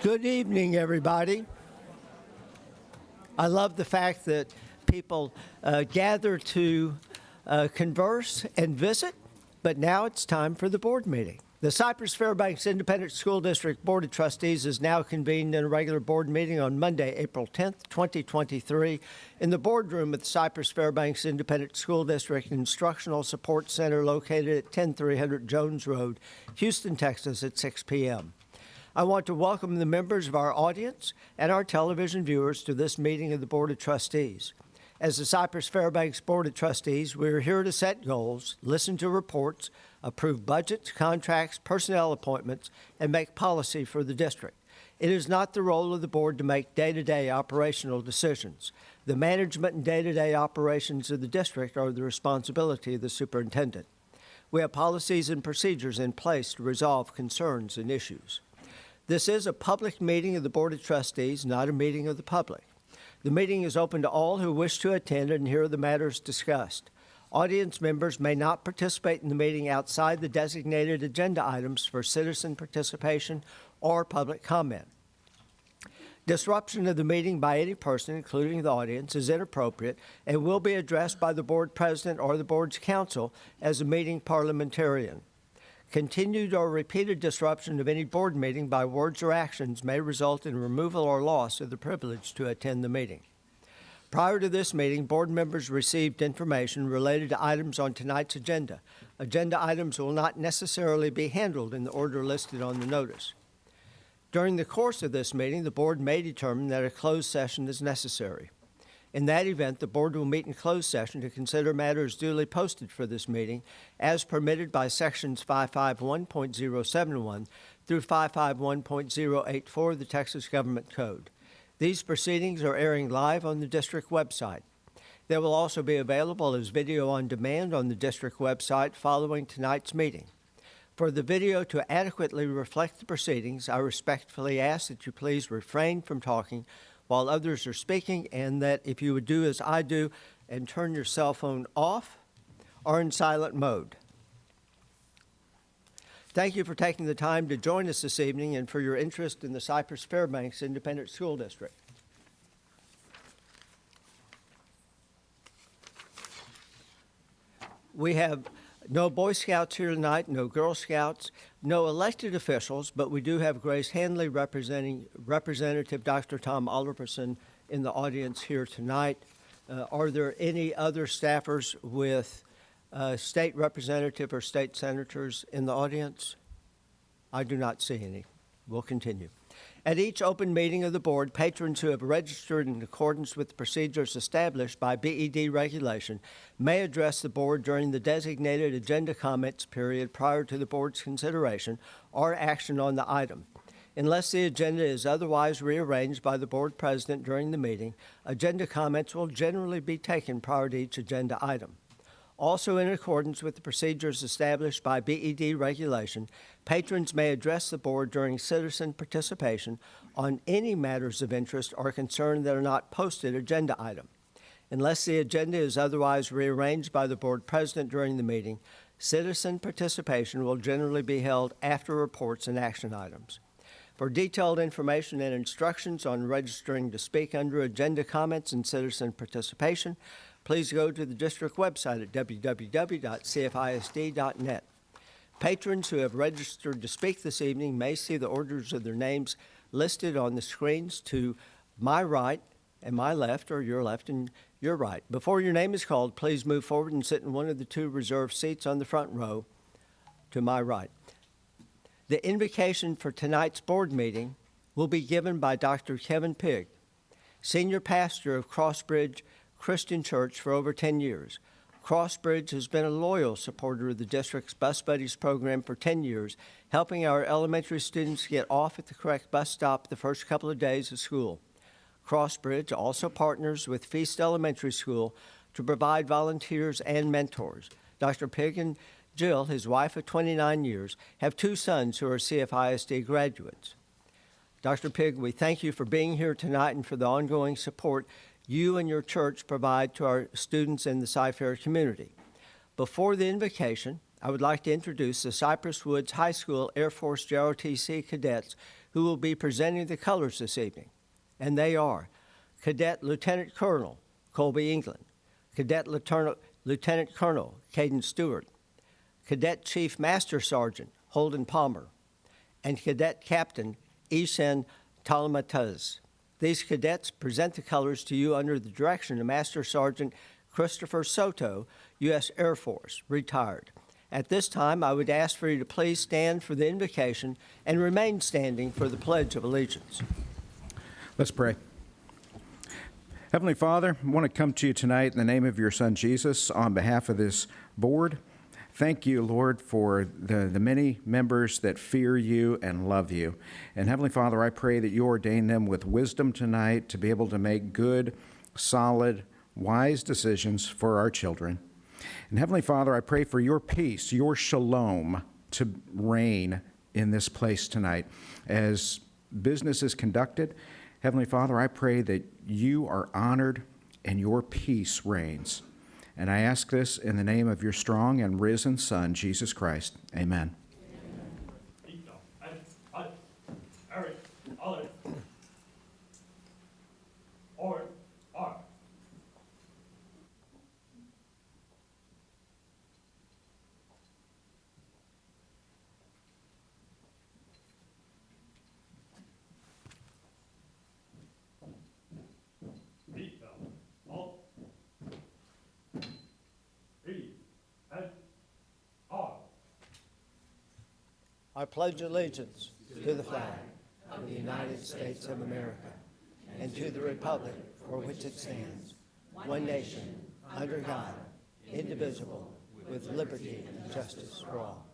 Good evening, everybody. I love the fact that people gather to converse and visit, but now it's time for the board meeting. The Cypress-Fairbanks Independent School District Board of Trustees is now convened in a regular board meeting on Monday, April 10th, 2023, in the boardroom at the Cypress-Fairbanks Independent School District Instructional Support Center located at 10300 Jones Road, Houston, Texas at 6 p.m. I want to welcome the members of our audience and our television viewers to this meeting of the Board of Trustees. As the Cypress-Fairbanks Board of Trustees, we are here to set goals, listen to reports, approve budgets, contracts, personnel appointments, and make policy for the district. It is not the role of the board to make day-to-day operational decisions. The management and day-to-day operations of the district are the responsibility of the superintendent. We have policies and procedures in place to resolve concerns and issues. This is a public meeting of the Board of Trustees, not a meeting of the public. The meeting is open to all who wish to attend and hear the matters discussed. Audience members may not participate in the meeting outside the designated agenda items for citizen participation or public comment. Disruption of the meeting by any person, including the audience, is inappropriate and will be addressed by the board president or the board's counsel as a meeting parliamentarian. Continued or repeated disruption of any board meeting by words or actions may result in removal or loss of the privilege to attend the meeting. Prior to this meeting, board members received information related to items on tonight's agenda. Agenda items will not necessarily be handled in the order listed on the notice. During the course of this meeting, the board may determine that a closed session is necessary. In that event, the board will meet in closed session to consider matters duly posted for this meeting as permitted by sections 551.071 through 551.084 of the Texas Government Code. These proceedings are airing live on the district website. They will also be available as video on demand on the district website following tonight's meeting. For the video to adequately reflect the proceedings, I respectfully ask that you please refrain from talking while others are speaking, and that if you would do as I do and turn your cell phone off or in silent mode. Thank you for taking the time to join us this evening and for your interest in the Cypress-Fairbanks Independent School District. We have no Boy Scouts here tonight, no Girl Scouts, no elected officials, but we do have Grace Hanley representing Representative Dr. Tom Oliverson in the audience here tonight. Are there any other staffers with state representative or state senators in the audience? I do not see any. We'll continue. At each open meeting of the board, patrons who have registered in accordance with the procedures established by BED regulation may address the board during the designated agenda comments period prior to the board's consideration or action on the item. Unless the agenda is otherwise rearranged by the board president during the meeting, agenda comments will generally be taken prior to each agenda item. Also, in accordance with the procedures established by BED regulation, patrons may address the board during citizen participation on any matters of interest or concern that are not posted agenda item. Unless the agenda is otherwise rearranged by the board president during the meeting, citizen participation will generally be held after reports and action items. For detailed information and instructions on registering to speak under agenda comments and citizen participation, please go to the district website at www.cfisd.net. Patrons who have registered to speak this evening may see the orders of their names listed on the screens to my right and my left, or your left and your right. Before your name is called, please move forward and sit in one of the two reserved seats on the front row to my right. The invocation for tonight's board meeting will be given by Dr. Kevin Pigg, senior pastor of Crossbridge Christian Church for over 10 years. Crossbridge has been a loyal supporter of the district's Bus Buddies program for 10 years, helping our elementary students get off at the correct bus stop the first couple of days of school. Crossbridge also partners with Feast Elementary School to provide volunteers and mentors. Dr. Pigg and Jill, his wife of 29 years, have two sons who are CFISD graduates. Dr. Pigg, we thank you for being here tonight and for the ongoing support you and your church provide to our students in the Cy-Fair community. Before the invocation, I would like to introduce the Cypress Woods High School Air Force JROTC cadets who will be presenting the colors this evening. And they are Cadet Lieutenant Colonel Colby England, Cadet Lieutenant Colonel Caden Stewart, Cadet Chief Master Sergeant Holden Palmer, and Cadet Captain Isen Talamatuz. These cadets present the colors to you under the direction of Master Sergeant Christopher Soto, U.S. Air Force, retired. At this time, I would ask for you to please stand for the invocation and remain standing for the Pledge of Allegiance. Let's pray. Heavenly Father, I want to come to you tonight in the name of your Son, Jesus, on behalf of this board. Thank you, Lord, for the many members that fear you and love you. And Heavenly Father, I pray that you ordain them with wisdom tonight to be able to make good, solid, wise decisions for our children. And Heavenly Father, I pray for your peace, your shalom to reign in this place tonight. As business is conducted, Heavenly Father, I pray that you are honored and your peace reigns. And I ask this in the name of your strong and risen Son, Jesus Christ. Amen. I pledge allegiance to the flag of the United States of America and to the republic for which it stands, one nation, under God, indivisible, with liberty and justice for all.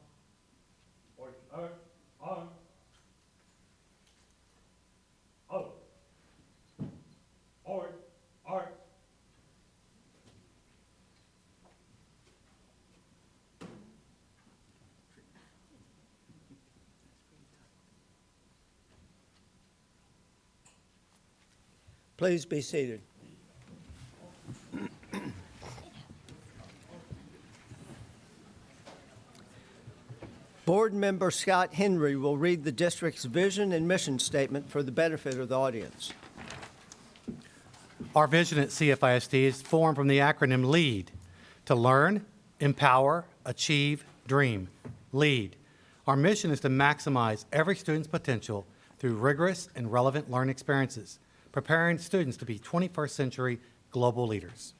Please be seated. Board member Scott Henry will read the district's vision and mission statement for the benefit of the audience. Our vision at CFISD is formed from the acronym LEAD, to learn, empower, achieve, dream. LEAD. Our mission is to maximize every student's potential through rigorous and relevant learning experiences, preparing students to be 21st century global leaders.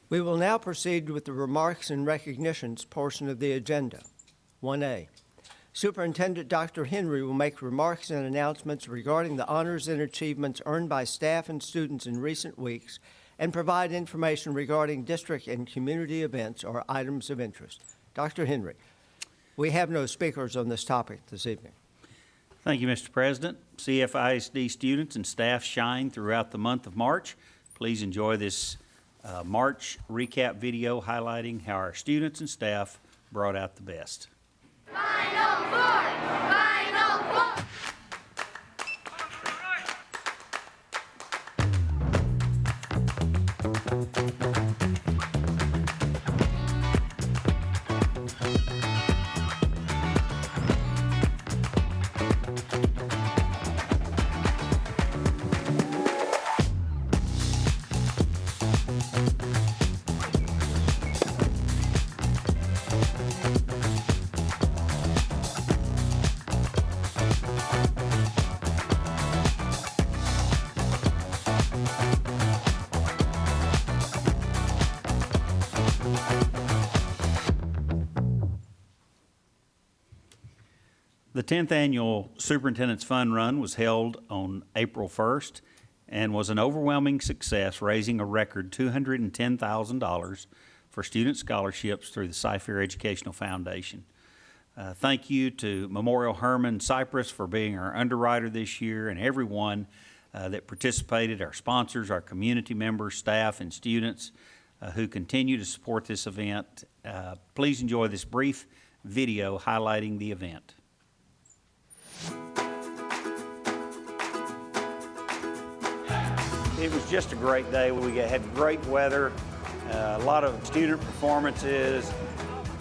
We will now proceed with the remarks and recognitions portion of the agenda. 1A. Superintendent Dr. Henry will make remarks and announcements regarding the honors and achievements earned by staff and students in recent weeks and provide information regarding district and community events or items of interest. Dr. Henry, we have no speakers on this topic this evening. Thank you, Mr. President. CFISD students and staff shine throughout the month of March. Please enjoy this March recap video highlighting how our students and staff brought out the best. Final four! Final four! The 10th Annual Superintendent's Fun Run was held on April 1st and was an overwhelming success, raising a record $210,000 for student scholarships through the Cypher Educational Foundation. Thank you to Memorial Hermann Cypress for being our underwriter this year, and everyone that participated, our sponsors, our community members, staff, and students who continue to support this event. Please enjoy this brief video highlighting the event. It was just a great day. We had great weather, a lot of student performances,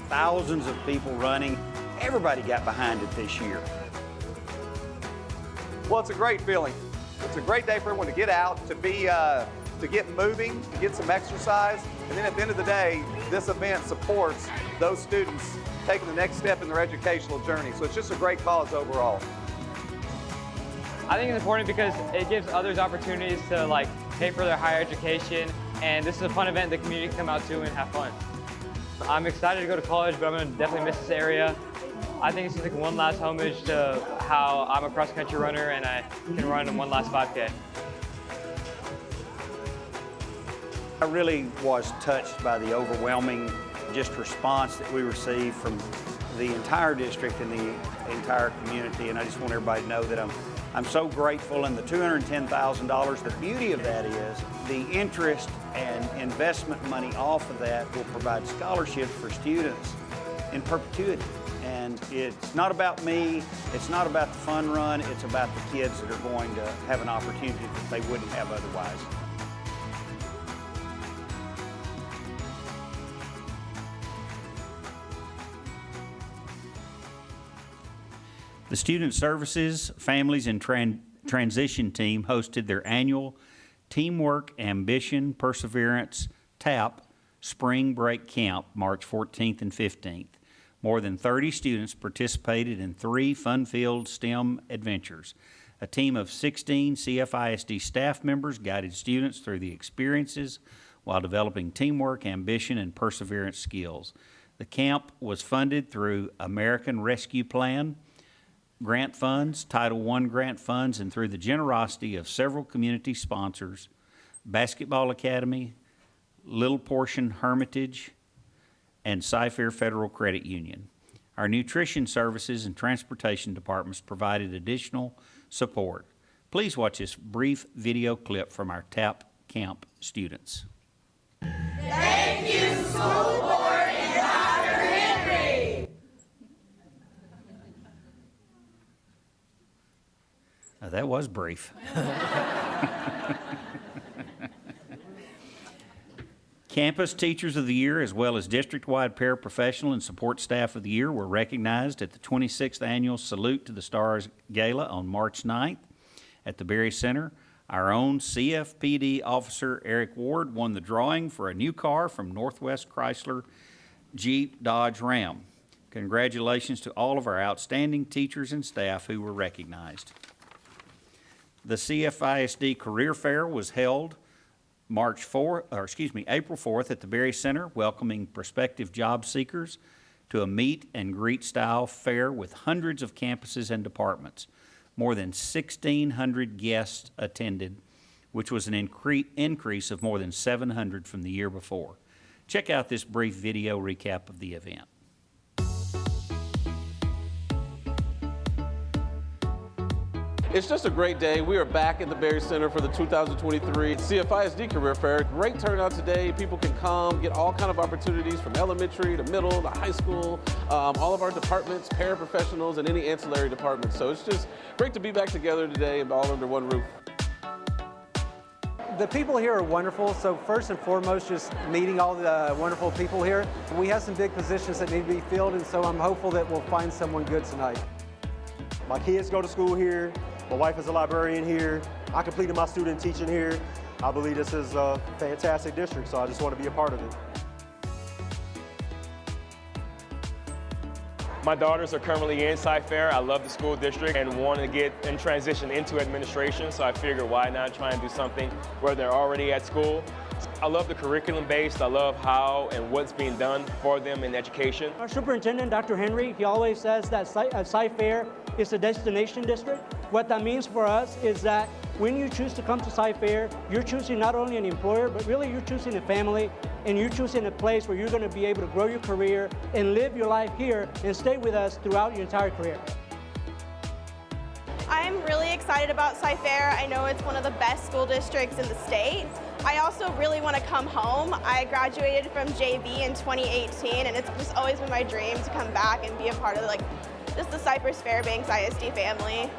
thousands of people running. Everybody got behind it this year. Well, it's a great feeling. It's a great day for everyone to get out, to get moving, to get some exercise. And then at the end of the day, this event supports those students taking the next step in their educational journey. So it's just a great cause overall. I think it's important because it gives others opportunities to pay for their higher education, and this is a fun event the community can come out to and have fun. I'm excited to go to college, but I'm going to definitely miss this area. I think it's just one last homage to how I'm a cross-country runner and I can run in one last 5K. I really was touched by the overwhelming response that we received from the entire district and the entire community, and I just want everybody to know that I'm so grateful. And the $210,000, the beauty of that is the interest and investment money off of that will provide scholarships for students in perpetuity. And it's not about me, it's not about the fun run, it's about the kids that are going to have an opportunity that they wouldn't have otherwise. The Student Services, Families, and Transition Team hosted their annual Teamwork, Ambition, Perseverance, TAP Spring Break Camp, March 14th and 15th. More than 30 students participated in 3 fun-filled STEM adventures. A team of 16 CFISD staff members guided students through the experiences while developing teamwork, ambition, and perseverance skills. The camp was funded through American Rescue Plan grant funds, Title I grant funds, and through the generosity of several community sponsors, Basketball Academy, Little Portion Hermitage, and Cyfair Federal Credit Union. Our nutrition services and transportation departments provided additional support. Please watch this brief video clip from our TAP camp students. Thank you, School Board and Dr. Henry. Now, that was brief. Campus Teachers of the Year, as well as district-wide paraprofessional and support staff of the year, were recognized at the 26th Annual Salute to the Stars Gala on March 9th at the Berry Center. Our own CFPD officer, Eric Ward, won the drawing for a new car from Northwest Chrysler Jeep Dodge Ram. Congratulations to all of our outstanding teachers and staff who were recognized. The CFISD Career Fair was held April 4th at the Berry Center, welcoming prospective job seekers to a meet and greet style fair with hundreds of campuses and departments. More than 1,600 guests attended, which was an increase of more than 700 from the year before. Check out this brief video recap of the event. It's just a great day. We are back at the Berry Center for the 2023 CFISD Career Fair. Great turnout today. People can come, get all kind of opportunities from elementary to middle to high school, all of our departments, paraprofessionals, and any ancillary departments. So it's just great to be back together today and all under one roof. The people here are wonderful, so first and foremost, just meeting all the wonderful people here. We have some big positions that need to be filled, and so I'm hopeful that we'll find someone good tonight. My kids go to school here. My wife is a librarian here. I completed my student teaching here. I believe this is a fantastic district, so I just want to be a part of it. My daughters are currently in Cyfair. I love the school district and want to get and transition into administration, so I figured why not try and do something where they're already at school. I love the curriculum based. I love how and what's being done for them in education. Our superintendent, Dr. Henry, he always says that Cyfair is a destination district. What that means for us is that when you choose to come to Cyfair, you're choosing not only an employer, but really you're choosing a family, and you're choosing a place where you're going to be able to grow your career and live your life here and stay with us throughout your entire career. I'm really excited about Cyfair. I know it's one of the best school districts in the state. I also really want to come home. I graduated from JV in 2018, and it's just always been my dream to come back and be a part of just the Cypress-Fairbanks ISD family.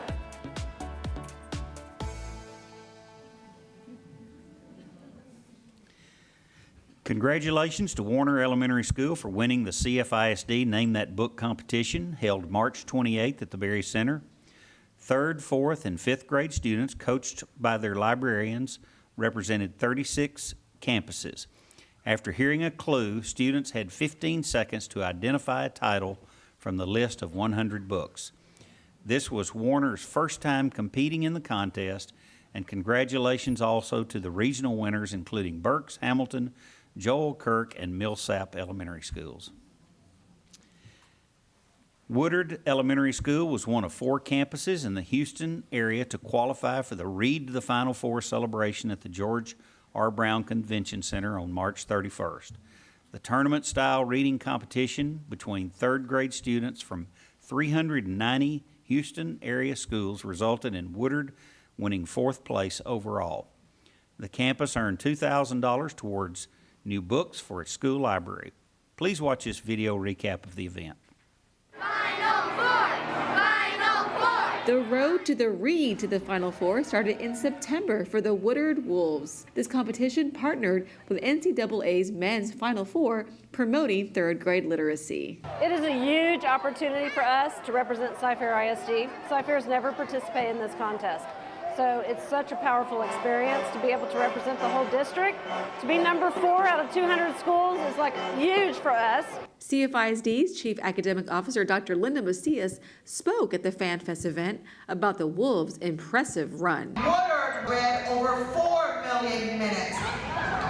Congratulations to Warner Elementary School for winning the CFISD Name That Book competition held March 28th at the Berry Center. Third, fourth, and fifth grade students, coached by their librarians, represented 36 campuses. After hearing a clue, students had 15 seconds to identify a title from the list of 100 books. This was Warner's first time competing in the contest, and congratulations also to the regional winners, including Berks, Hamilton, Joel Kirk, and Millsap Elementary Schools. Woodard Elementary School was one of 4 campuses in the Houston area to qualify for the Read to the Final Four celebration at the George R. Brown Convention Center on March 31st. The tournament-style reading competition between third grade students from 390 Houston area schools resulted in Woodard winning 4th place overall. The campus earned $2,000 towards new books for its school library. Please watch this video recap of the event. The road to the Read to the Final Four started in September for the Woodard Wolves. This competition partnered with NCAA's Men's Final Four, promoting third grade literacy. It is a huge opportunity for us to represent Cy-Fair ISD. Cy-Fair has never participated in this contest. So it's such a powerful experience to be able to represent the whole district. To be number 4 out of 200 schools is like huge for us. CFISD's Chief Academic Officer Dr. Linda Macias spoke at the Fan Fest event about the Wolves' impressive run. Woodard read over 4 million minutes.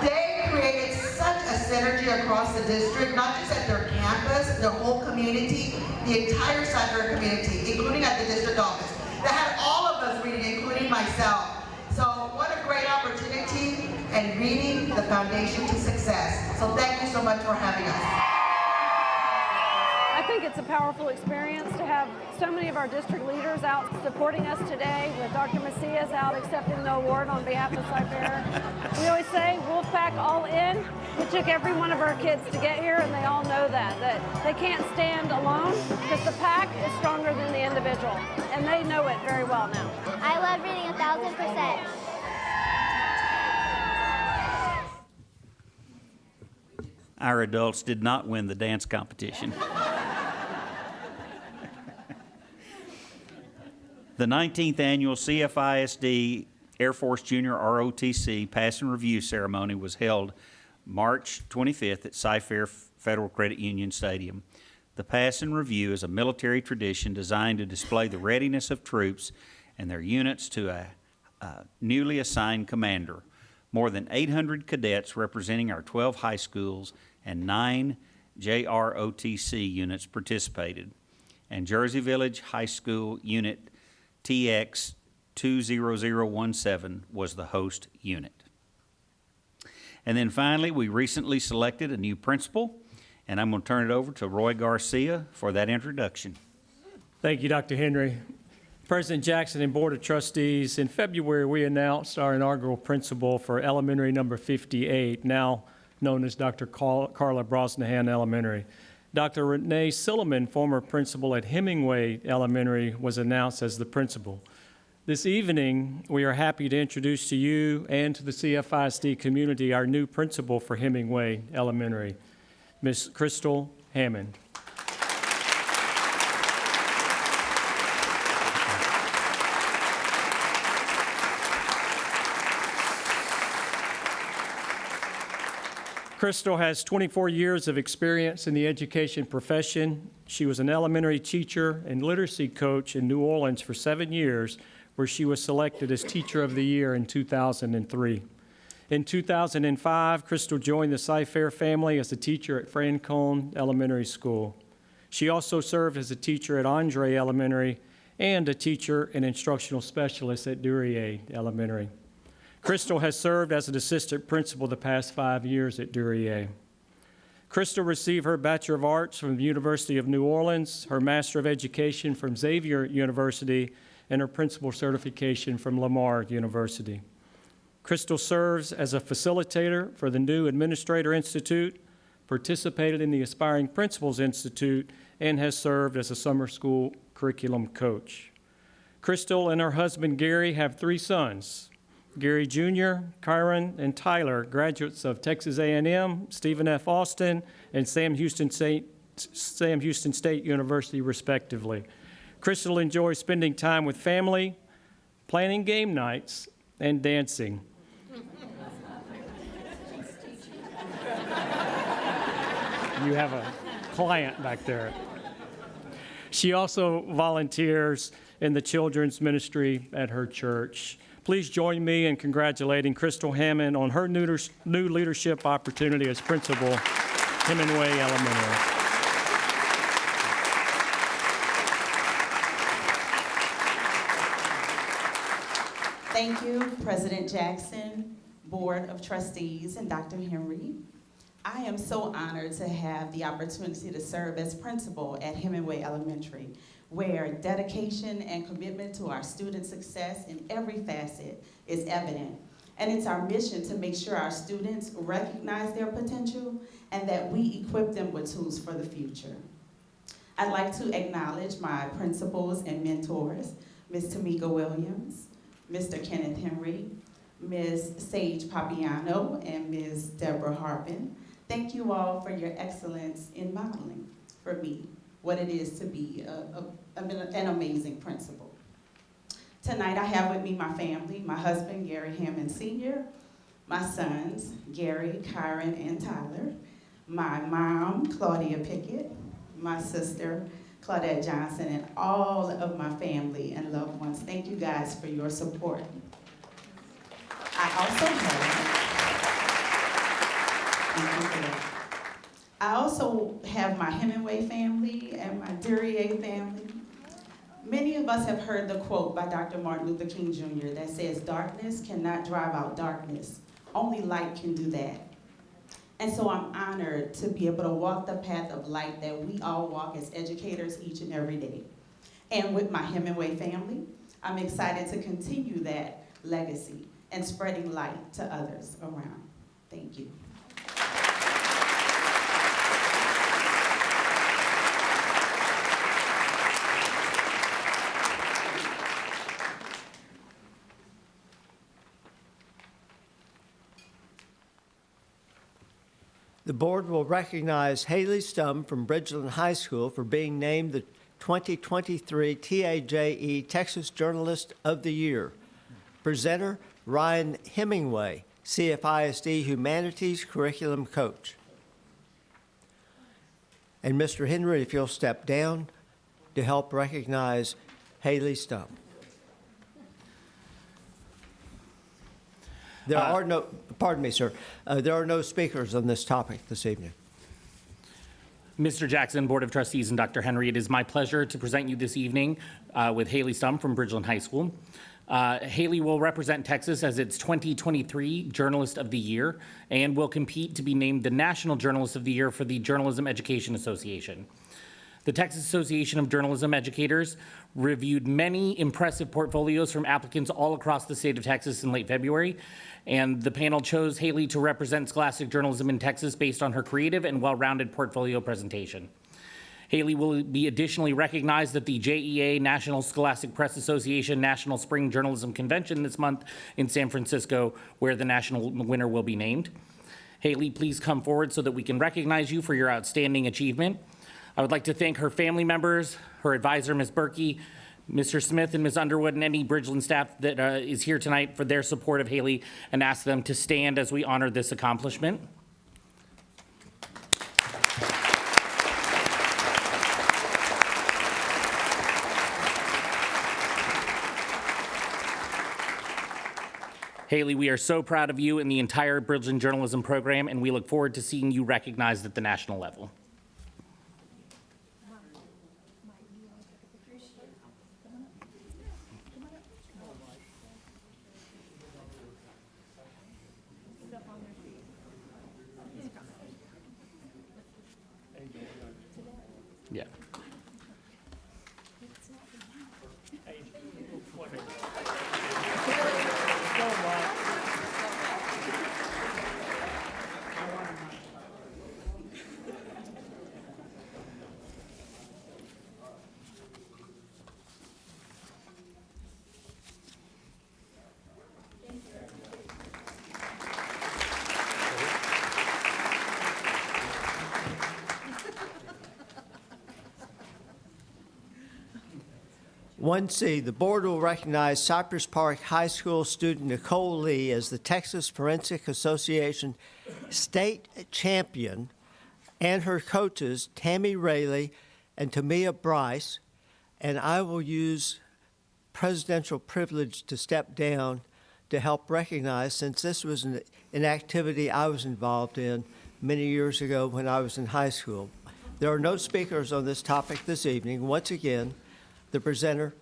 They created such a synergy across the district, not just at their campus, the whole community, the entire Cy-Fair community, including at the district office. They had all of us reading, including myself. So what a great opportunity, and reading the foundation to success. So thank you so much for having us. I think it's a powerful experience to have so many of our district leaders out supporting us today, with Dr. Macias out accepting the award on behalf of Cy-Fair. We always say, Wolfpack all in. It took every one of our kids to get here, and they all know that they can't stand alone, because the pack is stronger than the individual, and they know it very well now. I love reading 1,000%. Our adults did not win the dance competition. The 19th annual CFISD Air Force Junior ROTC Pass and Review ceremony was held March 25th at Cy-Fair Federal Credit Union Stadium. The Pass and Review is a military tradition designed to display the readiness of troops and their units to a newly assigned commander. More than 800 cadets representing our 12 high schools and 9 JROTC units participated, and Jersey Village High School Unit TX 20017 was the host unit. And then finally, we recently selected a new principal, and I'm going to turn it over to Roy Garcia for that introduction. Thank you, Dr. Henry. President Jackson and Board of Trustees, in February we announced our inaugural principal for elementary number 58, now known as Dr. Carla Brosnahan Elementary. Dr. Renee Silliman, former principal at Hemingway Elementary, was announced as the principal. This evening, we are happy to introduce to you and to the CFISD community our new principal for Hemingway Elementary, Ms. Crystal Hammond. Crystal has 24 years of experience in the education profession. She was an elementary teacher and literacy coach in New Orleans for 7 years, where she was selected as Teacher of the Year in 2003. In 2005, Crystal joined the Cy-Fair family as a teacher at Francone Elementary School. She also served as a teacher at Andre Elementary and a teacher and instructional specialist at Duryea Elementary. Crystal has served as an assistant principal the past 5 years at Duryea. Crystal received her Bachelor of Arts from the University of New Orleans, her Master of Education from Xavier University, and her principal certification from Lamar University. Crystal serves as a facilitator for the New Administrator Institute, participated in the Aspiring Principals Institute, and has served as a summer school curriculum coach. Crystal and her husband Gary have 3 sons. Gary Jr., Kyron, and Tyler, graduates of Texas A&M, Stephen F. Austin, and Sam Houston State University, respectively. Crystal enjoys spending time with family, planning game nights, and dancing. You have a client back there. She also volunteers in the children's ministry at her church. Please join me in congratulating Crystal Hammond on her new leadership opportunity as principal, Hemingway Elementary. Thank you, President Jackson, Board of Trustees, and Dr. Henry. I am so honored to have the opportunity to serve as principal at Hemingway Elementary, where dedication and commitment to our student success in every facet is evident. And it's our mission to make sure our students recognize their potential and that we equip them with tools for the future. I'd like to acknowledge my principals and mentors, Ms. Tamika Williams, Mr. Kenneth Henry, Ms. Sage Papiano, and Ms. Deborah Harpin. Thank you all for your excellence in modeling for me what it is to be an amazing principal. Tonight I have with me my family, my husband, Gary Hammond Sr., my sons, Gary, Kyron, and Tyler, my mom, Claudia Pickett, my sister, Claudette Johnson, and all of my family and loved ones. Thank you guys for your support. I also have my Hemingway family and my Duryea family. Many of us have heard the quote by Dr. Martin Luther King Jr. that says, "Darkness cannot drive out darkness. Only light can do that." And so I'm honored to be able to walk the path of light that we all walk as educators each and every day. And with my Hemingway family, I'm excited to continue that legacy and spreading light to others around. Thank you. The board will recognize Haley Stum from Bridgeland High School for being named the 2023 TAJE Texas Journalist of the Year. Presenter, Ryan Hemingway, CFISD Humanities Curriculum Coach. And Mr. Henry, if you'll step down to help recognize Haley Stum. There are no, pardon me, sir, there are no speakers on this topic this evening. Mr. Jackson, Board of Trustees, and Dr. Henry, it is my pleasure to present you this evening with Haley Stum from Bridgeland High School. Haley will represent Texas as its 2023 Journalist of the Year and will compete to be named the National Journalist of the Year for the Journalism Education Association. The Texas Association of Journalism Educators reviewed many impressive portfolios from applicants all across the state of Texas in late February, and the panel chose Haley to represent scholastic journalism in Texas based on her creative and well-rounded portfolio presentation. Haley will be additionally recognized at the JEA National Scholastic Press Association National Spring Journalism Convention this month in San Francisco, where the national winner will be named. Haley, please come forward so that we can recognize you for your outstanding achievement. I would like to thank her family members, her advisor, Ms. Berkey, Mr. Smith and Ms. Underwood, and any Bridgeland staff that is here tonight for their support of Haley, and ask them to stand as we honor this accomplishment. Haley, we are so proud of you and the entire Bridgeland Journalism program, and we look forward to seeing you recognized at the national level. Yeah. 1C, the board will recognize Cypress Park High School student Nicole Lee as the Texas Forensic Association state champion and her coaches, Tammy Rayleigh and Tamia Bryce, and I will use presidential privilege to step down to help recognize, since this was an activity I was involved in many years ago when I was in high school. There are no speakers on this topic this evening. Once again, the presenter,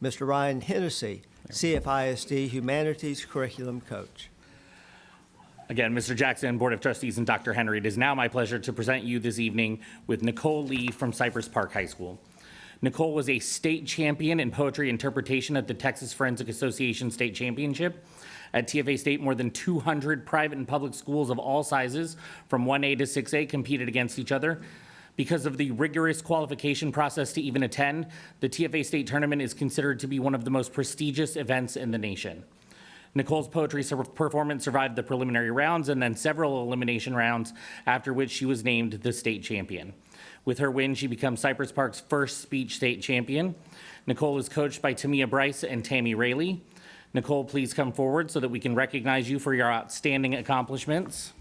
Mr. Ryan Hennessy, CFISD Humanities Curriculum Coach. Again, Mr. Jackson, Board of Trustees, and Dr. Henry, it is now my pleasure to present you this evening with Nicole Lee from Cypress Park High School. Nicole was a state champion in poetry interpretation at the Texas Forensic Association State Championship. At TFA State, more than 200 private and public schools of all sizes, from 1A to 6A, competed against each other. Because of the rigorous qualification process to even attend, the TFA State Tournament is considered to be one of the most prestigious events in the nation. Nicole's poetry performance survived the preliminary rounds and then several elimination rounds, after which she was named the state champion. With her win, she becomes Cypress Park's first speech state champion. Nicole is coached by Tamia Bryce and Tammy Rayleigh. Nicole, please come forward so that we can recognize you for your outstanding accomplishments.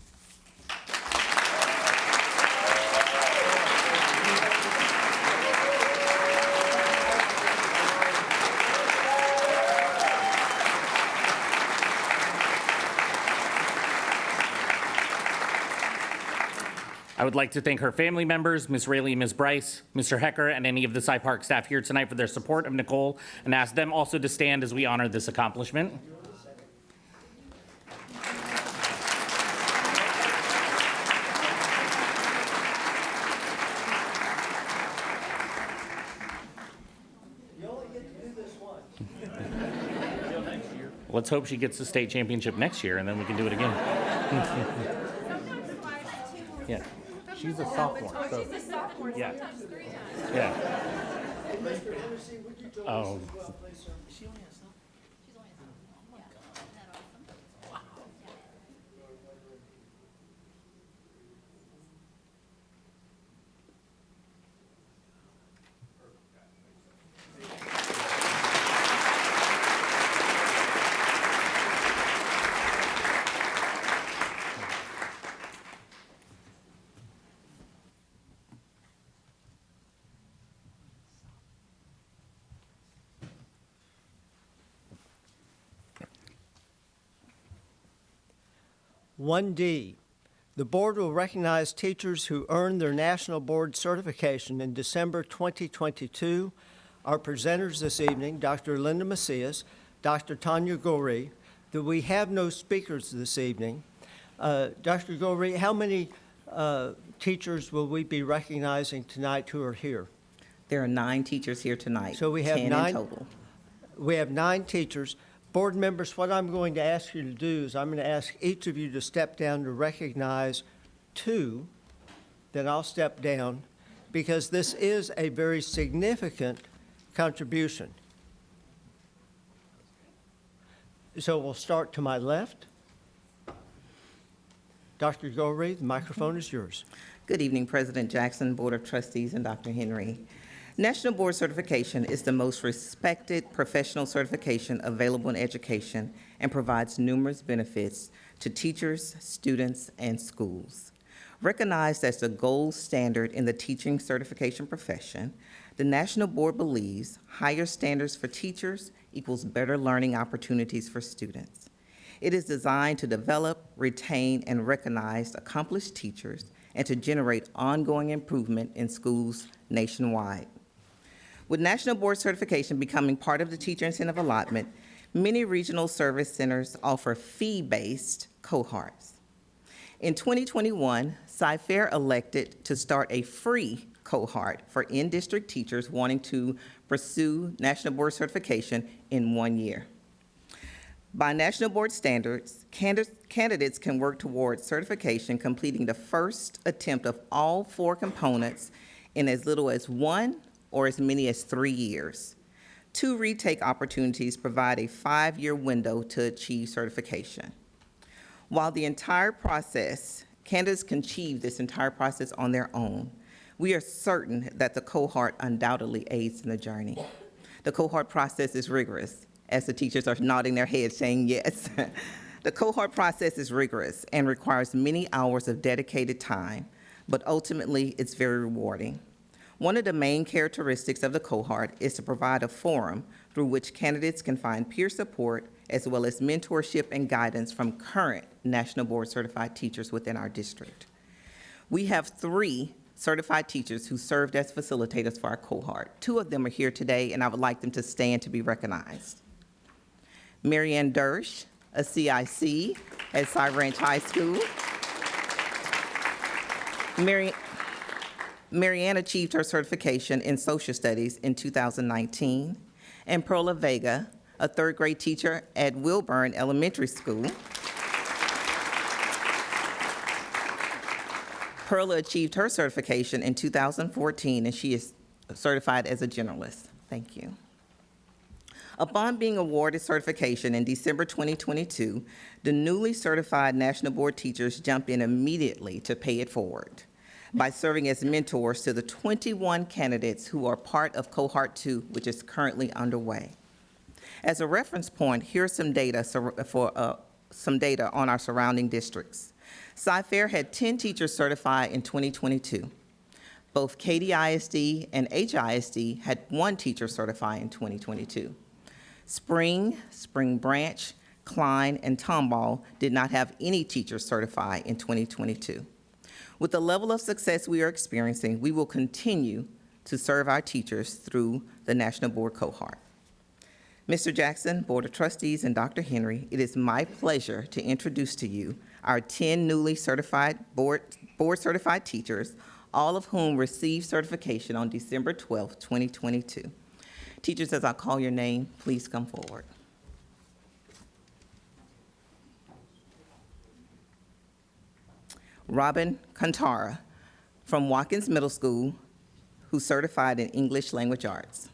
I would like to thank her family members, Ms. Rayleigh and Ms. Bryce, Mr. Hecker, and any of the Cy Park staff here tonight for their support of Nicole, and ask them also to stand as we honor this accomplishment. You only get to do this once. Let's hope she gets the state championship next year, and then we can do it again. Yeah. She's a sophomore. Oh, she's a sophomore. Yeah. Sometimes 3 times. Yeah. Mr. Hennessy, would you join Oh. us as well, please, sir? One D, the board will recognize teachers who earned their national board certification in December 2022. Our presenters this evening, Dr. Linda Macias, Dr. Tanya Gorey. We have no speakers this evening. Dr. Gorey, how many teachers will we be recognizing tonight who are here? There are 9 teachers here tonight. So we have 10 9 in total. We have 9 teachers. Board members, what I'm going to ask you to do is I'm going to ask each of you to step down to recognize 2, then I'll step down, because this is a very significant contribution. So we'll start to my left. Dr. Gorey, the microphone is yours. Good evening, President Jackson, Board of Trustees, and Dr. Henry. National Board Certification is the most respected professional certification available in education and provides numerous benefits to teachers, students, and schools. Recognized as the gold standard in the teaching certification profession, the National Board believes higher standards for teachers equals better learning opportunities for students. It is designed to develop, retain, and recognize accomplished teachers and to generate ongoing improvement in schools nationwide. With National Board Certification becoming part of the teacher incentive allotment, many regional service centers offer fee-based cohorts. In 2021, Cy-Fair elected to start a free cohort for in-district teachers wanting to pursue National Board Certification in 1 year. By National Board standards, candidates can work towards certification completing the first attempt of all 4 components in as little as 1 or as many as 3 years. 2 retake opportunities provide a 5-year window to achieve certification. While the entire process, candidates can achieve this entire process on their own, we are certain that the cohort undoubtedly aids in the journey. The cohort process is rigorous, as the teachers are nodding their heads saying yes. The cohort process is rigorous and requires many hours of dedicated time, but ultimately it's very rewarding. One of the main characteristics of the cohort is to provide a forum through which candidates can find peer support as well as mentorship and guidance from current National Board Certified teachers within our district. We have 3 certified teachers who served as facilitators for our cohort. 2 of them are here today, and I would like them to stand to be recognized. Marianne Dersch, a CIC at Cy Ranch High School. Marianne achieved her certification in social studies in 2019, and Perla Vega, a 3rd grade teacher at Wilburn Elementary School. Perla achieved her certification in 2014, and she is certified as a generalist. Thank you. Upon being awarded certification in December 2022, the newly certified National Board teachers jumped in immediately to pay it forward by serving as mentors to the 21 candidates who are part of Cohort 2, which is currently underway. As a reference point, here's some data on our surrounding districts. Cy-Fair had 10 teachers certified in 2022. Both Katy ISD and HISD had 1 teacher certified in 2022. Spring Branch, Klein, and Tomball did not have any teachers certified in 2022. With the level of success we are experiencing, we will continue to serve our teachers through the National Board cohort. Mr. Jackson, Board of Trustees, and Dr. Henry, it is my pleasure to introduce to you our 10 newly certified board certified teachers, all of whom received certification on December 12, 2022. Teachers, as I call your name, please come forward. Robin Kantara from Watkins Middle School, who's certified in English Language Arts.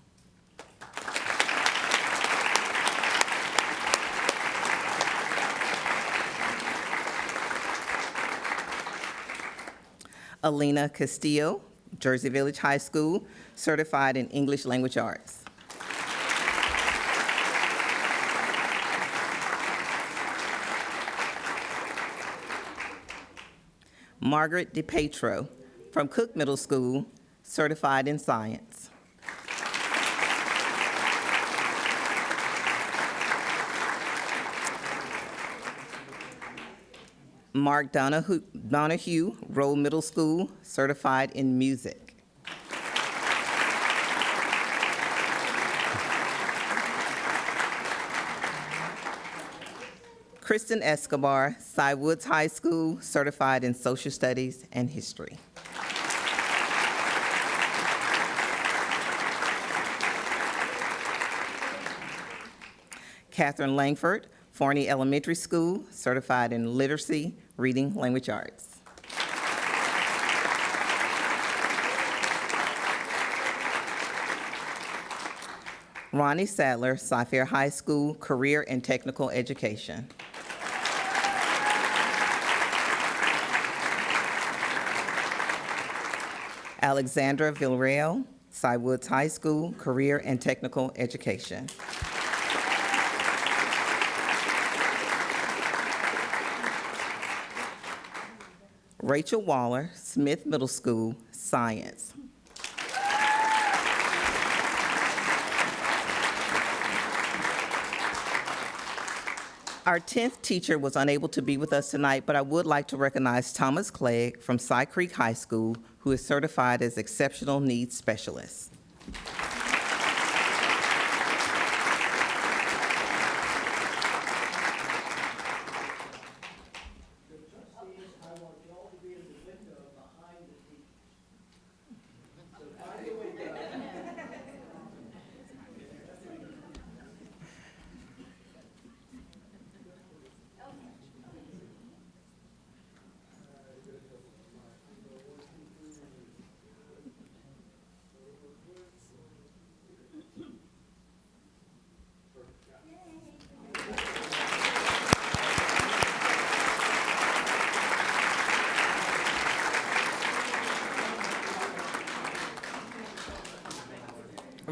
Alina Castillo, Jersey Village High School, certified in English Language Arts. Margaret DePetro from Cook Middle School, certified in Science. Mark Donahue, Rowe Middle School, certified in Music. Kristen Escobar, Cy Woods High School, certified in Social Studies and History. Catherine Langford, Forney Elementary School, certified in Literacy, Reading, Language Arts. Ronnie Sadler, Cy-Fair High School, Career and Technical Education. Alexandra Villarreal, Cy Woods High School, Career and Technical Education. Rachel Waller, Smith Middle School, Science. Our 10th teacher was unable to be with us tonight, but I would like to recognize Thomas Clegg from Cy Creek High School, who is certified as Exceptional Needs Specialist.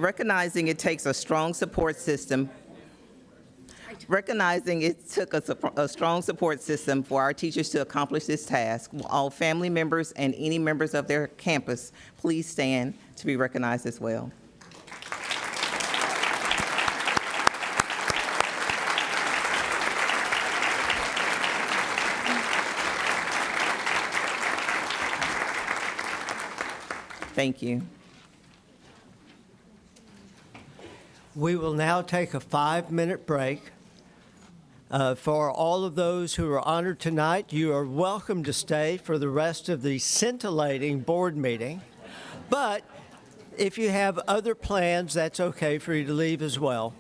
Recognizing it takes a strong support system Recognizing it took a strong support system for our teachers to accomplish this task, will all family members and any members of their campus please stand to be recognized as well. Thank you. We will now take a 5-minute break. For all of those who are honored tonight, you are welcome to stay for the rest of the scintillating board meeting. But if you have other plans, that's okay for you to leave as well.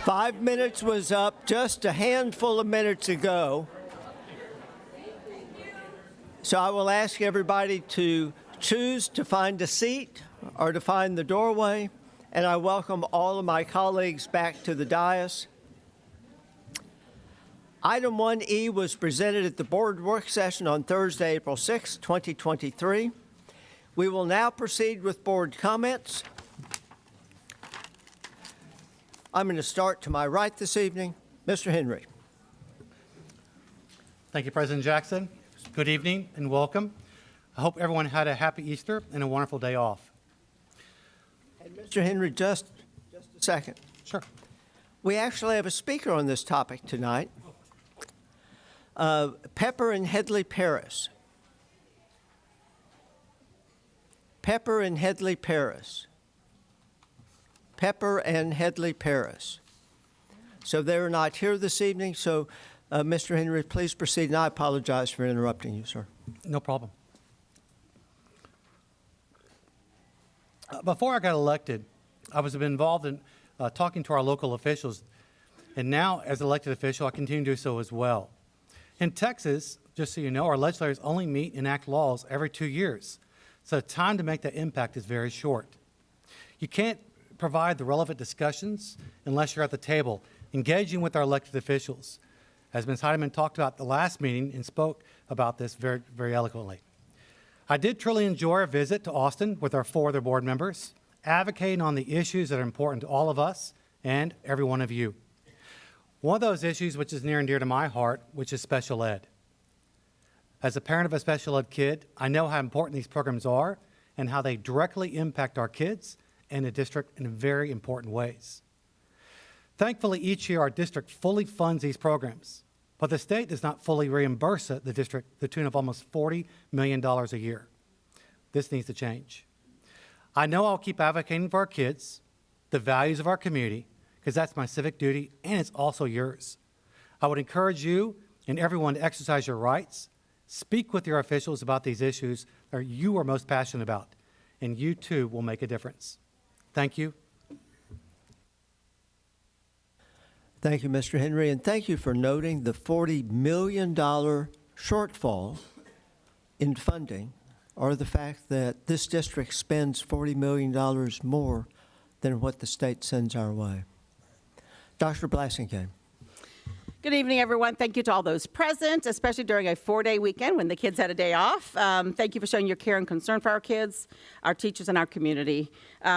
5 minutes was up just a handful of minutes ago. So I will ask everybody to choose to find a seat or to find the doorway, and I welcome all of my colleagues back to the dais. Item 1E was presented at the board work session on Thursday, April 6, 2023. We will now proceed with board comments. I'm going to start to my right this evening. Mr. Henry. Thank you, President Jackson. Good evening and welcome. I hope everyone had a happy Easter and a wonderful day off. And Mr. Henry, just a second. Sure. We actually have a speaker on this topic tonight. Pepper and Headley Paris. Pepper and Headley Paris. Pepper and Headley Paris. So they're not here this evening, so Mr. Henry, please proceed, and I apologize for interrupting you, sir. No problem. Before I got elected, I was involved in talking to our local officials, and now as an elected official, I continue to do so as well. In Texas, just so you know, our legislators only meet and enact laws every 2 years, so the time to make that impact is very short. You can't provide the relevant discussions unless you're at the table, engaging with our elected officials. As Ms. Heidemann talked about the last meeting and spoke about this very, very eloquently. I did truly enjoy our visit to Austin with our 4 other board members, advocating on the issues that are important to all of us and every one of you. One of those issues which is near and dear to my heart, which is special ed. As a parent of a special ed kid, I know how important these programs are and how they directly impact our kids and the district in very important ways. Thankfully, each year our district fully funds these programs, but the state does not fully reimburse the district to the tune of almost $40 million a year. This needs to change. I know I'll keep advocating for our kids, the values of our community, because that's my civic duty and it's also yours. I would encourage you and everyone to exercise your rights, speak with your officials about these issues that you are most passionate about, and you too will make a difference. Thank you. Thank you, Mr. Henry, and thank you for noting the $40 million shortfall in funding, or the fact that this district spends $40 million more than what the state sends our way. Dr. Blasingame. Good evening, everyone. Thank you to all those present, especially during a 4-day weekend when the kids had a day off. Thank you for showing your care and concern for our kids, our teachers, and our community.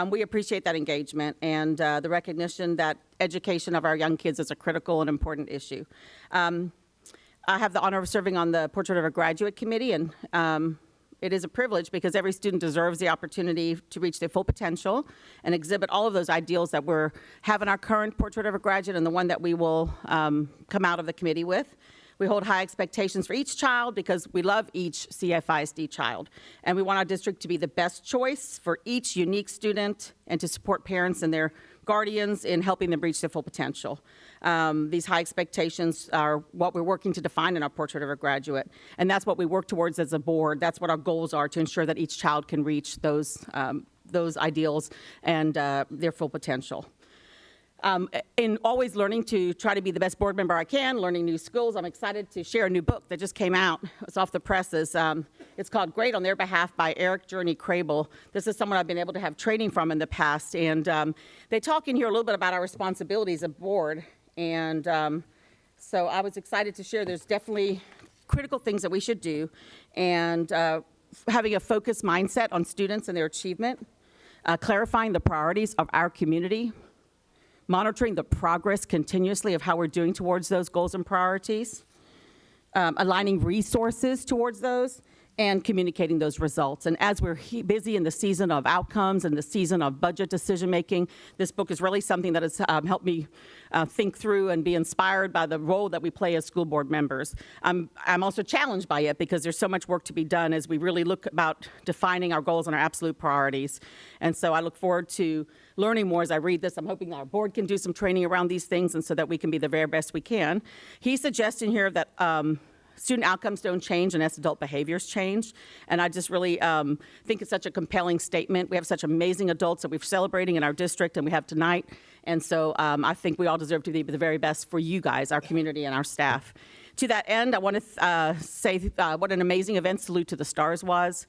We appreciate that engagement and the recognition that education of our young kids is a critical and important issue. I have the honor of serving on the Portrait of a Graduate Committee, and it is a privilege because every student deserves the opportunity to reach their full potential and exhibit all of those ideals that we have in our current Portrait of a Graduate and the one that we will come out of the committee with. We hold high expectations for each child because we love each CFISD child. And we want our district to be the best choice for each unique student and to support parents and their guardians in helping them reach their full potential. These high expectations are what we're working to define in our Portrait of a Graduate. And that's what we work towards as a board. That's what our goals are, to ensure that each child can reach those ideals and their full potential. In always learning to try to be the best board member I can, learning new skills, I'm excited to share a new book that just came out. It's off the presses. It's called Great on Their Behalf by Eric Journey Crable. This is someone I've been able to have training from in the past. And they talk in here a little bit about our responsibilities as a board. And so I was excited to share there's definitely critical things that we should do. And having a focused mindset on students and their achievement, clarifying the priorities of our community, monitoring the progress continuously of how we're doing towards those goals and priorities, aligning resources towards those, and communicating those results. And as we're busy in the season of outcomes and the season of budget decision-making, this book is really something that has helped me think through and be inspired by the role that we play as school board members. I'm also challenged by it because there's so much work to be done as we really look about defining our goals and our absolute priorities. And so I look forward to learning more as I read this. I'm hoping that our board can do some training around these things and so that we can be the very best we can. He suggests in here that student outcomes don't change unless adult behaviors change. And I just really think it's such a compelling statement. We have such amazing adults that we're celebrating in our district and we have tonight. And so I think we all deserve to be the very best for you guys, our community and our staff. To that end, I want to say what an amazing event Salute to the Stars was.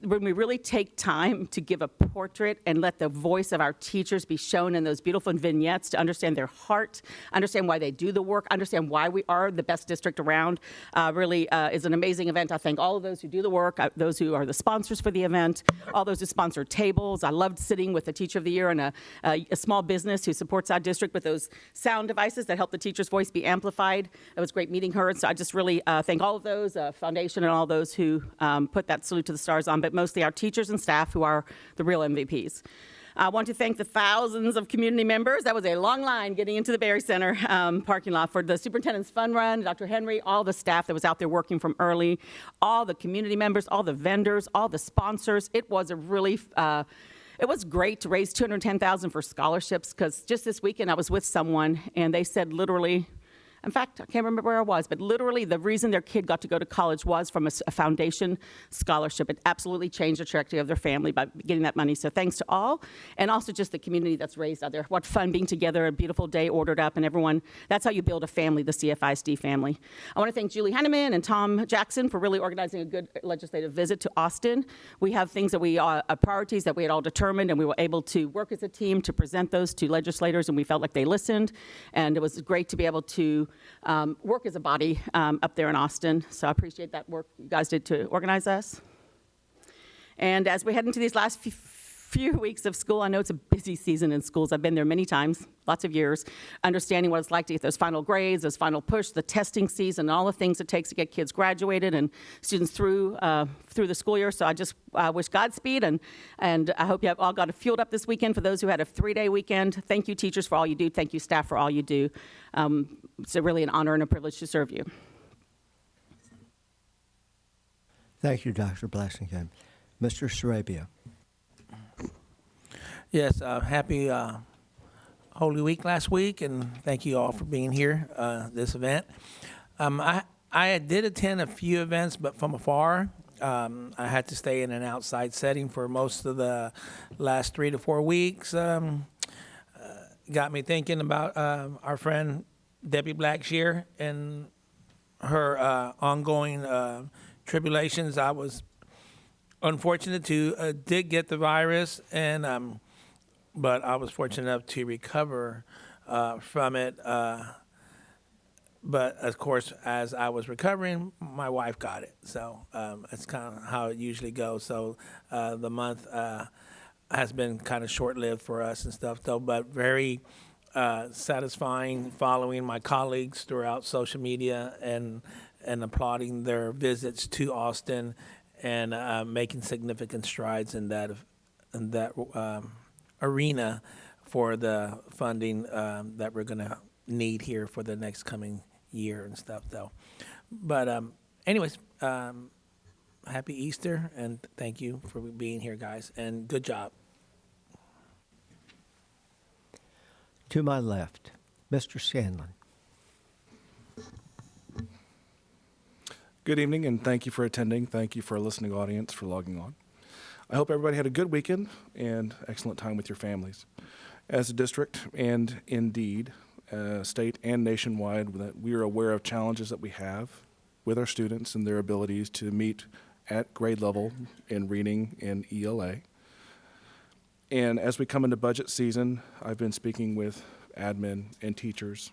When we really take time to give a portrait and let the voice of our teachers be shown in those beautiful vignettes to understand their heart, understand why they do the work, understand why we are the best district around, really is an amazing event. I thank all of those who do the work, those who are the sponsors for the event, all those who sponsor tables. I loved sitting with the Teacher of the Year and a small business who supports our district with those sound devices that help the teacher's voice be amplified. It was great meeting her. So I just really thank all of those, foundation and all those who put that Salute to the Stars on, but mostly our teachers and staff who are the real MVPs. I want to thank the thousands of community members. That was a long line getting into the Berry Center parking lot for the Superintendent's Fun Run, Dr. Henry, all the staff that was out there working from early, all the community members, all the vendors, all the sponsors. It was a really it was great to raise $210,000 for scholarships, because just this weekend I was with someone and they said literally, in fact, I can't remember where I was, but literally the reason their kid got to go to college was from a foundation scholarship. It absolutely changed the trajectory of their family by getting that money. So thanks to all, and also just the community that's raised out there. What fun being together, a beautiful day ordered up, and everyone, that's how you build a family, the CFISD family. I want to thank Julie Henneman and Tom Jackson for really organizing a good legislative visit to Austin. We have things that we, priorities that we had all determined, and we were able to work as a team to present those to legislators, and we felt like they listened, and it was great to be able to work as a body up there in Austin. So I appreciate that work you guys did to organize us. And as we head into these last few weeks of school, I know it's a busy season in schools. I've been there many times, lots of years, understanding what it's like to get those final grades, those final push, the testing season, all the things it takes to get kids graduated and students through the school year. So I just wish Godspeed, and I hope you have all got fueled up this weekend. For those who had a 3-day weekend, thank you, teachers, for all you do. Thank you, staff, for all you do. It's really an honor and a privilege to serve you. Thank you, Dr. Blassingame. Mr. Sarabia. Yes, happy Holy Week last week, and thank you all for being here, this event. I did attend a few events, but from afar. I had to stay in an outside setting for most of the last 3 to 4 weeks. Got me thinking about our friend Debbie Blackshear and her ongoing tribulations. I was unfortunate to did get the virus, and but I was fortunate enough to recover from it. But of course, as I was recovering, my wife got it. So that's kind of how it usually goes. So the month has been kind of short-lived for us and stuff, though, but very satisfying following my colleagues throughout social media and applauding their visits to Austin and making significant strides in that arena for the funding that we're going to need here for the next coming year and stuff, though. But anyways, happy Easter, and thank you for being here, guys, and good job. To my left, Mr. Scanlon. Good evening, and thank you for attending. Thank you for a listening audience for logging on. I hope everybody had a good weekend and excellent time with your families. As a district, and indeed, state and nationwide, that we are aware of challenges that we have with our students and their abilities to meet at grade level in reading and ELA. And as we come into budget season, I've been speaking with admin and teachers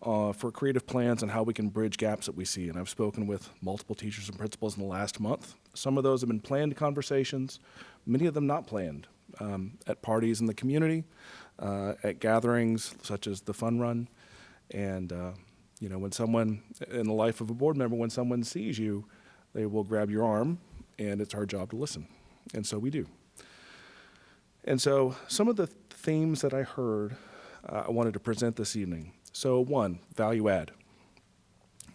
for creative plans on how we can bridge gaps that we see. And I've spoken with multiple teachers and principals in the last month. Some of those have been planned conversations, many of them not planned, at parties in the community, at gatherings such as the Fun Run. And, you know, when someone, in the life of a board member, when someone sees you, they will grab your arm, and it's our job to listen. And so we do. And so some of the themes that I heard, I wanted to present this evening. So one, value add.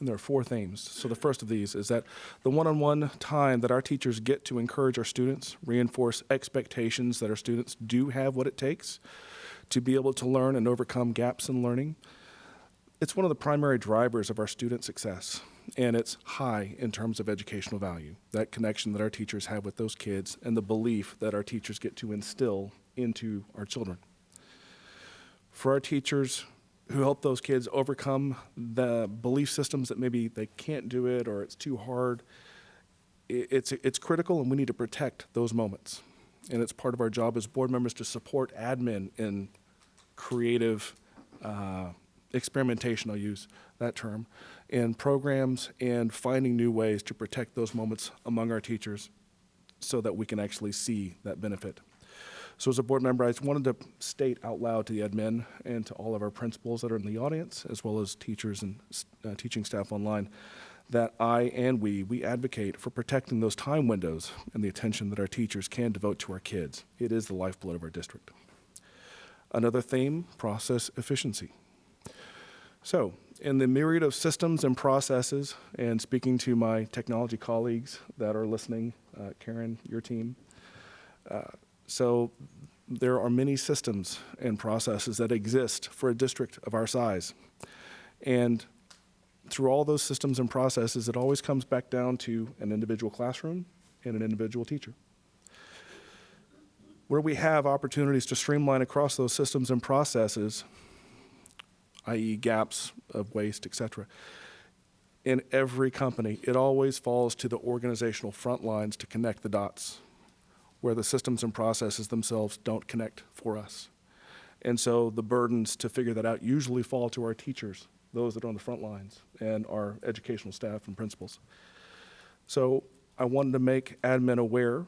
And there are 4 themes. So the first of these is that the one-on-one time that our teachers get to encourage our students, reinforce expectations that our students do have what it takes to be able to learn and overcome gaps in learning. It's one of the primary drivers of our student success, and it's high in terms of educational value, that connection that our teachers have with those kids and the belief that our teachers get to instill into our children. for our teachers who help those kids overcome the belief systems that maybe they can't do it or it's too hard. It's critical, and we need to protect those moments. And it's part of our job as board members to support admin in creative experimentation, I'll use that term, in programs and finding new ways to protect those moments among our teachers so that we can actually see that benefit. So as a board member, I just wanted to state out loud to the admin and to all of our principals that are in the audience, as well as teachers and teaching staff online, that I and we advocate for protecting those time windows and the attention that our teachers can devote to our kids. It is the lifeblood of our district. Another theme, process efficiency. So, in the myriad of systems and processes, and speaking to my technology colleagues that are listening, Karen, your team, so there are many systems and processes that exist for a district of our size. And through all those systems and processes, it always comes back down to an individual classroom and an individual teacher. Where we have opportunities to streamline across those systems and processes, i.e. gaps of waste, et cetera, in every company, it always falls to the organizational front lines to connect the dots, where the systems and processes themselves don't connect for us. And so the burdens to figure that out usually fall to our teachers, those that are on the front lines, and our educational staff and principals. So I wanted to make admin aware,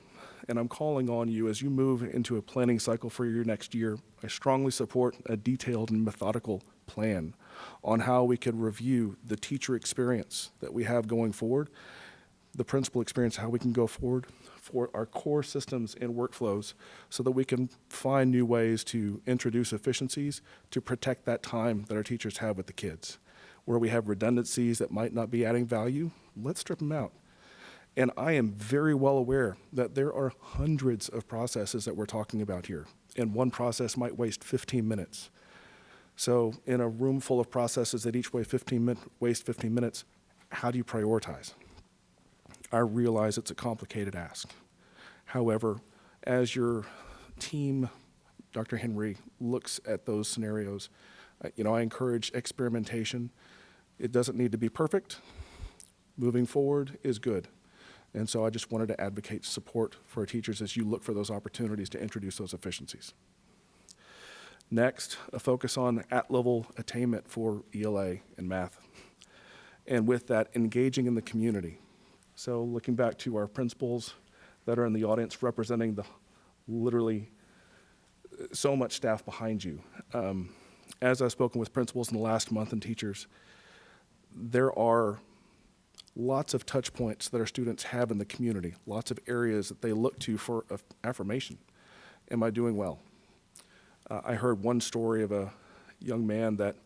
and I'm calling on you as you move into a planning cycle for your next year. I strongly support a detailed and methodical plan on how we could review the teacher experience that we have going forward, the principal experience, how we can go forward for our core systems and workflows so that we can find new ways to introduce efficiencies to protect that time that our teachers have with the kids. Where we have redundancies that might not be adding value, let's strip them out. And I am very well aware that there are hundreds of processes that we're talking about here, and one process might waste 15 minutes. So in a room full of processes that each waste 15 minutes, how do you prioritize? I realize it's a complicated ask. However, as your team, Dr. Henry, looks at those scenarios, I encourage experimentation. It doesn't need to be perfect. Moving forward is good. And so I just wanted to advocate support for our teachers as you look for those opportunities to introduce those efficiencies. Next, a focus on at-level attainment for ELA and math. And with that, engaging in the community. So looking back to our principals that are in the audience representing the literally so much staff behind you. As I've spoken with principals in the last month and teachers, there are lots of touch points that our students have in the community, lots of areas that they look to for affirmation. Am I doing well? I heard one story of a young man that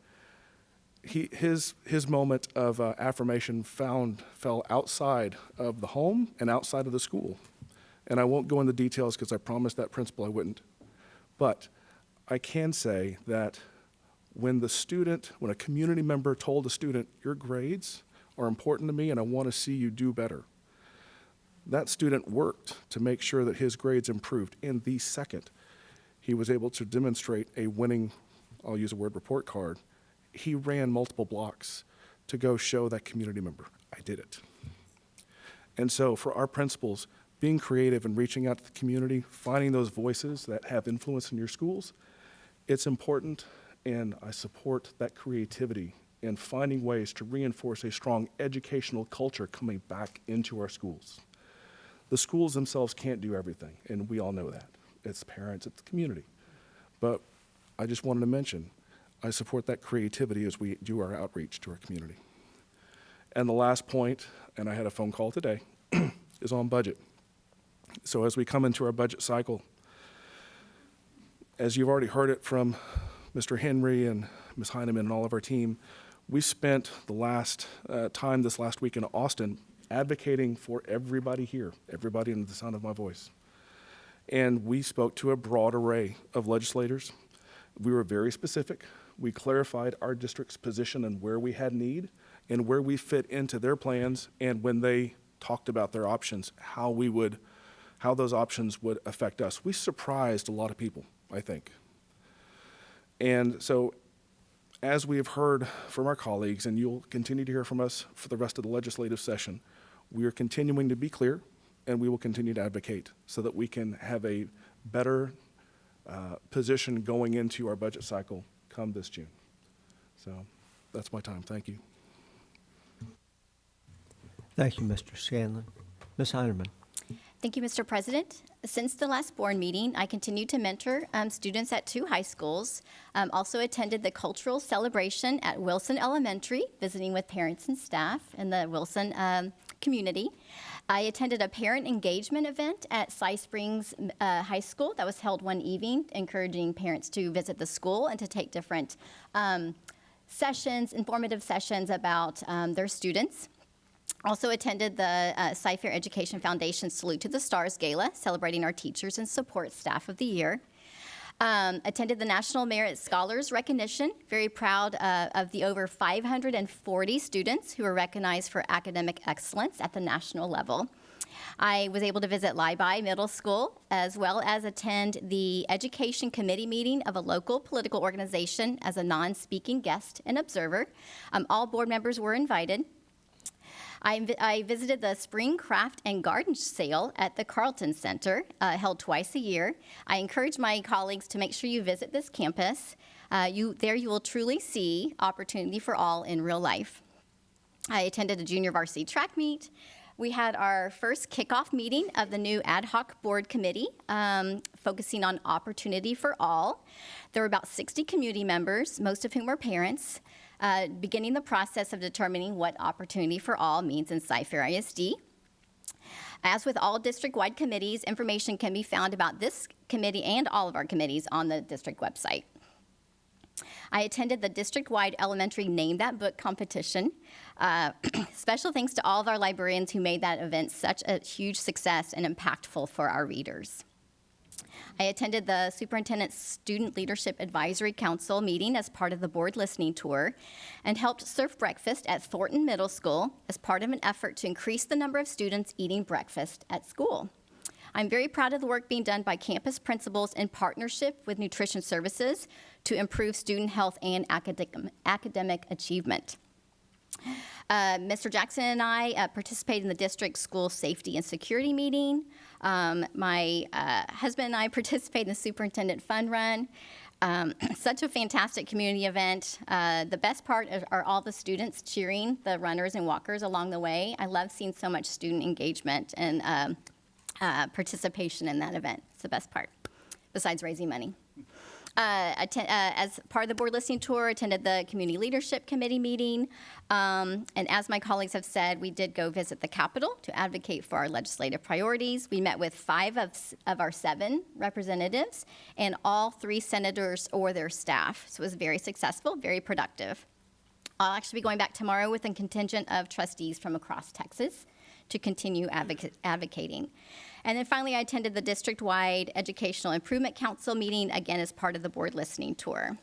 his moment of affirmation fell outside of the home and outside of the school. And I won't go into details because I promised that principal I wouldn't. But I can say that when a community member told a student, your grades are important to me and I want to see you do better, that student worked to make sure that his grades improved. In the second he was able to demonstrate a winning, I'll use the word report card, he ran multiple blocks to go show that community member, I did it. And so for our principals, being creative and reaching out to the community, finding those voices that have influence in your schools, it's important, and I support that creativity and finding ways to reinforce a strong educational culture coming back into our schools. The schools themselves can't do everything, and we all know that. It's parents, it's the community. But I just wanted to mention, I support that creativity as we do our outreach to our community. And the last point, and I had a phone call today, is on budget. So as we come into our budget cycle, as you've already heard it from Mr. Henry and Ms. Heineman and all of our team, we spent the last time this last week in Austin advocating for everybody here, everybody under the sound of my voice. And we spoke to a broad array of legislators. We were very specific. We clarified our district's position and where we had need and where we fit into their plans, and when they talked about their options, how those options would affect us. We surprised a lot of people, I think. And so, as we have heard from our colleagues, and you'll continue to hear from us for the rest of the legislative session, we are continuing to be clear, and we will continue to advocate so that we can have a better position going into our budget cycle come this June. So that's my time. Thank you. Thank you, Mr. Scanlon. Ms. Heinerman. Thank you, Mr. President. Since the last board meeting, I continue to mentor students at 2 high schools. Also attended the cultural celebration at Wilson Elementary, visiting with parents and staff in the Wilson community. I attended a parent engagement event at Cy Springs High School that was held one evening, encouraging parents to visit the school and to take different sessions, informative sessions about their students. Also attended the Cy-Fair Education Foundation Salute to the Stars Gala, celebrating our teachers and support staff of the year. Attended the National Merit Scholars Recognition, very proud of the over 540 students who were recognized for academic excellence at the national level. I was able to visit Libi Middle School, as well as attend the Education Committee meeting of a local political organization as a non-speaking guest and observer. All board members were invited. I visited the Spring Craft and Garden Sale at the Carlton Center, held twice a year. I encourage my colleagues to make sure you visit this campus. There you will truly see opportunity for all in real life. I attended a junior varsity track meet. We had our first kickoff meeting of the new ad hoc board committee, focusing on opportunity for all. There were about 60 community members, most of whom were parents, beginning the process of determining what opportunity for all means in Cy-Fair ISD. As with all district-wide committees, information can be found about this committee and all of our committees on the district website. I attended the district-wide elementary Name That Book competition. Special thanks to all of our librarians who made that event such a huge success and impactful for our readers. I attended the Superintendent's Student Leadership Advisory Council meeting as part of the board listening tour and helped serve breakfast at Thornton Middle School as part of an effort to increase the number of students eating breakfast at school. I'm very proud of the work being done by campus principals in partnership with nutrition services to improve student health and academic achievement. Mr. Jackson and I participated in the district school safety and security meeting. My husband and I participated in the superintendent fun run. Such a fantastic community event. The best part are all the students cheering the runners and walkers along the way. I love seeing so much student engagement and participation in that event. It's the best part, besides raising money. As part of the board listening tour, attended the Community Leadership Committee meeting. And as my colleagues have said, we did go visit the Capitol to advocate for our legislative priorities. We met with 5 of our 7 representatives and all 3 senators or their staff. So it was very successful, very productive. I'll actually be going back tomorrow with a contingent of trustees from across Texas to continue advocating. And then finally, I attended the district-wide Educational Improvement Council meeting, again as part of the board listening tour.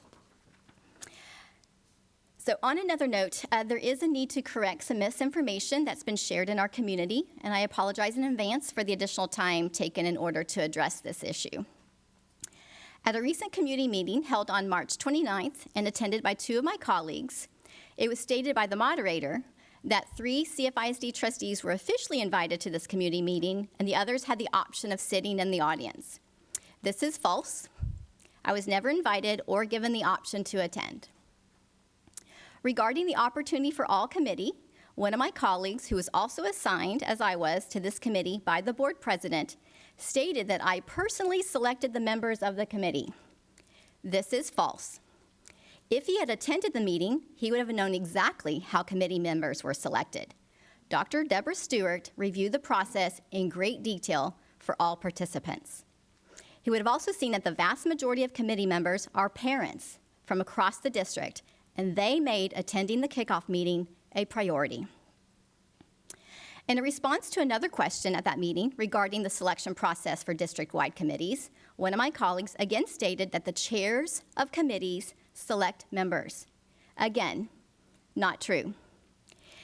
So on another note, there is a need to correct some misinformation that's been shared in our community, and I apologize in advance for the additional time taken in order to address this issue. At a recent community meeting held on March 29th and attended by 2 of my colleagues, it was stated by the moderator that 3 CFISD trustees were officially invited to this community meeting, and the others had the option of sitting in the audience. This is false. I was never invited or given the option to attend. Regarding the Opportunity for All committee, one of my colleagues, who was also assigned, as I was, to this committee by the board president, stated that I personally selected the members of the committee. This is false. If he had attended the meeting, he would have known exactly how committee members were selected. Dr. Deborah Stewart reviewed the process in great detail for all participants. He would have also seen that the vast majority of committee members are parents from across the district, and they made attending the kickoff meeting a priority. In a response to another question at that meeting regarding the selection process for district-wide committees, one of my colleagues again stated that the chairs of committees select members. Again, not true.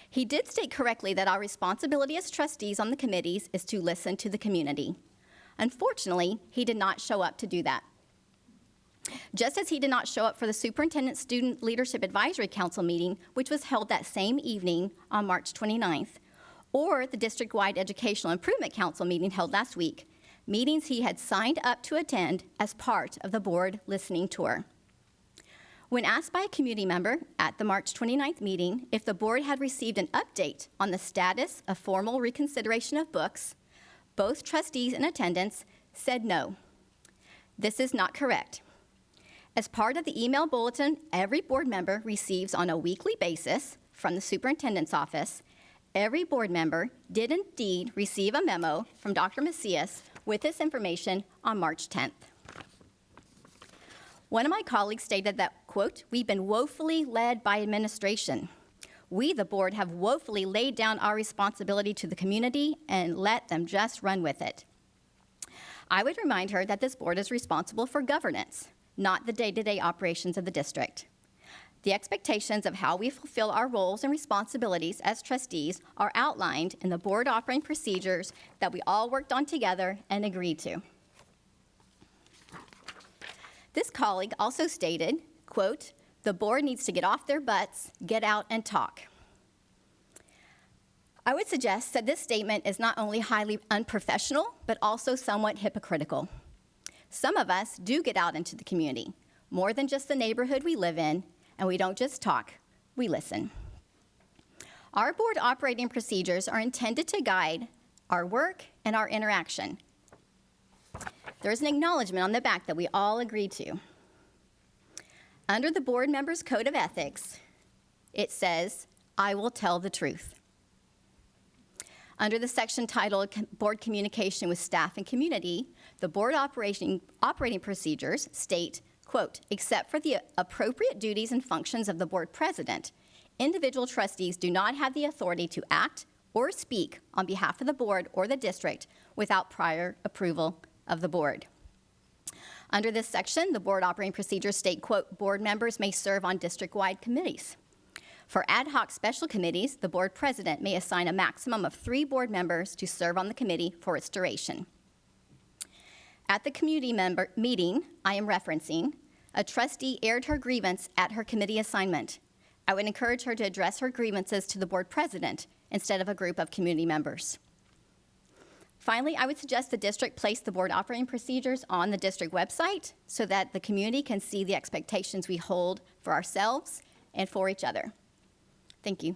He did state correctly that our responsibility as trustees on the committees is to listen to the community. Unfortunately, he did not show up to do that. Just as he did not show up for the Superintendent Student Leadership Advisory Council meeting, which was held that same evening on March 29th, or the District-wide Educational Improvement Council meeting held last week, meetings he had signed up to attend as part of the board listening tour. When asked by a community member at the March 29th meeting if the board had received an update on the status of formal reconsideration of books, both trustees in attendance said no. This is not correct. As part of the email bulletin every board member receives on a weekly basis from the superintendent's office, every board member did indeed receive a memo from Dr. Macias with this information on March 10th. One of my colleagues stated that, quote, "We've been woefully led by administration. We, the board, have woefully laid down our responsibility to the community and let them just run with it." I would remind her that this board is responsible for governance, not the day-to-day operations of the district. The expectations of how we fulfill our roles and responsibilities as trustees are outlined in the board operating procedures that we all worked on together and agreed to. This colleague also stated, quote, "The board needs to get off their butts, get out and talk." I would suggest that this statement is not only highly unprofessional, but also somewhat hypocritical. Some of us do get out into the community, more than just the neighborhood we live in, and we don't just talk, we listen. Our board operating procedures are intended to guide our work and our interaction. There is an acknowledgement on the back that we all agreed to. Under the board members' code of ethics, it says, "I will tell the truth." Under the section titled Board Communication with Staff and Community, the board operating procedures state, quote, "Except for the appropriate duties and functions of the board president, individual trustees do not have the authority to act or speak on behalf of the board or the district without prior approval of the board." Under this section, the board operating procedures state, quote, "Board members may serve on district-wide committees. For ad hoc special committees, the board president may assign a maximum of 3 board members to serve on the committee for its duration." At the community member meeting I am referencing, a trustee aired her grievance at her committee assignment. I would encourage her to address her grievances to the board president instead of a group of community members. Finally, I would suggest the district place the board operating procedures on the district website so that the community can see the expectations we hold for ourselves and for each other. Thank you.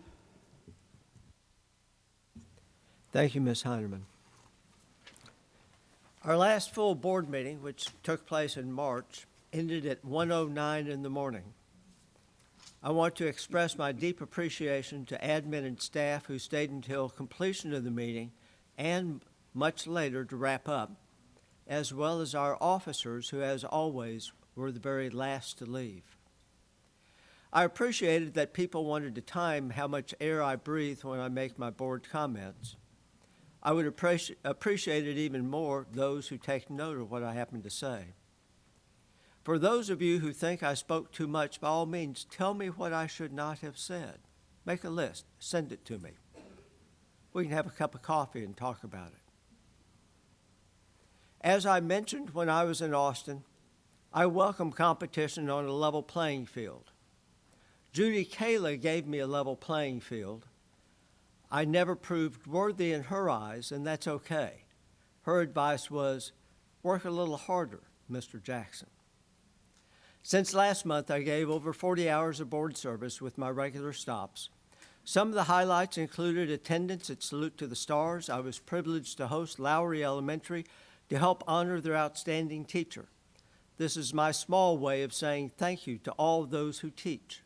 Thank you, Ms. Heineman. Our last full board meeting, which took place in March, ended at 1:09 in the morning. I want to express my deep appreciation to admin and staff who stayed until completion of the meeting and much later to wrap up, as well as our officers who, as always, were the very last to leave. I appreciated that people wanted to time how much air I breathe when I make my board comments. I would appreciate it even more those who take note of what I happen to say. For those of you who think I spoke too much, by all means, tell me what I should not have said. Make a list, send it to me. We can have a cup of coffee and talk about it. As I mentioned when I was in Austin, I welcome competition on a level playing field. Judy Kayla gave me a level playing field. I never proved worthy in her eyes, and that's okay. Her advice was, work a little harder, Mr. Jackson. Since last month, I gave over 40 hours of board service with my regular stops. Some of the highlights included attendance at Salute to the Stars. I was privileged to host Lowry Elementary to help honor their outstanding teacher. This is my small way of saying thank you to all of those who teach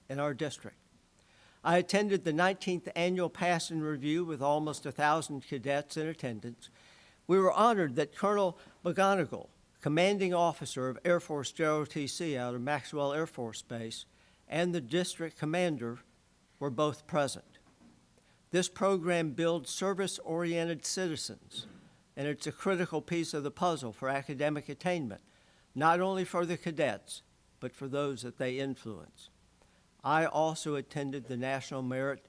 in our district. I attended the 19th annual Pass-In Review with almost 1,000 cadets in attendance. We were honored that Colonel McGonigal, commanding officer of Air Force JOTC out of Maxwell Air Force Base, and the district commander were both present. This program builds service-oriented citizens, and it's a critical piece of the puzzle for academic attainment, not only for the cadets, but for those that they influence. I also attended the National Merit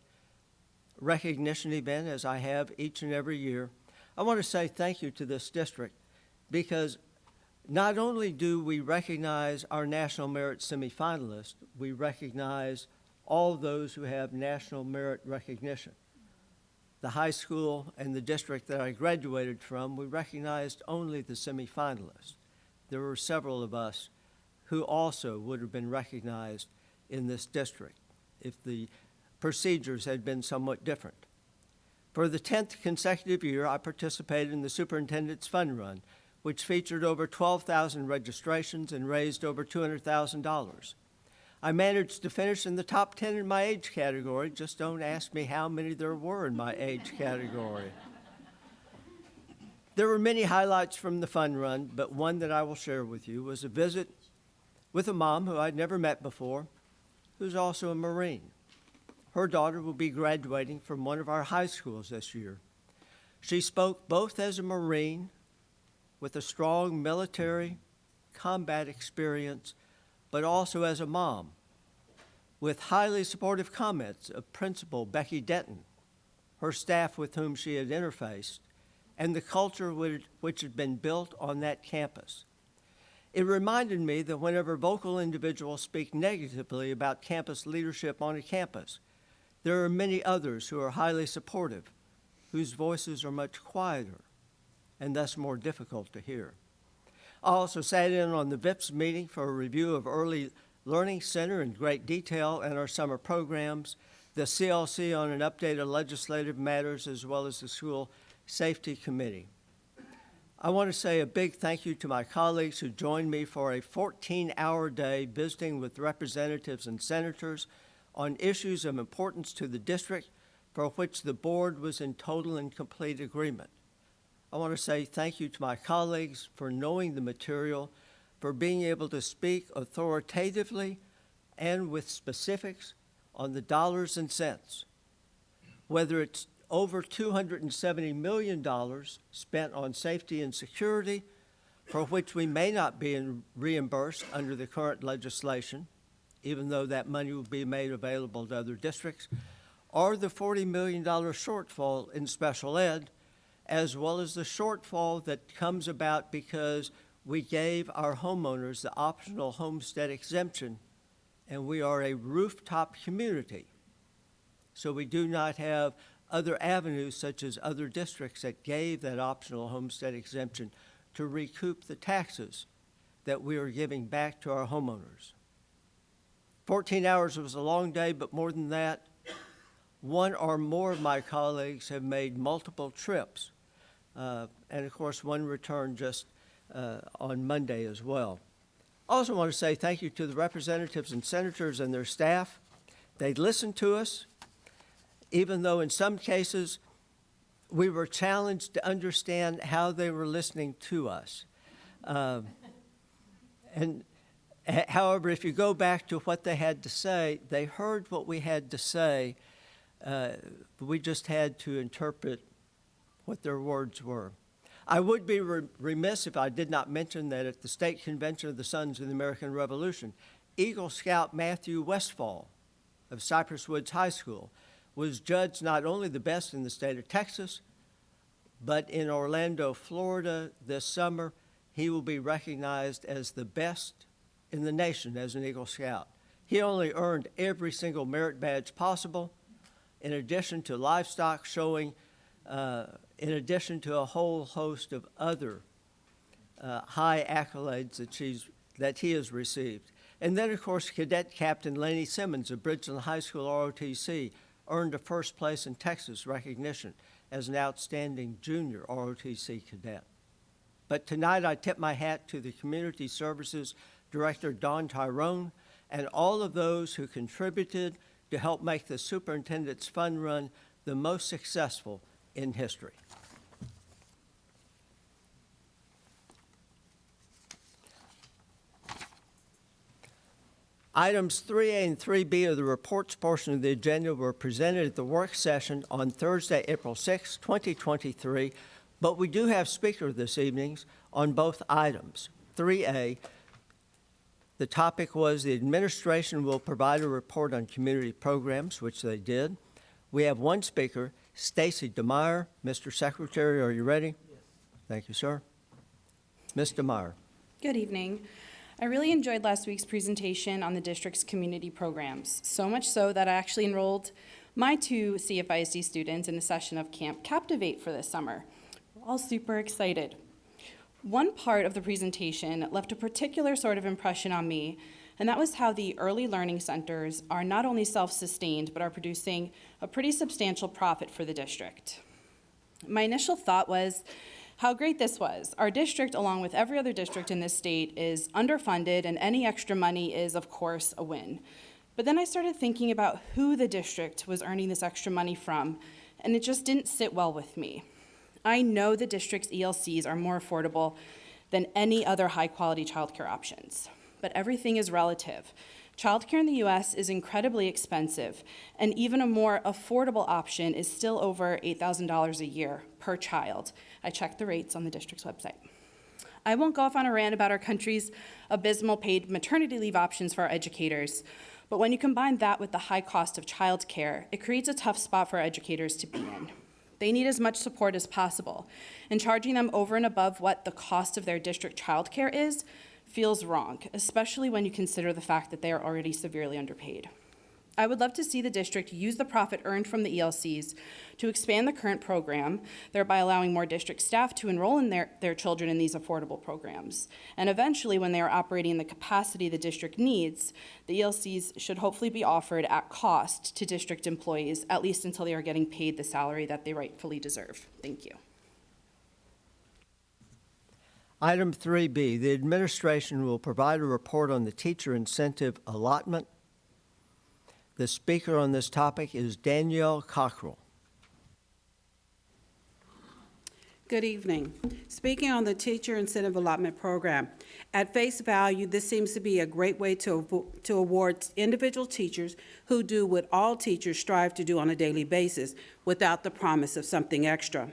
Recognition event, as I have each and every year. I want to say thank you to this district because not only do we recognize our National Merit semifinalists, we recognize all those who have National Merit recognition. The high school and the district that I graduated from, we recognized only the semifinalists. There were several of us who also would have been recognized in this district if the procedures had been somewhat different. For the 10th consecutive year, I participated in the Superintendent's Fun Run, which featured over 12,000 registrations and raised over $200,000. I managed to finish in the top 10 in my age category. Just don't ask me how many there were in my age category. There were many highlights from the fun run, but one that I will share with you was a visit with a mom who I'd never met before, who's also a Marine. Her daughter will be graduating from one of our high schools this year. She spoke both as a Marine with a strong military combat experience, but also as a mom, with highly supportive comments of Principal Becky Denton, her staff with whom she had interfaced, and the culture which had been built on that campus. It reminded me that whenever vocal individuals speak negatively about campus leadership on a campus, there are many others who are highly supportive, whose voices are much quieter and thus more difficult to hear. I also sat in on the VIPS meeting for a review of Early Learning Center in great detail and our summer programs, the CLC on an update of legislative matters, as well as the School Safety Committee. I want to say a big thank you to my colleagues who joined me for a 14-hour day visiting with representatives and senators on issues of importance to the district for which the board was in total and complete agreement. I want to say thank you to my colleagues for knowing the material, for being able to speak authoritatively and with specifics on the dollars and cents. Whether it's over $270 million spent on safety and security, for which we may not be reimbursed under the current legislation, even though that money will be made available to other districts, or the $40 million shortfall in special ed, as well as the shortfall that comes about because we gave our homeowners the optional homestead exemption, and we are a rooftop community. So we do not have other avenues such as other districts that gave that optional homestead exemption to recoup the taxes that we are giving back to our homeowners. 14 hours was a long day, but more than that, one or more of my colleagues have made multiple trips. And of course, one returned just on Monday as well. I also want to say thank you to the representatives and senators and their staff. They listened to us, even though in some cases we were challenged to understand how they were listening to us. However, if you go back to what they had to say, they heard what we had to say. We just had to interpret what their words were. I would be remiss if I did not mention that at the State Convention of the Sons of the American Revolution, Eagle Scout Matthew Westfall of Cypress Woods High School was judged not only the best in the state of Texas, but in Orlando, Florida this summer, he will be recognized as the best in the nation as an Eagle Scout. He only earned every single merit badge possible, in addition to livestock showing, in addition to a whole host of other high accolades that he has received. And then, of course, Cadet Captain Laney Simmons of Bridgeland High School ROTC earned a first place in Texas recognition as an outstanding junior ROTC cadet. But tonight I tip my hat to the Community Services Director, Don Tyrone, and all of those who contributed to help make the Superintendent's Fun Run the most successful in history. Items 3A and 3B of the reports portion of the agenda were presented at the work session on Thursday, April 6, 2023, but we do have speakers this evening on both items. 3A, the topic was the administration will provide a report on community programs, which they did. We have one speaker, Stacy DeMeyer. Mr. Secretary, are you ready? Yes. Thank you, sir. Ms. DeMeyer. Good evening. I really enjoyed last week's presentation on the district's community programs, so much so that I actually enrolled my 2 CFISD students in a session of Camp Captivate for this summer. We're all super excited. One part of the presentation left a particular sort of impression on me, and that was how the early learning centers are not only self-sustained, but are producing a pretty substantial profit for the district. My initial thought was how great this was. Our district, along with every other district in this state, is underfunded, and any extra money is, of course, a win. But then I started thinking about who the district was earning this extra money from, and it just didn't sit well with me. I know the district's ELCs are more affordable than any other high-quality childcare options, but everything is relative. Childcare in the U.S. is incredibly expensive, and even a more affordable option is still over $8,000 a year per child. I checked the rates on the district's website. I won't go off on a rant about our country's abysmal paid maternity leave options for our educators, but when you combine that with the high cost of childcare, it creates a tough spot for our educators to be in. They need as much support as possible, and charging them over and above what the cost of their district childcare is feels wrong, especially when you consider the fact that they are already severely underpaid. I would love to see the district use the profit earned from the ELCs to expand the current program, thereby allowing more district staff to enroll in their children in these affordable programs. And eventually, when they are operating in the capacity the district needs, the ELCs should hopefully be offered at cost to district employees, at least until they are getting paid the salary that they rightfully deserve. Thank you. Item 3B, the administration will provide a report on the teacher incentive allotment. The speaker on this topic is Danielle Cockrell. Good evening. Speaking on the Teacher Incentive Allotment Program, at face value, this seems to be a great way to award individual teachers who do what all teachers strive to do on a daily basis without the promise of something extra.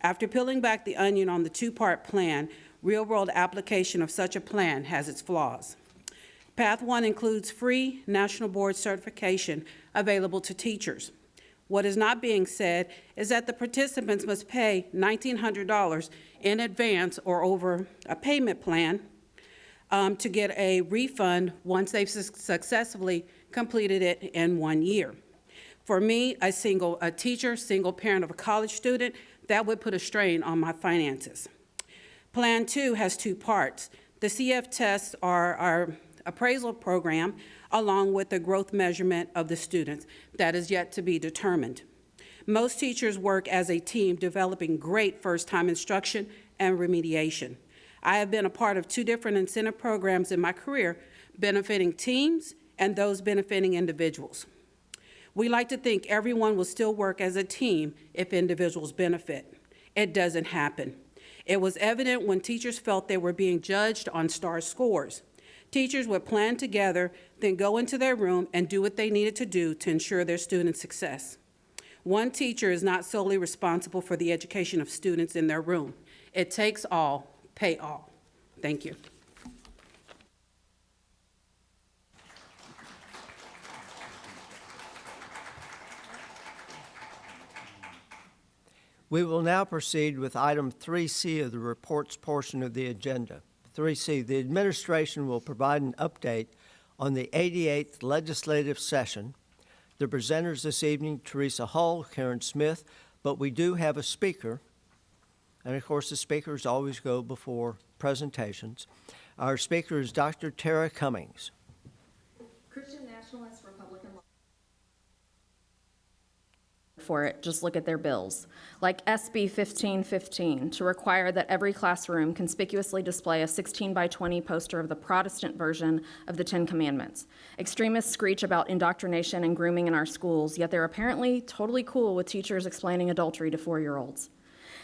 After peeling back the onion on the 2-part plan, real-world application of such a plan has its flaws. Path 1 includes free national board certification available to teachers. What is not being said is that the participants must pay $1,900 in advance or over a payment plan to get a refund once they've successfully completed it in 1 year. For me, a teacher, single parent of a college student, that would put a strain on my finances. Plan 2 has 2 parts. The CF tests are our appraisal program, along with the growth measurement of the students. That is yet to be determined. Most teachers work as a team, developing great first-time instruction and remediation. I have been a part of 2 different incentive programs in my career, benefiting teams and those benefiting individuals. We like to think everyone will still work as a team if individuals benefit. It doesn't happen. It was evident when teachers felt they were being judged on STAR scores. Teachers would plan together, then go into their room and do what they needed to do to ensure their students' success. One teacher is not solely responsible for the education of students in their room. It takes all, pay all. Thank you. We will now proceed with item 3C of the reports portion of the agenda. 3C, the administration will provide an update on the 88th legislative session. The presenters this evening, Teresa Hull, Karen Smith, but we do have a speaker, and of course the speakers always go before presentations. Our speaker is Dr. Tara Cummings. Christian Nationalist Republican for it, just look at their bills, like SB 1515, to require that every classroom conspicuously display a 16-by-20 poster of the Protestant version of the 10 Commandments. Extremists screech about indoctrination and grooming in our schools, yet they're apparently totally cool with teachers explaining adultery to 4-year-olds.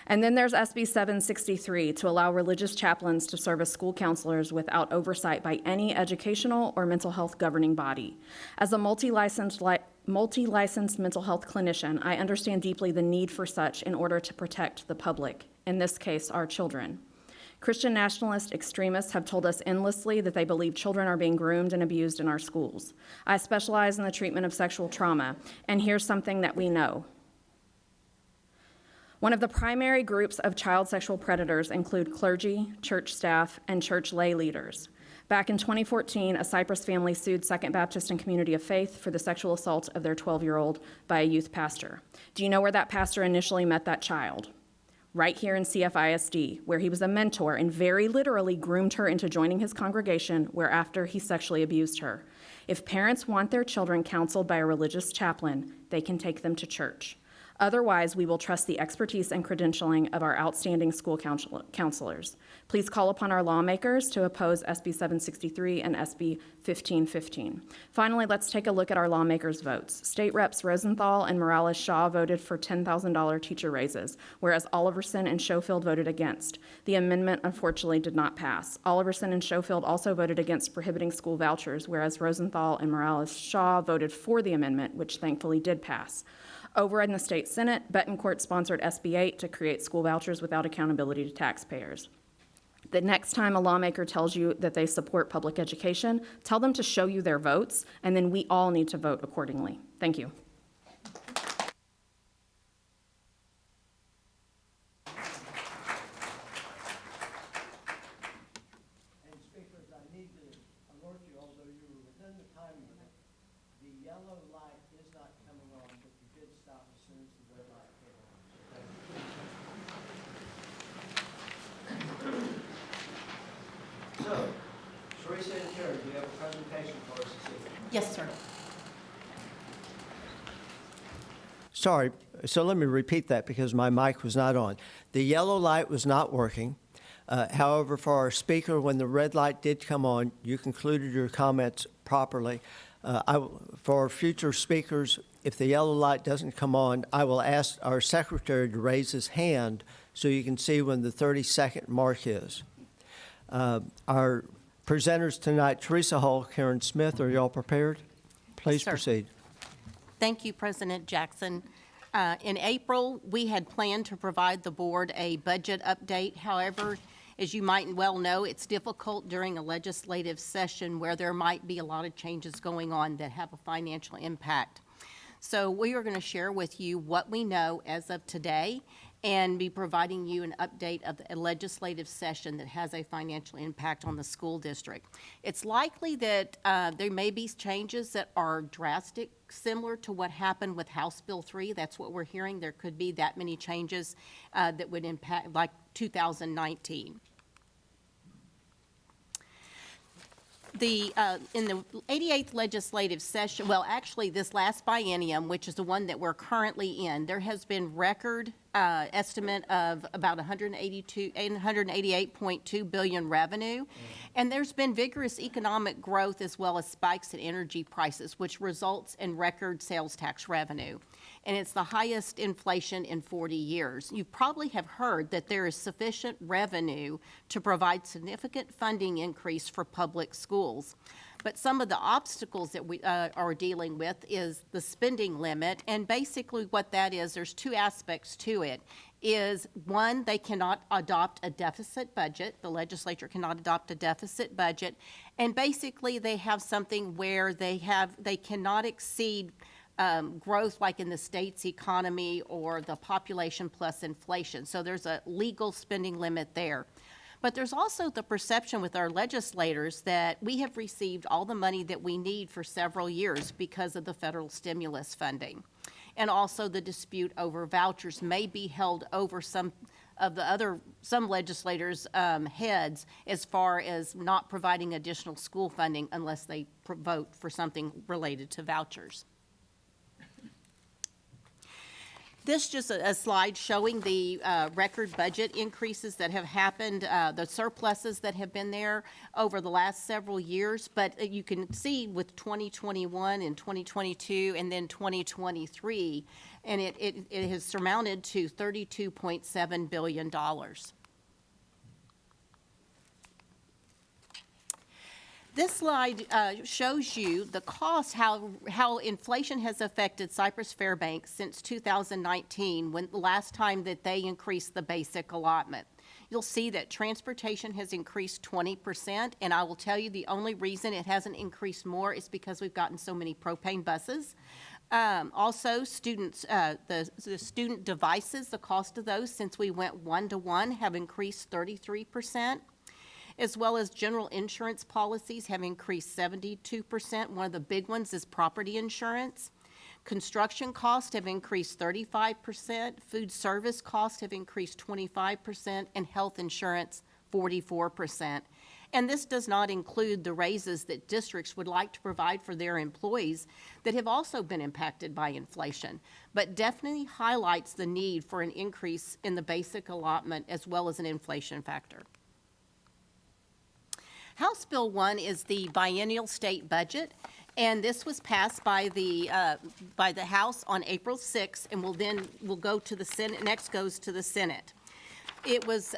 And then there's SB 763 to allow religious chaplains to serve as school counselors without oversight by any educational or mental health governing body. As a multi-licensed mental health clinician, I understand deeply the need for such in order to protect the public, in this case, our children. Christian nationalist extremists have told us endlessly that they believe children are being groomed and abused in our schools. I specialize in the treatment of sexual trauma, and here's something that we know. One of the primary groups of child sexual predators include clergy, church staff, and church lay leaders. Back in 2014, a Cypress family sued Second Baptist and Community of Faith for the sexual assault of their 12-year-old by a youth pastor. Do you know where that pastor initially met that child? Right here in CFISD, where he was a mentor and very literally groomed her into joining his congregation, whereafter he sexually abused her. If parents want their children counseled by a religious chaplain, they can take them to church. Otherwise, we will trust the expertise and credentialing of our outstanding school counselors. Please call upon our lawmakers to oppose SB 763 and SB 1515. Finally, let's take a look at our lawmakers' votes. State Reps Rosenthal and Morales-Shaw voted for $10,000 teacher raises, whereas Oliverson and Schofield voted against. The amendment unfortunately did not pass. Oliverson and Schofield also voted against prohibiting school vouchers, whereas Rosenthal and Morales-Shaw voted for the amendment, which thankfully did pass. Over in the state Senate, Betancourt sponsored SB 8 to create school vouchers without accountability to taxpayers. The next time a lawmaker tells you that they support public education, tell them to show you their votes, and then we all need to vote accordingly. Thank you. And speakers, I need to alert you, although you were within the time limit, the yellow light is not coming on, but you did stop as soon as the red light came on. So, Teresa and Terry, do you have a presentation for us this evening? Yes, sir. Sorry, so let me repeat that because my mic was not on. The yellow light was not working. However, for our speaker, when the red light did come on, you concluded your comments properly. For future speakers, if the yellow light doesn't come on, I will ask our secretary to raise his hand so you can see when the 30-second mark is. Our presenters tonight, Teresa Hall, Karen Smith, are y'all prepared? Please Sir. proceed. Thank you, President Jackson. In April, we had planned to provide the board a budget update. However, as you might well know, it's difficult during a legislative session where there might be a lot of changes going on that have a financial impact. So we are going to share with you what we know as of today and be providing you an update of a legislative session that has a financial impact on the school district. It's likely that there may be changes that are drastic, similar to what happened with House Bill 3. That's what we're hearing. There could be that many changes that would impact, like 2019. In the 88th legislative session, well, actually this last biennium, which is the one that we're currently in, there has been record estimate of about 188.2 billion revenue. And there's been vigorous economic growth as well as spikes in energy prices, which results in record sales tax revenue. And it's the highest inflation in 40 years. You probably have heard that there is sufficient revenue to provide significant funding increase for public schools. But some of the obstacles that we are dealing with is the spending limit. And basically what that is, there's two aspects to it. Is one, they cannot adopt a deficit budget. The legislature cannot adopt a deficit budget. And basically they have something where they cannot exceed growth like in the state's economy or the population plus inflation. So there's a legal spending limit there. But there's also the perception with our legislators that we have received all the money that we need for several years because of the federal stimulus funding. And also the dispute over vouchers may be held over some legislators' heads as far as not providing additional school funding unless they vote for something related to vouchers. This is just a slide showing the record budget increases that have happened, the surpluses that have been there over the last several years. But you can see with 2021 and 2022 and then 2023, and it has surmounted to $32.7 billion. This slide shows you the cost, how inflation has affected Cypress-Fairbanks since 2019, when the last time that they increased the basic allotment. You'll see that transportation has increased 20%, and I will tell you the only reason it hasn't increased more is because we've gotten so many propane buses. Also, students, the student devices, the cost of those since we went one-to-one have increased 33%, as well as general insurance policies have increased 72%. One of the big ones is property insurance. Construction costs have increased 35%, food service costs have increased 25%, and health insurance 44%. And this does not include the raises that districts would like to provide for their employees that have also been impacted by inflation, but definitely highlights the need for an increase in the basic allotment as well as an inflation factor. House Bill 1 is the biennial state budget, and this was passed by the House on April 6th, and will go to the Senate. Next goes to the Senate. It was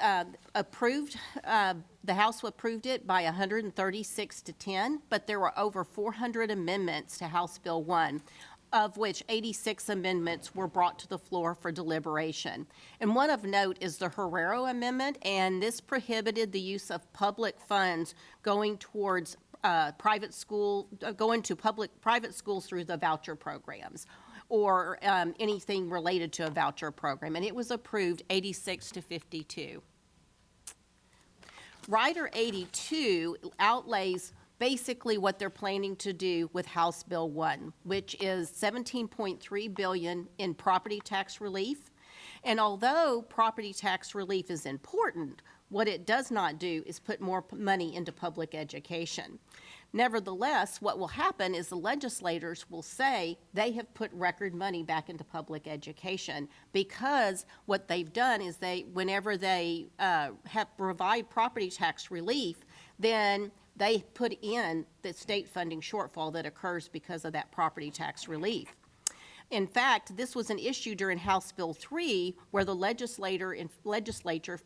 approved. The House approved it by 136 to 10, but there were over 400 amendments to House Bill 1, of which 86 amendments were brought to the floor for deliberation. And one of note is the Herrero Amendment, and this prohibited the use of public funds going towards private schools through the voucher programs, or anything related to a voucher program, and it was approved 86 to 52. Rider 82 outlays basically what they're planning to do with House Bill 1, which is $17.3 billion in property tax relief. And although property tax relief is important, what it does not do is put more money into public education. Nevertheless, what will happen is the legislators will say they have put record money back into public education, because what they've done is whenever they provide property tax relief, then they put in the state funding shortfall that occurs because of that property tax relief. In fact, this was an issue during House Bill 3, where the legislature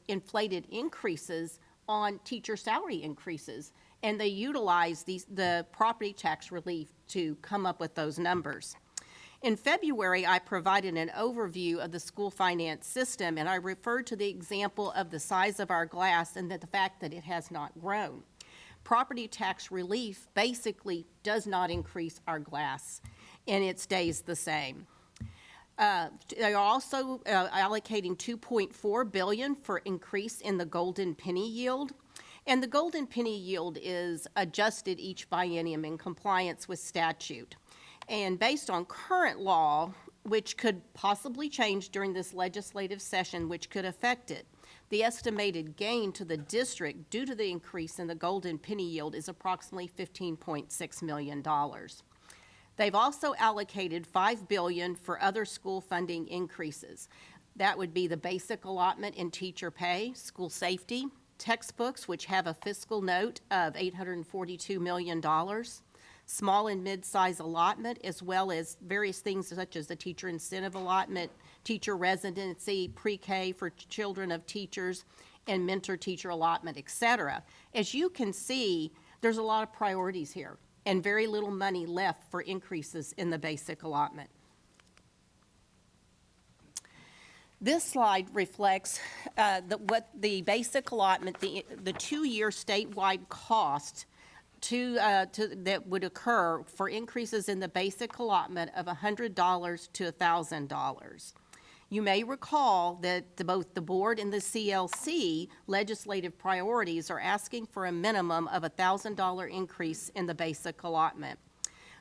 inflated increases on teacher salary increases, and they utilized the property tax relief to come up with those numbers. In February, I provided an overview of the school finance system, and I referred to the example of the size of our glass and the fact that it has not grown. Property tax relief basically does not increase our glass, and it stays the same. They are also allocating $2.4 billion for increase in the golden penny yield. And the golden penny yield is adjusted each biennium in compliance with statute. And based on current law, which could possibly change during this legislative session, which could affect it, the estimated gain to the district due to the increase in the golden penny yield is approximately $15.6 million. They've also allocated $5 billion for other school funding increases. That would be the basic allotment in teacher pay, school safety, textbooks, which have a fiscal note of $842 million, small and mid-size allotment, as well as various things such as the teacher incentive allotment, teacher residency, pre-K for children of teachers, and mentor teacher allotment, etc. As you can see, there's a lot of priorities here and very little money left for increases in the basic allotment. This slide reflects what the basic allotment, the two-year statewide cost that would occur for increases in the basic allotment of $100 to $1,000. You may recall that both the board and the CLC legislative priorities are asking for a minimum of $1,000 increase in the basic allotment.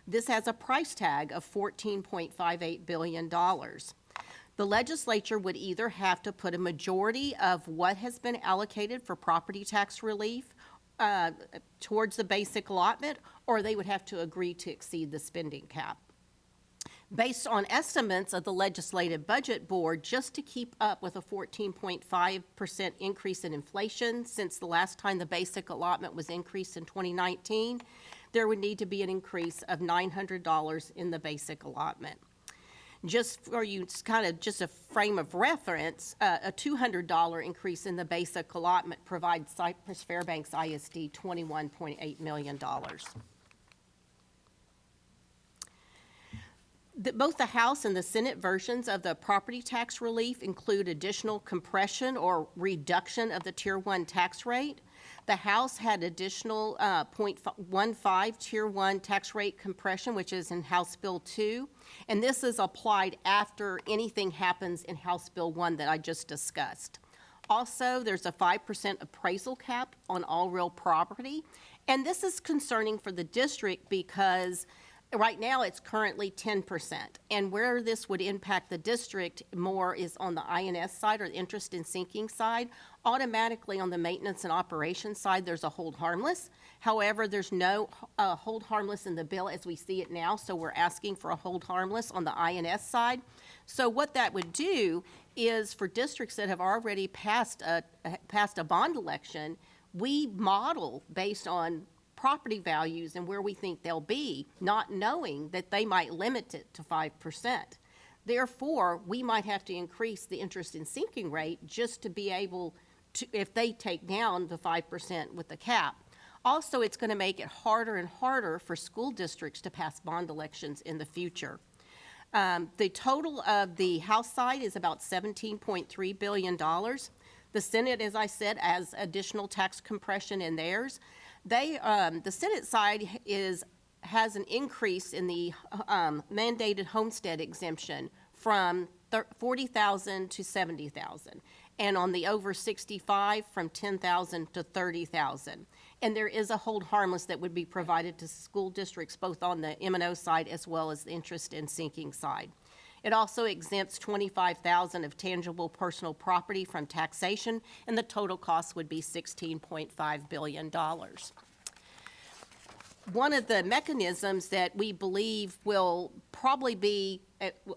This has a price tag of $14.58 billion. The legislature would either have to put a majority of what has been allocated for property tax relief towards the basic allotment, or they would have to agree to exceed the spending cap. Based on estimates of the Legislative Budget Board, just to keep up with a 14.5% increase in inflation since the last time the basic allotment was increased in 2019, there would need to be an increase of $900 in the basic allotment. Just for you, just a frame of reference, a $200 increase in the basic allotment provides Cypress-Fairbanks ISD $21.8 million. Both the House and the Senate versions of the property tax relief include additional compression or reduction of the Tier 1 tax rate. The House had additional 0.15 Tier 1 tax rate compression, which is in House Bill 2. And this is applied after anything happens in House Bill 1 that I just discussed. Also, there's a 5% appraisal cap on all real property. And this is concerning for the district because right now it's currently 10%. And where this would impact the district more is on the INS side, or the interest in sinking side. Automatically on the maintenance and operations side, there's a hold harmless. However, there's no hold harmless in the bill as we see it now, so we're asking for a hold harmless on the INS side. So what that would do is for districts that have already passed a bond election, we model based on property values and where we think they'll be, not knowing that they might limit it to 5%. Therefore, we might have to increase the interest in sinking rate just to be able to, if they take down the 5% with the cap. Also, it's going to make it harder and harder for school districts to pass bond elections in the future. The total of the House side is about $17.3 billion. The Senate, as I said, has additional tax compression in theirs. The Senate side has an increase in the mandated homestead exemption from $40,000 to $70,000, and on the over 65 from $10,000 to $30,000. And there is a hold harmless that would be provided to school districts both on the M&O side as well as the interest in sinking side. It also exempts $25,000 of tangible personal property from taxation, and the total cost would be $16.5 billion. One of the mechanisms that we believe will probably be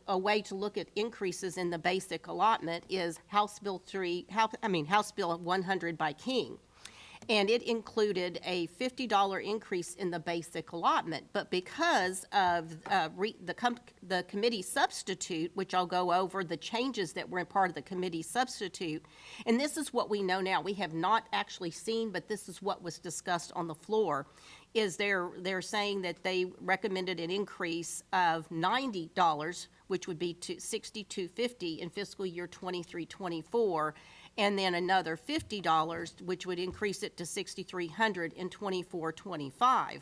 a way to look at increases in the basic allotment is House Bill 100 by King. And it included a $50 increase in the basic allotment. But because of the committee substitute, which I'll go over, the changes that were in part of the committee substitute, and this is what we know now. We have not actually seen, but this is what was discussed on the floor, is they're saying that they recommended an increase of $90, which would be to $62.50 in fiscal year 23-24, and then another $50, which would increase it to $6,300 in 24-25.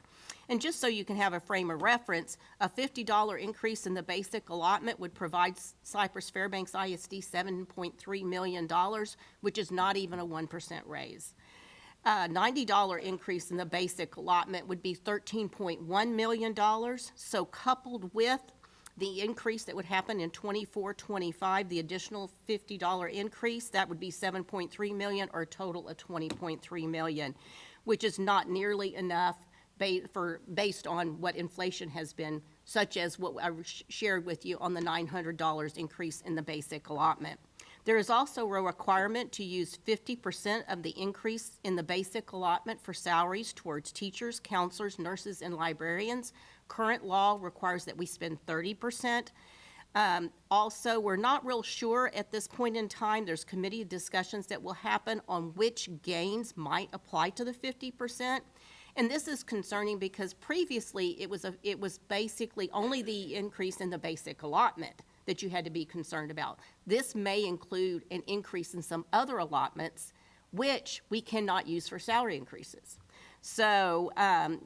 And just so you can have a frame of reference, a $50 increase in the basic allotment would provide Cypress-Fairbanks ISD $7.3 million, which is not even a 1% raise. $90 increase in the basic allotment would be $13.1 million. So coupled with the increase that would happen in 24-25, the additional $50 increase, that would be $7.3 million, or a total of $20.3 million, which is not nearly enough based on what inflation has been, such as what I shared with you on the $900 increase in the basic allotment. There is also a requirement to use 50% of the increase in the basic allotment for salaries towards teachers, counselors, nurses, and librarians. Current law requires that we spend 30%. Also, we're not real sure at this point in time. There's committee discussions that will happen on which gains might apply to the 50%. And this is concerning because previously it was basically only the increase in the basic allotment that you had to be concerned about. This may include an increase in some other allotments, which we cannot use for salary increases. So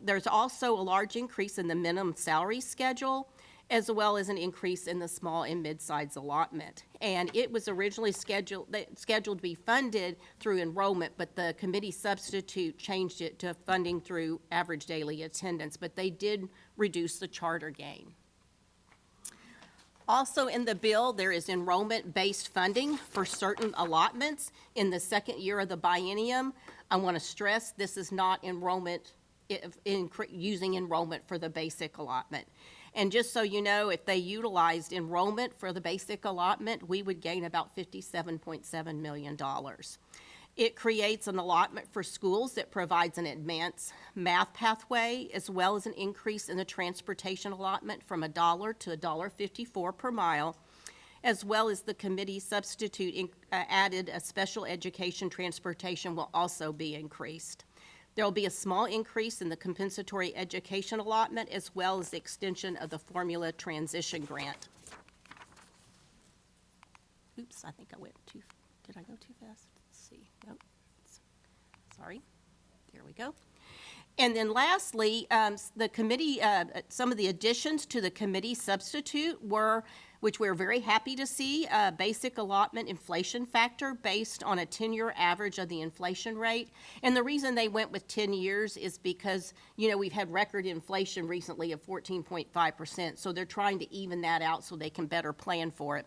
there's also a large increase in the minimum salary schedule, as well as an increase in the small and mid-size allotment. And it was originally scheduled to be funded through enrollment, but the committee substitute changed it to funding through average daily attendance, but they did reduce the charter gain. Also in the bill, there is enrollment-based funding for certain allotments in the second year of the biennium. I want to stress this is not enrollment, using enrollment for the basic allotment. And just so you know, if they utilized enrollment for the basic allotment, we would gain about $57.7 million. It creates an allotment for schools that provides an advanced math pathway, as well as an increase in the transportation allotment from $1 to $1.54 per mile, as well as the committee substitute added a special education transportation will also be increased. There will be a small increase in the compensatory education allotment as well as the extension of the formula transition grant. Oops, I think I went did I go too fast? Let's see. Nope. Sorry. There we go. And then lastly, the committee, some of the additions to the committee substitute were, which we're very happy to see, basic allotment inflation factor based on a 10-year average of the inflation rate. And the reason they went with 10 years is because, you know, we've had record inflation recently of 14.5%. So they're trying to even that out so they can better plan for it.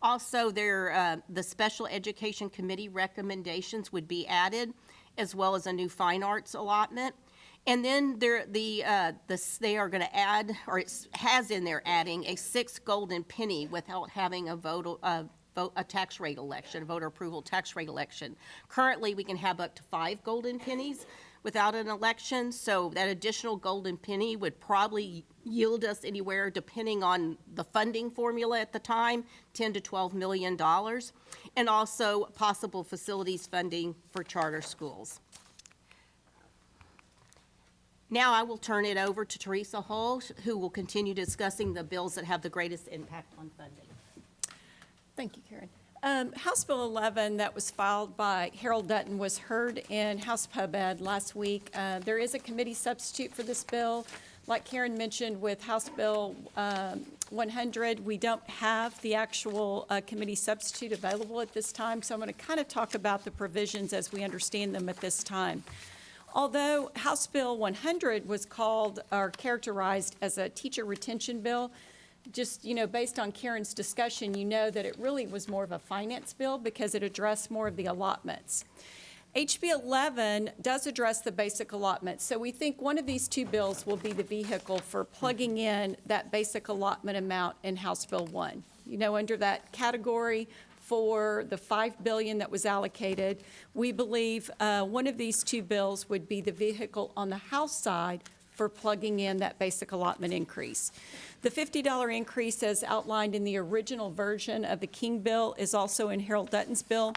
Also, the special education committee recommendations would be added, as well as a new fine arts allotment. And then they are going to add, or it has in there adding a 6th golden penny without having a tax rate election, a voter approval tax rate election. Currently, we can have up to 5 golden pennies without an election, so that additional golden penny would probably yield us anywhere, depending on the funding formula at the time, $10 to $12 million, and also possible facilities funding for charter schools. Now I will turn it over to Teresa Hull, who will continue discussing the bills that have the greatest impact on funding. Thank you, Karen. House Bill 11 that was filed by Harold Dutton was heard in House Pub Ed last week. There is a committee substitute for this bill. Like Karen mentioned with House Bill 100, we don't have the actual committee substitute available at this time, so I'm going to kind of talk about the provisions as we understand them at this time. Although House Bill 100 was called or characterized as a teacher retention bill, just, you know, based on Karen's discussion, you know that it really was more of a finance bill because it addressed more of the allotments. HB 11 does address the basic allotment, so we think one of these two bills will be the vehicle for plugging in that basic allotment amount in House Bill 1. You know, under that category for the $5 billion that was allocated, we believe one of these two bills would be the vehicle on the House side for plugging in that basic allotment increase. The $50 increase as outlined in the original version of the King bill is also in Harold Dutton's bill.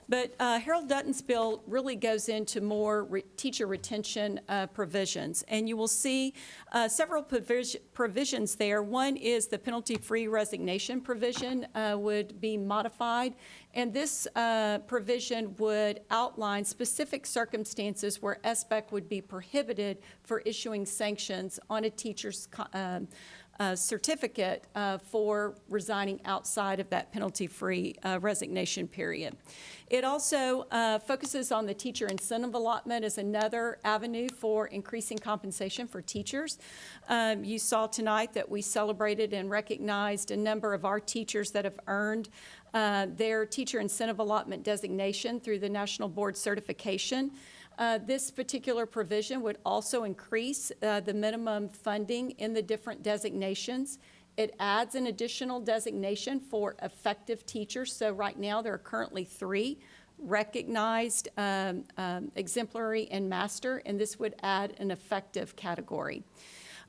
But Harold Dutton's bill really goes into more teacher retention provisions. And you will see several provisions there. One is the penalty-free resignation provision would be modified. And this provision would outline specific circumstances where SBEC would be prohibited for issuing sanctions on a teacher's certificate for resigning outside of that penalty-free resignation period. It also focuses on the teacher incentive allotment as another avenue for increasing compensation for teachers. You saw tonight that we celebrated and recognized a number of our teachers that have earned their teacher incentive allotment designation through the National Board certification. This particular provision would also increase the minimum funding in the different designations. It adds an additional designation for effective teachers. So right now there are currently 3, recognized, exemplary, and master, and this would add an effective category.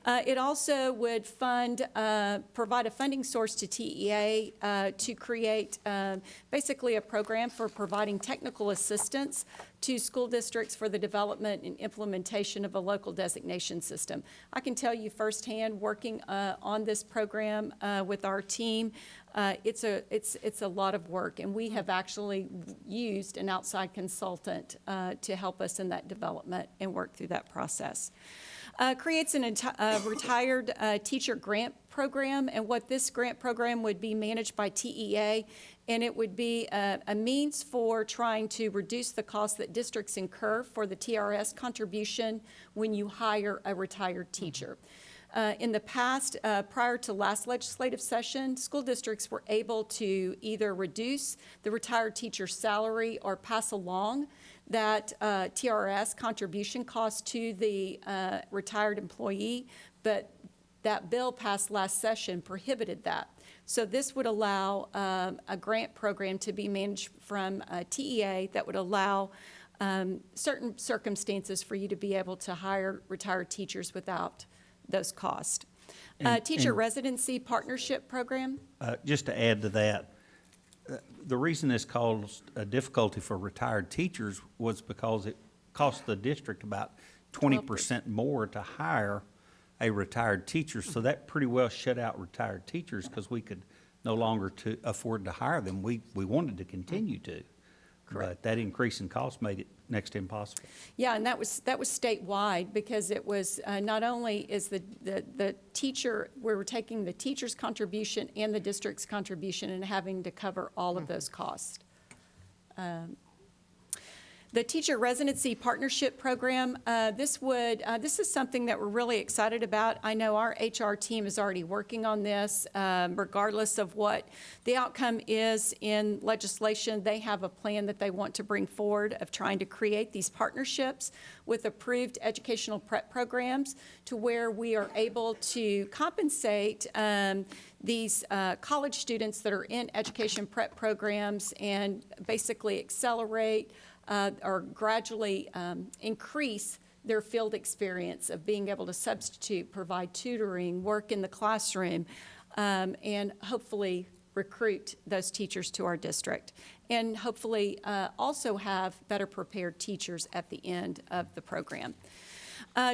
It also would provide a funding source to TEA to create basically a program for providing technical assistance to school districts for the development and implementation of a local designation system. I can tell you firsthand, working on this program with our team, it's a lot of work, and we have actually used an outside consultant to help us in that development and work through that process. Creates a retired teacher grant program, and what this grant program would be managed by TEA, and it would be a means for trying to reduce the cost that districts incur for the TRS contribution when you hire a retired teacher. In the past, prior to last legislative session, school districts were able to either reduce the retired teacher's salary or pass along that TRS contribution cost to the retired employee, but that bill passed last session prohibited that. So this would allow a grant program to be managed from TEA that would allow certain circumstances for you to be able to hire retired teachers without those costs. Teacher residency partnership program. Just to add to that, the reason this caused a difficulty for retired teachers was because cost the district about 20% more to hire a retired teacher. So that pretty well shut out retired teachers because we could no longer afford to hire them. We wanted to continue to. But that increase in cost made it next to impossible. Yeah, and that was statewide because it was not only is the teacher, we were taking the teacher's contribution and the district's contribution and having to cover all of those costs. The Teacher Residency Partnership Program, this is something that we're really excited about. I know our HR team is already working on this. Regardless of what the outcome is in legislation, they have a plan that they want to bring forward of trying to create these partnerships with approved educational prep programs to where we are able to compensate these college students that are in education prep programs and basically accelerate or gradually increase their field experience of being able to substitute, provide tutoring, work in the classroom, and hopefully recruit those teachers to our district. And hopefully also have better prepared teachers at the end of the program.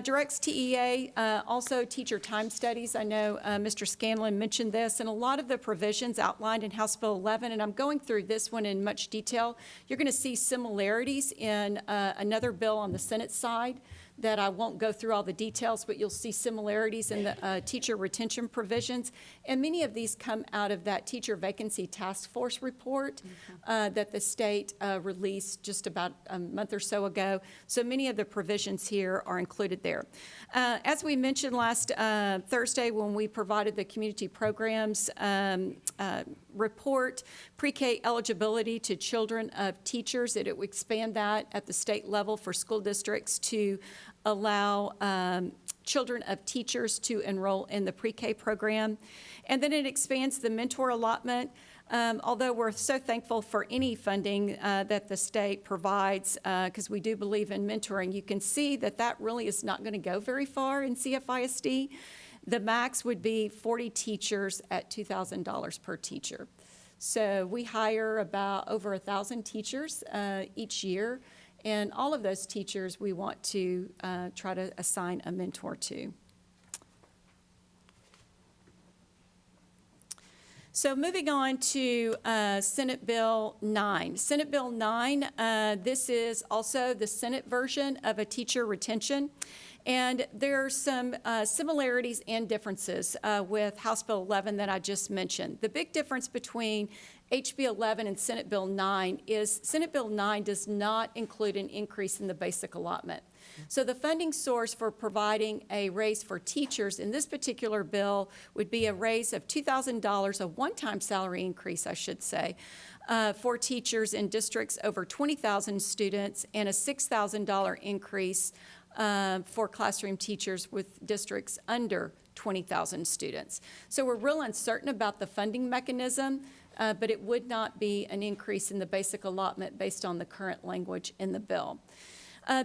Directs TEA, also teacher time studies. I know Mr. Scanlon mentioned this, and a lot of the provisions outlined in House Bill 11, and I'm going through this one in much detail. You're going to see similarities in another bill on the Senate side that I won't go through all the details, but you'll see similarities in the teacher retention provisions. And many of these come out of that teacher vacancy task force report that the state released just about a month or so ago. So many of the provisions here are included there. As we mentioned last Thursday when we provided the community programs report, pre-K eligibility to children of teachers, it would expand that at the state level for school districts to allow children of teachers to enroll in the pre-K program. And then it expands the mentor allotment. Although we're so thankful for any funding that the state provides, because we do believe in mentoring, you can see that that really is not going to go very far in CFISD. The max would be 40 teachers at $2,000 per teacher. So we hire about over 1,000 teachers each year. And all of those teachers we want to try to assign a mentor to. So moving on to Senate Bill 9. Senate Bill 9, this is also the Senate version of a teacher retention. And there are some similarities and differences with House Bill 11 that I just mentioned. The big difference between HB 11 and Senate Bill 9 is Senate Bill 9 does not include an increase in the basic allotment. So the funding source for providing a raise for teachers in this particular bill would be a raise of $2,000, a one-time salary increase, I should say, for teachers in districts over 20,000 students, and a $6,000 increase for classroom teachers with districts under 20,000 students. So we're real uncertain about the funding mechanism, but it would not be an increase in the basic allotment based on the current language in the bill.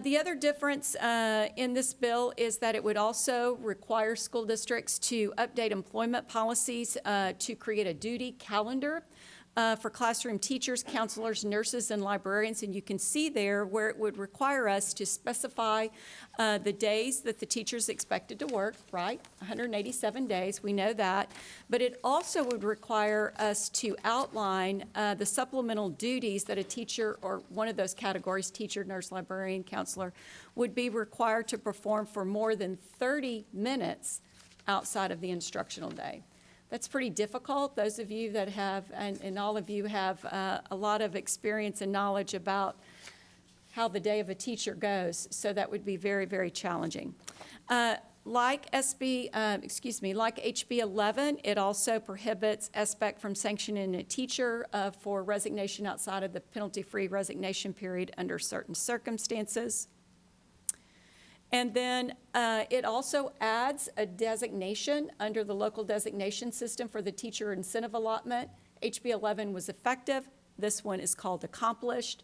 The other difference in this bill is that it would also require school districts to update employment policies to create a duty calendar for classroom teachers, counselors, nurses, and librarians. And you can see there where it would require us to specify the days that the teacher's expected to work, right? 187 days, we know that. But it also would require us to outline the supplemental duties that a teacher, or one of those categories, teacher, nurse, librarian, counselor, would be required to perform for more than 30 minutes outside of the instructional day. That's pretty difficult. Those of you that have, and all of you have a lot of experience and knowledge about how the day of a teacher goes, so that would be very, very challenging. Like HB 11, it also prohibits SBEC from sanctioning a teacher for resignation outside of the penalty-free resignation period under certain circumstances. And then it also adds a designation under the local designation system for the teacher incentive allotment. HB 11 was effective. This one is called accomplished.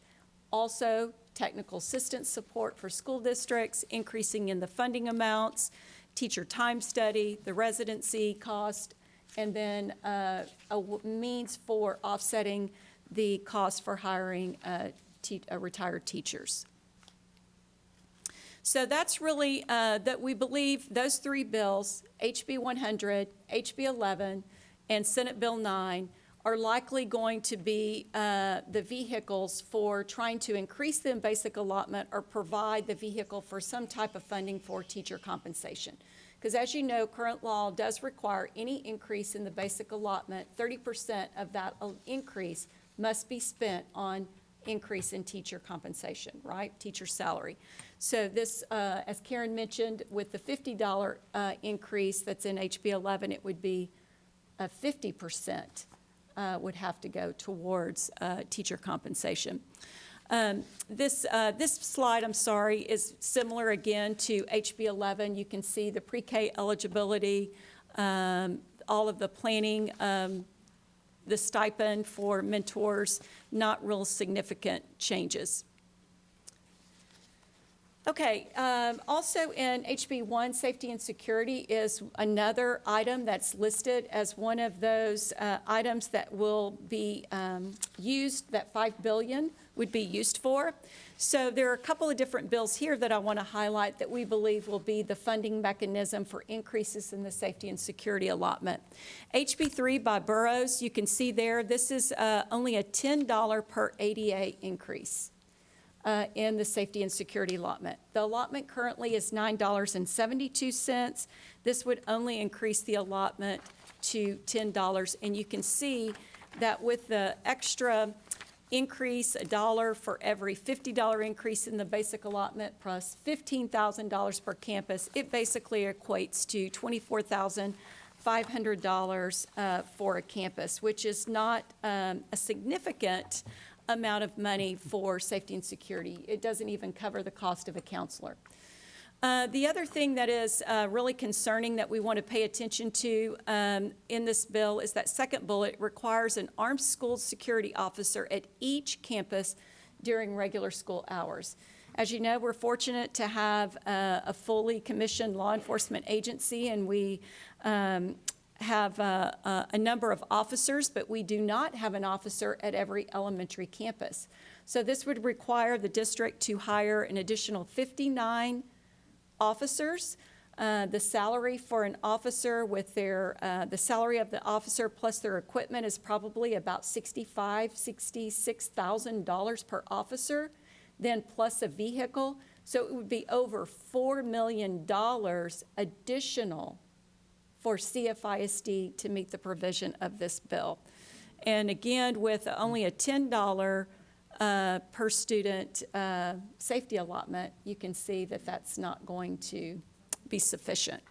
Also, technical assistance support for school districts, increasing in the funding amounts, teacher time study, the residency cost, and then a means for offsetting the cost for hiring retired teachers. So that's really, that we believe those three bills, HB 100, HB 11, and Senate Bill 9, are likely going to be the vehicles for trying to increase the basic allotment or provide the vehicle for some type of funding for teacher compensation. Because as you know, current law does require any increase in the basic allotment, 30% of that increase must be spent on increase in teacher compensation, right? Teacher salary. So this, as Karen mentioned, with the $50 increase that's in HB 11, it would be 50% would have to go towards teacher compensation. This slide, I'm sorry, is similar again to HB 11. You can see the pre-K eligibility, all of the planning, the stipend for mentors, not real significant changes. Okay, also in HB 1, safety and security is another item that's listed as one of those items that will be used, that $5 billion would be used for. So there are a couple of different bills here that I want to highlight that we believe will be the funding mechanism for increases in the safety and security allotment. HB 3 by boroughs, you can see there, this is only a $10 per ADA increase. In the safety and security allotment. The allotment currently is $9.72. This would only increase the allotment to $10. And you can see that with the extra increase, $1 for every $50 increase in the basic allotment plus $15,000 per campus, it basically equates to $24,500 for a campus, which is not a significant amount of money for safety and security. It doesn't even cover the cost of a counselor. The other thing that is really concerning that we want to pay attention to in this bill is that second bullet requires an armed school security officer at each campus during regular school hours. As you know, we're fortunate to have a fully commissioned law enforcement agency, and we have a number of officers, but we do not have an officer at every elementary campus. So this would require the district to hire an additional 59 officers. The salary for an officer with their, the salary of the officer plus their equipment is probably about $66,000 per officer, then plus a vehicle. So it would be over $4 million additional for CFISD to meet the provision of this bill. And again, with only a $10 per student safety allotment, you can see that that's not going to be sufficient.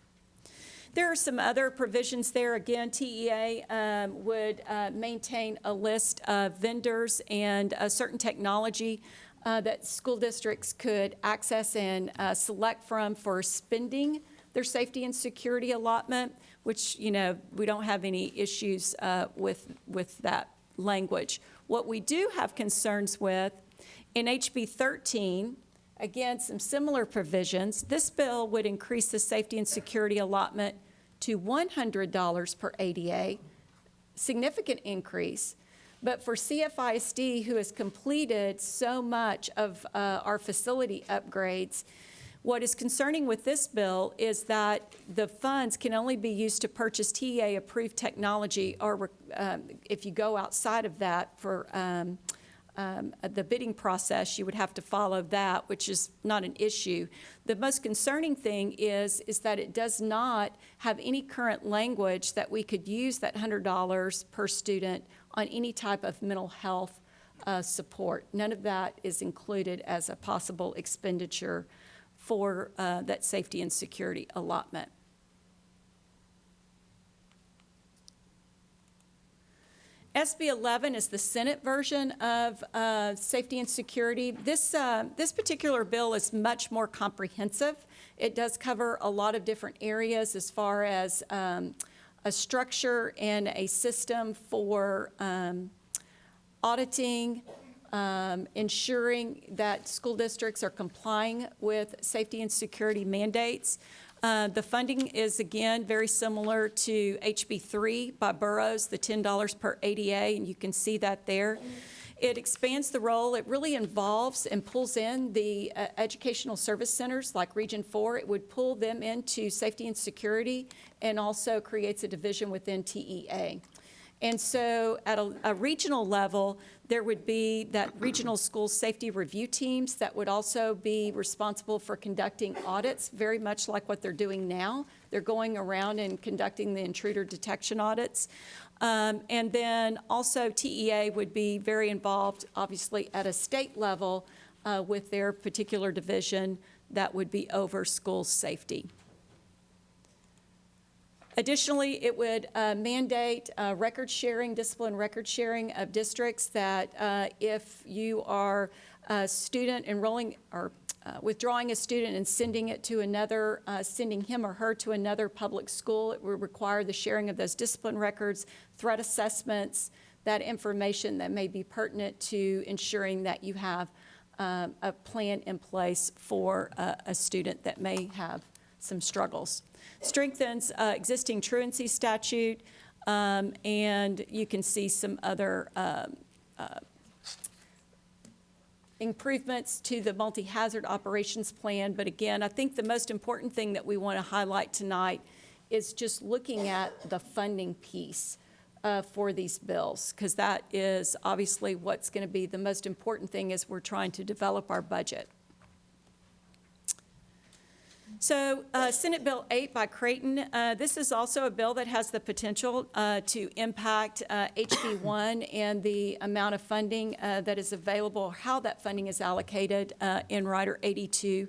There are some other provisions there. Again, TEA would maintain a list of vendors and certain technology that school districts could access and select from for spending their safety and security allotment, which, you know, we don't have any issues with that language. What we do have concerns with, in HB 13, again, some similar provisions. This bill would increase the safety and security allotment to $100 per ADA, significant increase. But for CFISD, who has completed so much of our facility upgrades, what is concerning with this bill is that the funds can only be used to purchase TEA-approved technology, or if you go outside of that for the bidding process, you would have to follow that, which is not an issue. The most concerning thing is that it does not have any current language that we could use that $100 per student on any type of mental health support. None of that is included as a possible expenditure for that safety and security allotment. SB 11 is the Senate version of safety and security. This particular bill is much more comprehensive. It does cover a lot of different areas as far as a structure and a system for auditing, ensuring that school districts are complying with safety and security mandates. The funding is, again, very similar to HB 3 by boroughs, the $10 per ADA, and you can see that there. It expands the role. It really involves and pulls in the educational service centers like Region 4. It would pull them into safety and security and also creates a division within TEA. And so at a regional level, there would be that regional school safety review teams that would also be responsible for conducting audits, very much like what they're doing now. They're going around and conducting the intruder detection audits. And then also TEA would be very involved, obviously, at a state level with their particular division that would be over school safety. Additionally, it would mandate record sharing, discipline record sharing of districts that if you are a student enrolling or withdrawing a student and sending it to another, sending him or her to another public school, it would require the sharing of those discipline records, threat assessments, that information that may be pertinent to ensuring that you have a plan in place for a student that may have some struggles. Strengthens existing truancy statute, and you can see some other improvements to the multi-hazard operations plan. But again, I think the most important thing that we want to highlight tonight is just looking at the funding piece for these bills, because that is obviously what's going to be the most important thing as we're trying to develop our budget. So Senate Bill 8 by Creighton, this is also a bill that has the potential to impact HB1 and the amount of funding that is available, how that funding is allocated in Rider 82.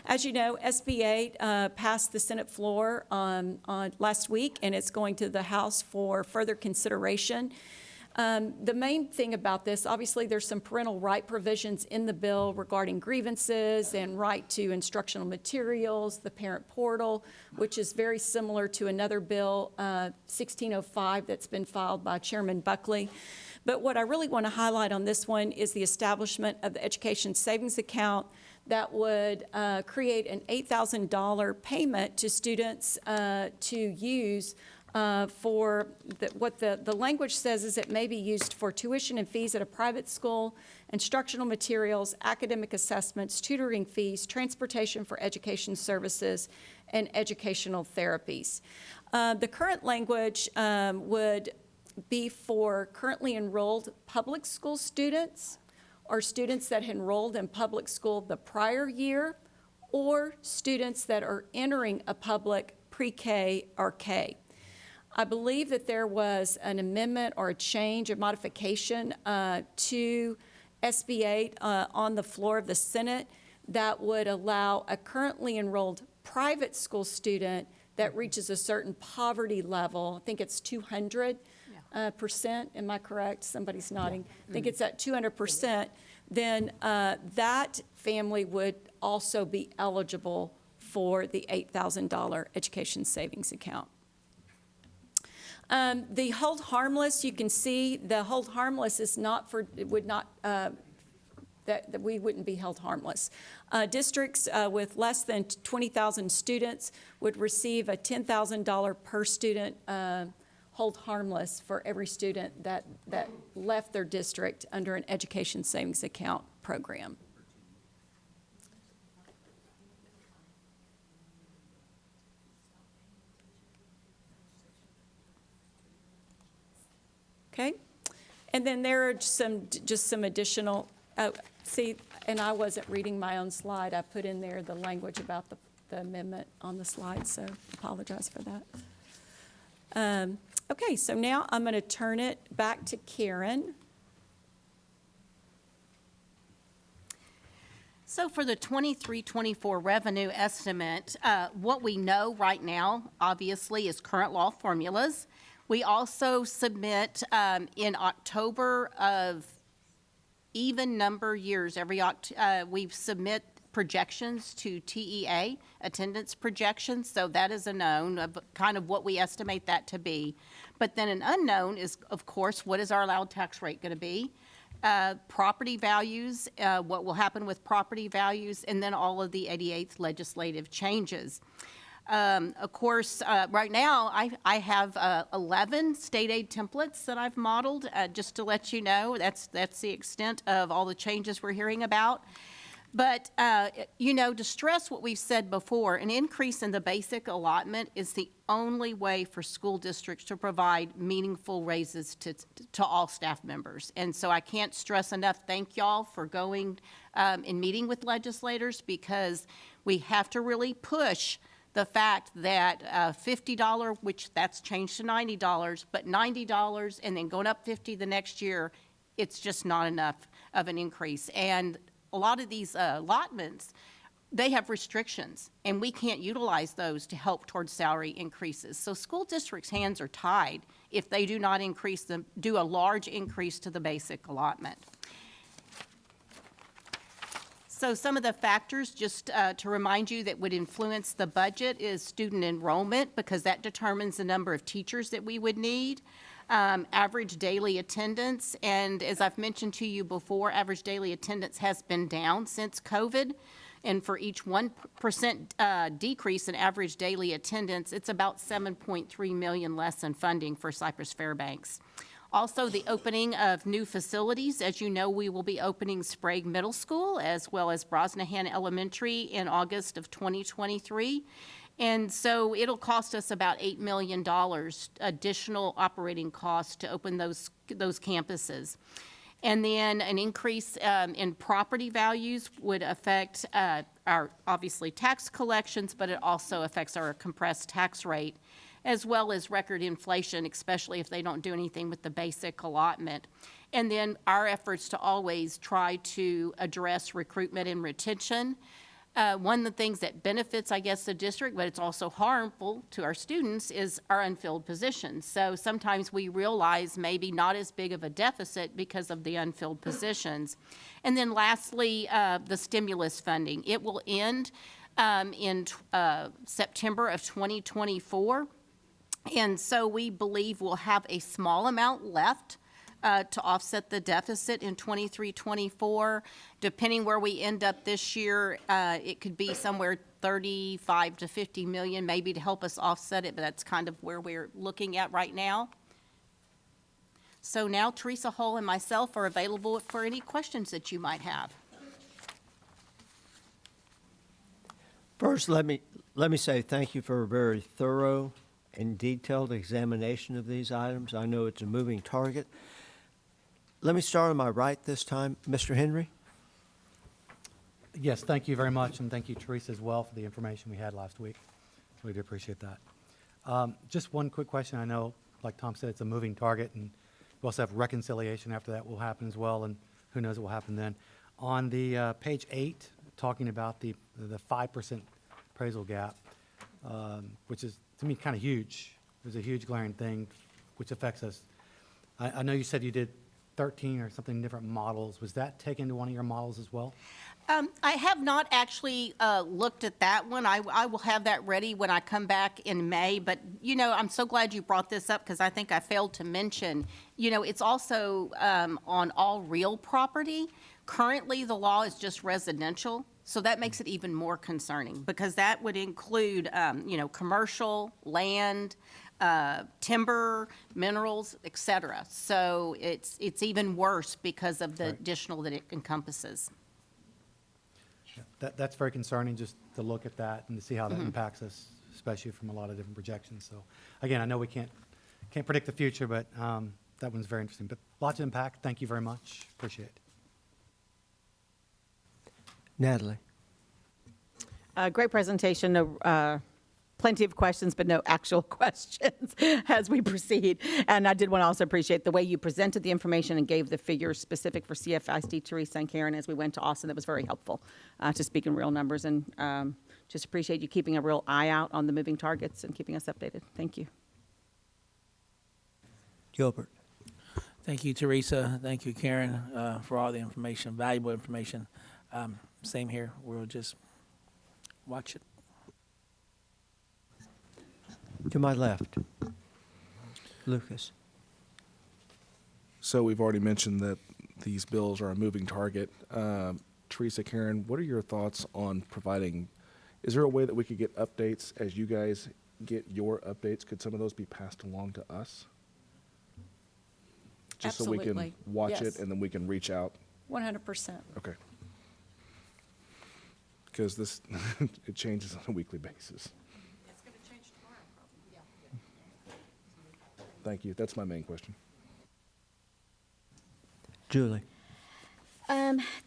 As you know, SB 8 passed the Senate floor on last week, and it's going to the House for further consideration. The main thing about this, obviously, there's some parental right provisions in the bill regarding grievances and right to instructional materials, the parent portal, which is very similar to another bill, 1605, that's been filed by Chairman Buckley. But what I really want to highlight on this one is the establishment of the education savings account that would create an $8,000 payment to students to use for what the language says is it may be used for tuition and fees at a private school, instructional materials, academic assessments, tutoring fees, transportation for education services, and educational therapies. The current language would be for currently enrolled public school students or students that enrolled in public school the prior year, or students that are entering a public pre-K or K. I believe that there was an amendment or a change, a modification to SB 8 on the floor of the Senate that would allow a currently enrolled private school student that reaches a certain poverty level, I think it's 200%, am I correct? Somebody's nodding. I think it's at 200%, then that family would also be eligible for the $8,000 education savings account. The hold harmless, you can see the hold harmless is not for, it would not, that we wouldn't be held harmless. Districts with less than 20,000 students would receive a $10,000 per student hold harmless for every student that left their district under an education savings account program. Okay, and then there are just some additional, see, and I wasn't reading my own slide. I put in there the language about the amendment on the slide, so apologize for that. Okay, so now I'm going to turn it back to Karen. So for the 23-24 revenue estimate, what we know right now, obviously, is current law formulas. We also submit in October of even number years. We submit projections to TEA, attendance projections, so that is a known of kind of what we estimate that to be. But then an unknown is, of course, what is our allowed tax rate going to be? Property values, what will happen with property values, and then all of the 88th legislative changes. Of course, right now, I have 11 state aid templates that I've modeled, just to let you know. That's the extent of all the changes we're hearing about. But, to stress what we've said before, an increase in the basic allotment is the only way for school districts to provide meaningful raises to all staff members. And so I can't stress enough, thank y'all for going and meeting with legislators, because we have to really push the fact that $50, which that's changed to $90, but $90 and then going up 50 the next year, it's just not enough of an increase. And a lot of these allotments, they have restrictions, and we can't utilize those to help towards salary increases. So school districts' hands are tied if they do not do a large increase to the basic allotment. So some of the factors, just to remind you, that would influence the budget is student enrollment, because that determines the number of teachers that we would need. Average daily attendance, and as I've mentioned to you before, average daily attendance has been down since COVID, and for each 1% decrease in average daily attendance, it's about $7.3 million less in funding for Cypress-Fairbanks. Also, the opening of new facilities. As you know, we will be opening Sprague Middle School as well as Brosnahan Elementary in August of 2023. And so it'll cost us about $8 million additional operating costs to open those campuses. And then an increase in property values would affect our, obviously, tax collections, but it also affects our compressed tax rate, as well as record inflation, especially if they don't do anything with the basic allotment. And then our efforts to always try to address recruitment and retention. One of the things that benefits, I guess, the district, but it's also harmful to our students, is our unfilled positions. So sometimes we realize maybe not as big of a deficit because of the unfilled positions. And then lastly, the stimulus funding. It will end in September of 2024. And so we believe we'll have a small amount left to offset the deficit in 23-24. Depending where we end up this year, it could be somewhere 35 to 50 million, maybe, to help us offset it, but that's kind of where we're looking at right now. So now Teresa Hull and myself are available for any questions that you might have. First, let me say thank you for a very thorough and detailed examination of these items. I know it's a moving target. Let me start on my right this time. Mr. Henry? Yes, thank you very much, and thank you, Teresa, as well, for the information we had last week. We do appreciate that. Just one quick question. I know, like Tom said, it's a moving target, and we also have reconciliation after that will happen as well, and who knows what will happen then. On the page 8, talking about the 5% appraisal gap, which is, to me, kind of huge. It's a huge glaring thing which affects us. I know you said you did 13 or something different models. Was that taken into one of your models as well? I have not actually looked at that one. I will have that ready when I come back in May. But, I'm so glad you brought this up, because I think I failed to mention, it's also on all real property. Currently, the law is just residential. So that makes it even more concerning, because that would include, commercial, land, timber, minerals, et cetera. So it's even worse because of the additional that it encompasses. Yeah, that's very concerning, just to look at that and to see how that impacts us, especially from a lot of different projections. So, again, I know we can't predict the future, but that one's very interesting. But lots of impact. Thank you very much. Appreciate it. Natalie? Great presentation. Plenty of questions, but no actual questions as we proceed. And I did want to also appreciate the way you presented the information and gave the figures specific for CFISD, Teresa and Karen, as we went to Austin. That was very helpful to speak in real numbers. And just appreciate you keeping a real eye out on the moving targets and keeping us updated. Thank you. Gilbert? Thank you, Teresa. Thank you, Karen, for all the information, valuable information. Same here. We'll just watch it. To my left, Lucas. So we've already mentioned that these bills are a moving target. Teresa, Karen, what are your thoughts on providing Is there a way that we could get updates as you guys get your updates? Could some of those be passed along to us? Just so we can Absolutely. watch Yes. it and then we can reach out? 100%. Okay. Because this, it changes on a weekly basis. It's going to change tomorrow, probably. Thank you. That's my main question. Julie.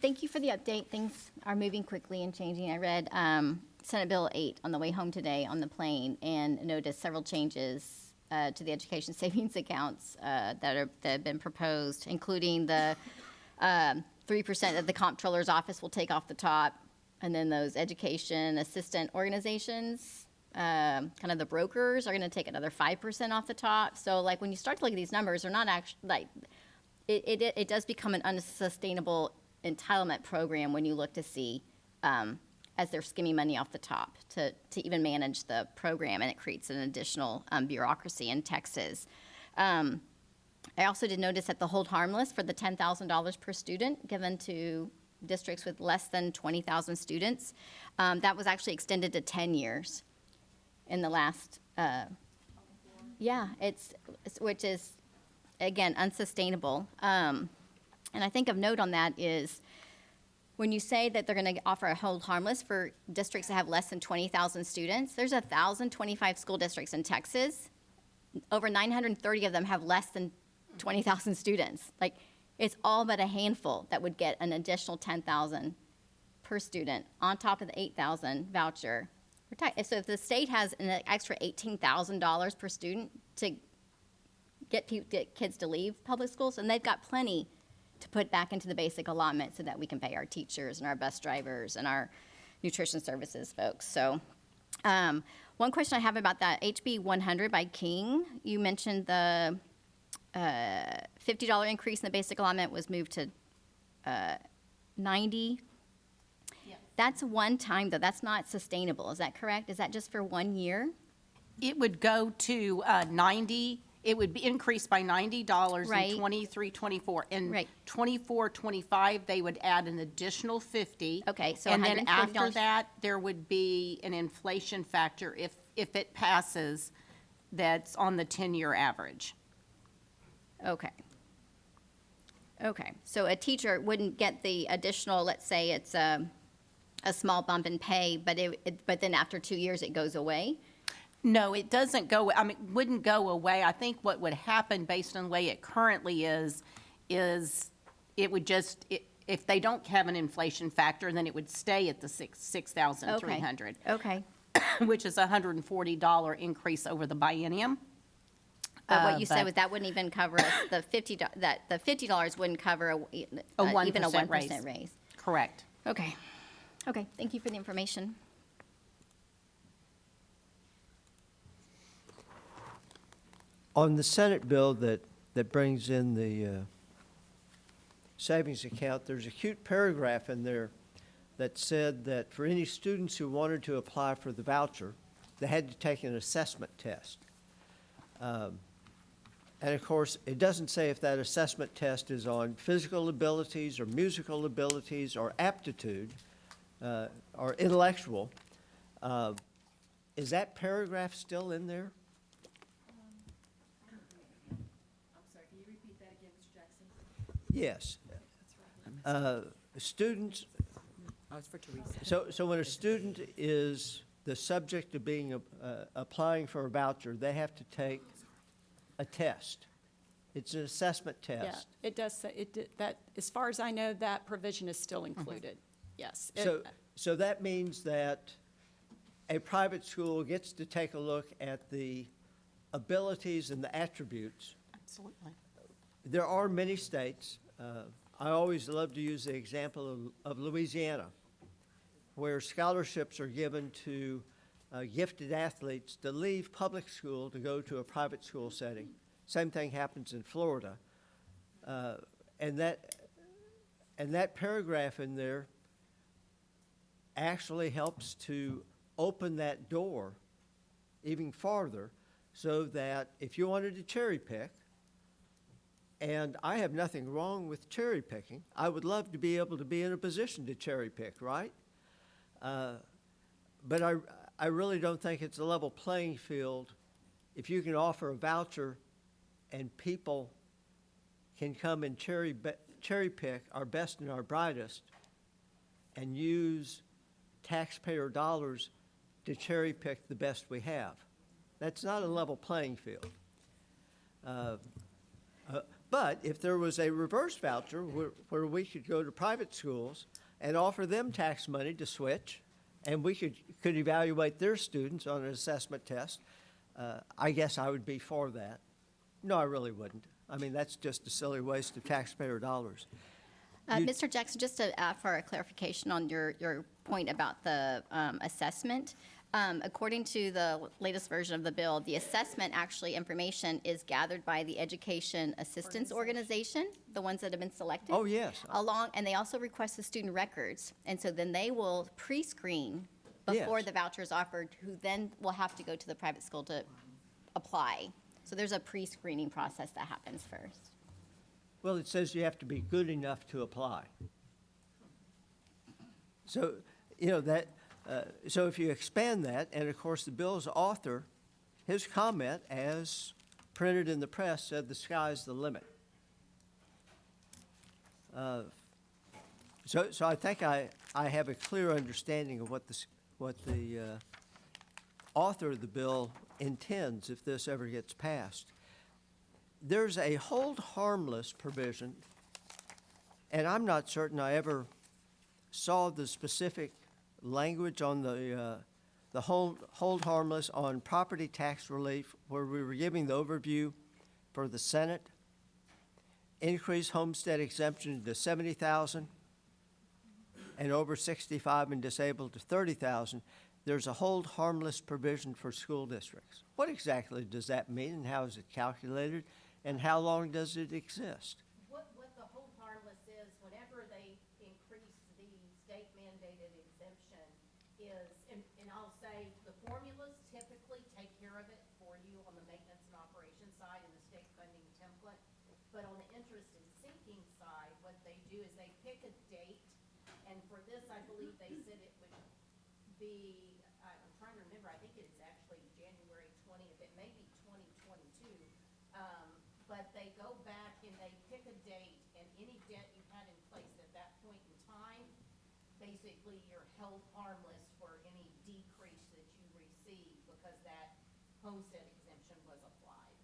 Thank you for the update. Things are moving quickly and changing. I read Senate Bill 8 on the way home today on the plane and noticed several changes to the education savings accounts that have been proposed, including the 3% that the comptroller's office will take off the top, and then those education assistant organizations, kind of the brokers, are going to take another 5% off the top. So, like, when you start to look at these numbers, they're not actually, like, it does become an unsustainable entitlement program when you look to see as they're skimming money off the top to even manage the program, and it creates an additional bureaucracy in Texas. I also did notice that the hold harmless for the $10,000 per student given to districts with less than 20,000 students, that was actually extended to 10 years in the last, which is, again, unsustainable. And I think of note on that is when you say that they're going to offer a hold harmless for districts that have less than 20,000 students, there's 1,025 school districts in Texas. Over 930 of them have less than 20,000 students. Like, it's all but a handful that would get an additional 10,000 per student on top of the 8,000 voucher. So if the state has an extra $18,000 per student to get kids to leave public schools, and they've got plenty to put back into the basic allotment so that we can pay our teachers and our bus drivers and our nutrition services folks. So one question I have about that, HB 100 by King, you mentioned the $50 increase in the basic allotment was moved to $90. Yeah. That's one time, though. That's not sustainable. Is that correct? Is that just for 1 year? It would go to 90. It would be increased by $90 Right. in 23-24. In Right. 24-25, they would add an additional $50. Okay, so And then after $140. that, there would be an inflation factor if it passes that's on the 10-year average. Okay. Okay. So a teacher wouldn't get the additional, let's say it's a small bump in pay, but then after 2 years it goes away? No, it doesn't go, I mean, wouldn't go away. I think what would happen based on the way it currently is it would just, if they don't have an inflation factor, then it would stay at the $6,300. Okay. Which is a $140 increase over the biennium. But what you said was that wouldn't even cover us, the $50 wouldn't cover even a 1% raise. Correct. Okay. Okay, thank you for the information. On the Senate bill that brings in the savings account, there's a cute paragraph in there that said that for any students who wanted to apply for the voucher, they had to take an assessment test. And of course, it doesn't say if that assessment test is on physical abilities or musical abilities or aptitude or intellectual. Is that paragraph still in there? Yes. Students, Oh, it's for Teresa. so when a student is the subject of being, applying for a voucher, they have to take a test. It's an assessment Yeah, test. it does say, that, as far as I know, that provision is still included. Yes. So that means that a private school gets to take a look at the abilities and the attributes. Absolutely. There are many states, I always love to use the example of Louisiana, where scholarships are given to gifted athletes to leave public school to go to a private school setting. Same thing happens in Florida. And that paragraph in there actually helps to open that door even farther so that if you wanted to cherry pick, and I have nothing wrong with cherry picking. I would love to be able to be in a position to cherry pick, right? But I really don't think it's a level playing field if you can offer a voucher and people can come and cherry pick our best and our brightest and use taxpayer dollars to cherry pick the best we have. That's not a level playing field. But if there was a reverse voucher where we could go to private schools and offer them tax money to switch, and we could evaluate their students on an assessment test, I guess I would be for that. No, I really wouldn't. I mean, that's just a silly waste of taxpayer dollars. Mr. Jackson, just to add for a clarification on your point about the assessment, according to the latest version of the bill, the assessment actually information is gathered by the Education Assistance Organization, the ones that have been selected. Oh, yes. And they also request the student records, and so then they will pre-screen before Yes. the voucher is offered, who then will have to go to the private school to apply. So there's a pre-screening process that happens first. Well, it says you have to be good enough to apply. So, so if you expand that, and of course the bill's author, his comment as printed in the press said the sky's the limit. So I think I have a clear understanding of what the author of the bill intends if this ever gets passed. There's a hold harmless provision, and I'm not certain I ever saw the specific language on the hold harmless on property tax relief, where we were giving the overview for the Senate. Increase homestead exemption to $70,000 and over 65 and disabled to $30,000. There's a hold harmless provision for school districts. What exactly does that mean, and how is it calculated, and how long does it exist? What the hold harmless is, whenever they increase the state mandated exemption is, and I'll say the formulas typically take care of it for you on the maintenance and operations side in the state funding template. But on the interest and sinking side, what they do is they pick a date, and for this, I believe they said it would be, I'm trying to remember, I think it's actually January 20th, it may be 2022. But they go back and they pick a date, and any debt you had in place at that point in time, basically you're held harmless for any decrease that you receive because that homestead exemption was applied.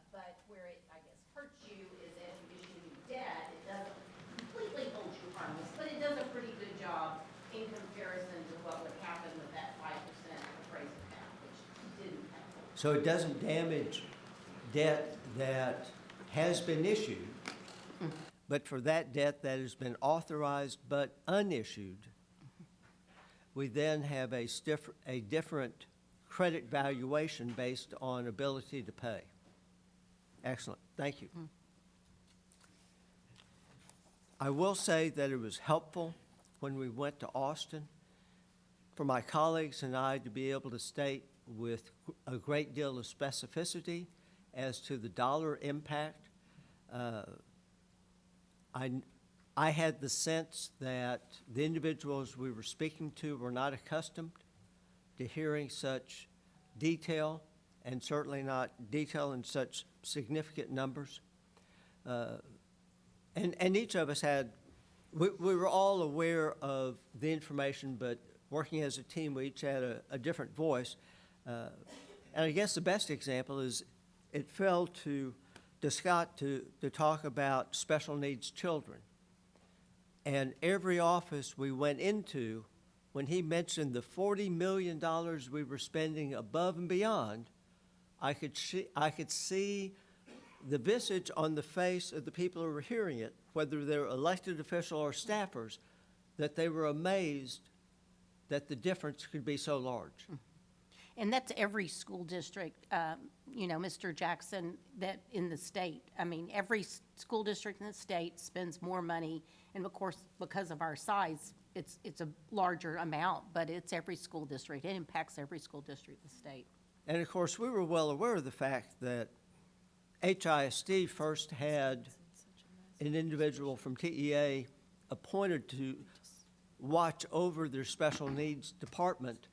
But where it, I guess, hurts you is as you issue debt, it doesn't completely hold you harmless, but it does a pretty good job in comparison to what would happen with that 5% appraisal cap, which didn't happen. So it doesn't damage debt that has been issued, but for that debt that has been authorized but unissued, we then have a different credit valuation based on ability to pay. Excellent. Thank you. I will say that it was helpful when we went to Austin for my colleagues and I to be able to state with a great deal of specificity as to the dollar impact. I had the sense that the individuals we were speaking to were not accustomed to hearing such detail, and certainly not detail in such significant numbers. And each of us had, we were all aware of the information, but working as a team, we each had a different voice. And I guess the best example is it fell to Scott to talk about special needs children. And every office we went into, when he mentioned the $40 million we were spending above and beyond, I could see the visage on the face of the people who were hearing it, whether they're elected official or staffers, that they were amazed that the difference could be so large. And that's every school district, Mr. Jackson, that in the state. I mean, every school district in the state spends more money, and of course, because of our size, it's a larger amount, but it's every school district. It impacts every school district in the state. And of course, we were well aware of the fact that HISD first had an individual from TEA appointed to watch over their special needs department.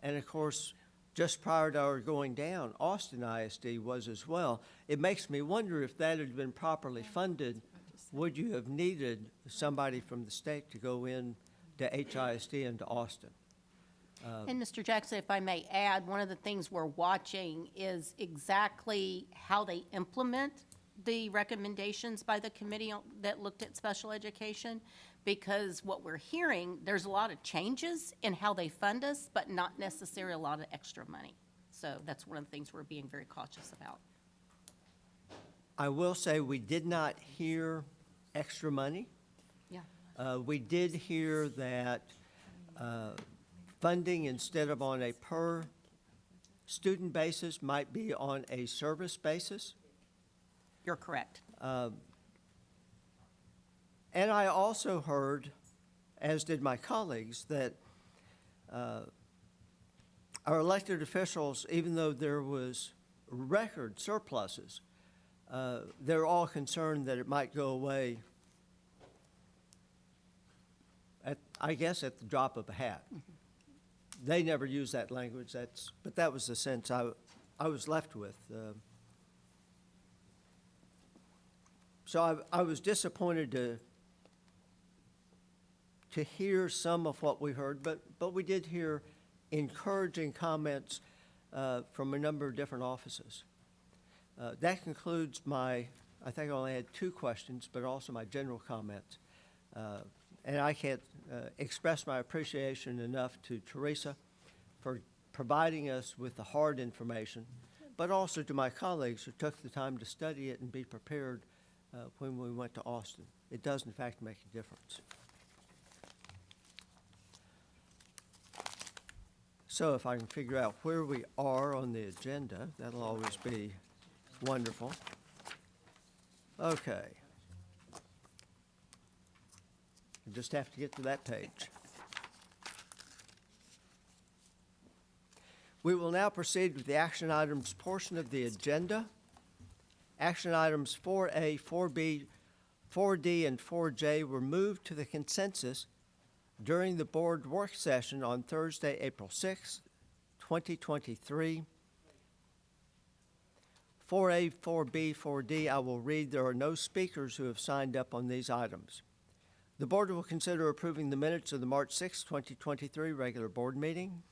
And of course, just prior to our going down, Austin ISD was as well. It makes me wonder if that had been properly funded, would you have needed somebody from the state to go in to HISD and to Austin? And Mr. Jackson, if I may add, one of the things we're watching is exactly how they implement the recommendations by the committee that looked at special education, because what we're hearing, there's a lot of changes in how they fund us, but not necessarily a lot of extra money. So that's one of the things we're being very cautious about. I will say we did not hear extra money. Yeah. We did hear that funding, instead of on a per student basis, might be on a service basis. You're correct. And I also heard, as did my colleagues, that our elected officials, even though there was record surpluses, they're all concerned that it might go away I guess at the drop of a hat. Mm-hmm. They never use that language, but that was the sense I was left with. So I was disappointed to hear some of what we heard, but we did hear encouraging comments from a number of different offices. That concludes I think I only had 2 questions, but also my general comments. And I can't express my appreciation enough to Teresa for providing us with the hard information, but also to my colleagues who took the time to study it and be prepared when we went to Austin. It does, in fact, make a difference. So if I can figure out where we are on the agenda, that'll always be wonderful. Okay. I just have to get to that page. We will now proceed with the action items portion of the agenda. Action items 4A, 4B, 4D, and 4J were moved to the consensus during the board work session on Thursday, April 6, 2023. 4A, 4B, 4D, I will read. There are no speakers who have signed up on these items. The board will consider approving the minutes of the March 6, 2023 regular board meeting.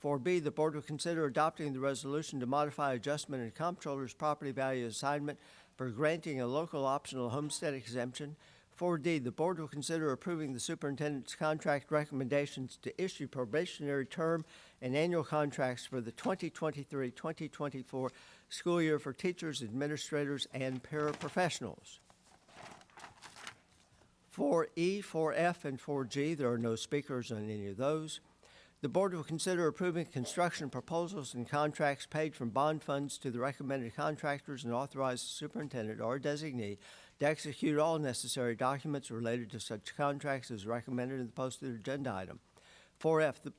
4B, the board will consider adopting the resolution to modify adjustment in comptroller's property value assignment for granting a local optional homestead exemption. 4D, the board will consider approving the superintendent's contract recommendations to issue probationary term and annual contracts for the 2023-2024 school year for teachers, administrators, and paraprofessionals. 4E, 4F, and 4G, there are no speakers on any of those. The board will consider approving construction proposals and contracts paid from bond funds to the recommended contractors and authorize the superintendent or designee to execute all necessary documents related to such contracts as recommended in the posted agenda item. 4F,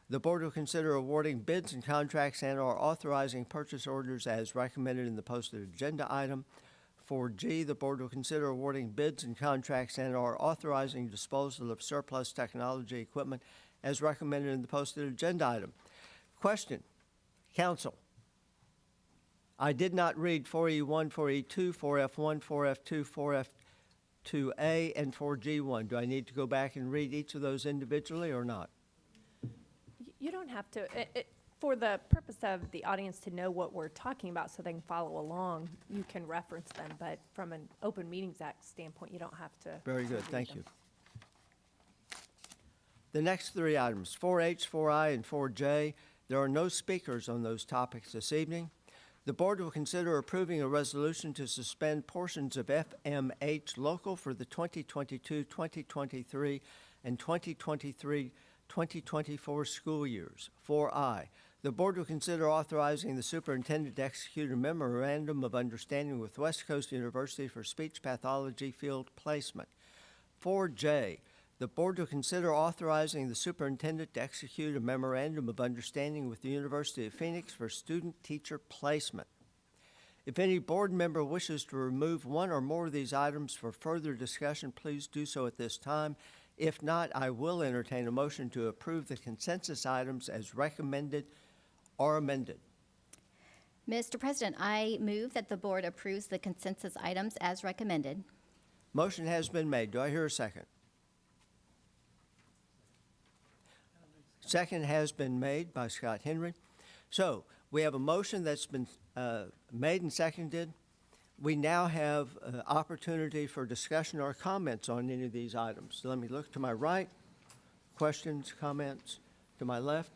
the board will consider awarding bids and contracts and or authorizing purchase orders as recommended in the posted agenda item. 4G, the board will consider awarding bids and contracts and or authorizing disposal of surplus technology equipment as recommended in the posted agenda item. Question, council. I did not read 4E1, 4E2, 4F1, 4F2, 4F2A, and 4G1. Do I need to go back and read each of those individually or not? You don't have to. For the purpose of the audience to know what we're talking about so they can follow along, you can reference them. But from an Open Meetings Act standpoint, you don't have to. Very good. Thank you. The next 3 items, 4H, 4I, and 4J, there are no speakers on those topics this evening. The board will consider approving a resolution to suspend portions of FMH local for the 2022-2023 and 2023-2024 school years. 4I, the board will consider authorizing the superintendent to execute a memorandum of understanding with West Coast University for speech pathology field placement. 4J, the board will consider authorizing the superintendent to execute a memorandum of understanding with the University of Phoenix for student-teacher placement. If any board member wishes to remove one or more of these items for further discussion, please do so at this time. If not, I will entertain a motion to approve the consensus items as recommended or amended. Mr. President, I move that the board approves the consensus items as recommended. Motion has been made. Do I hear a second? Second has been made by Scott Henry. So we have a motion that's been made and seconded. We now have opportunity for discussion or comments on any of these items. So let me look to my right. Questions, comments? To my left?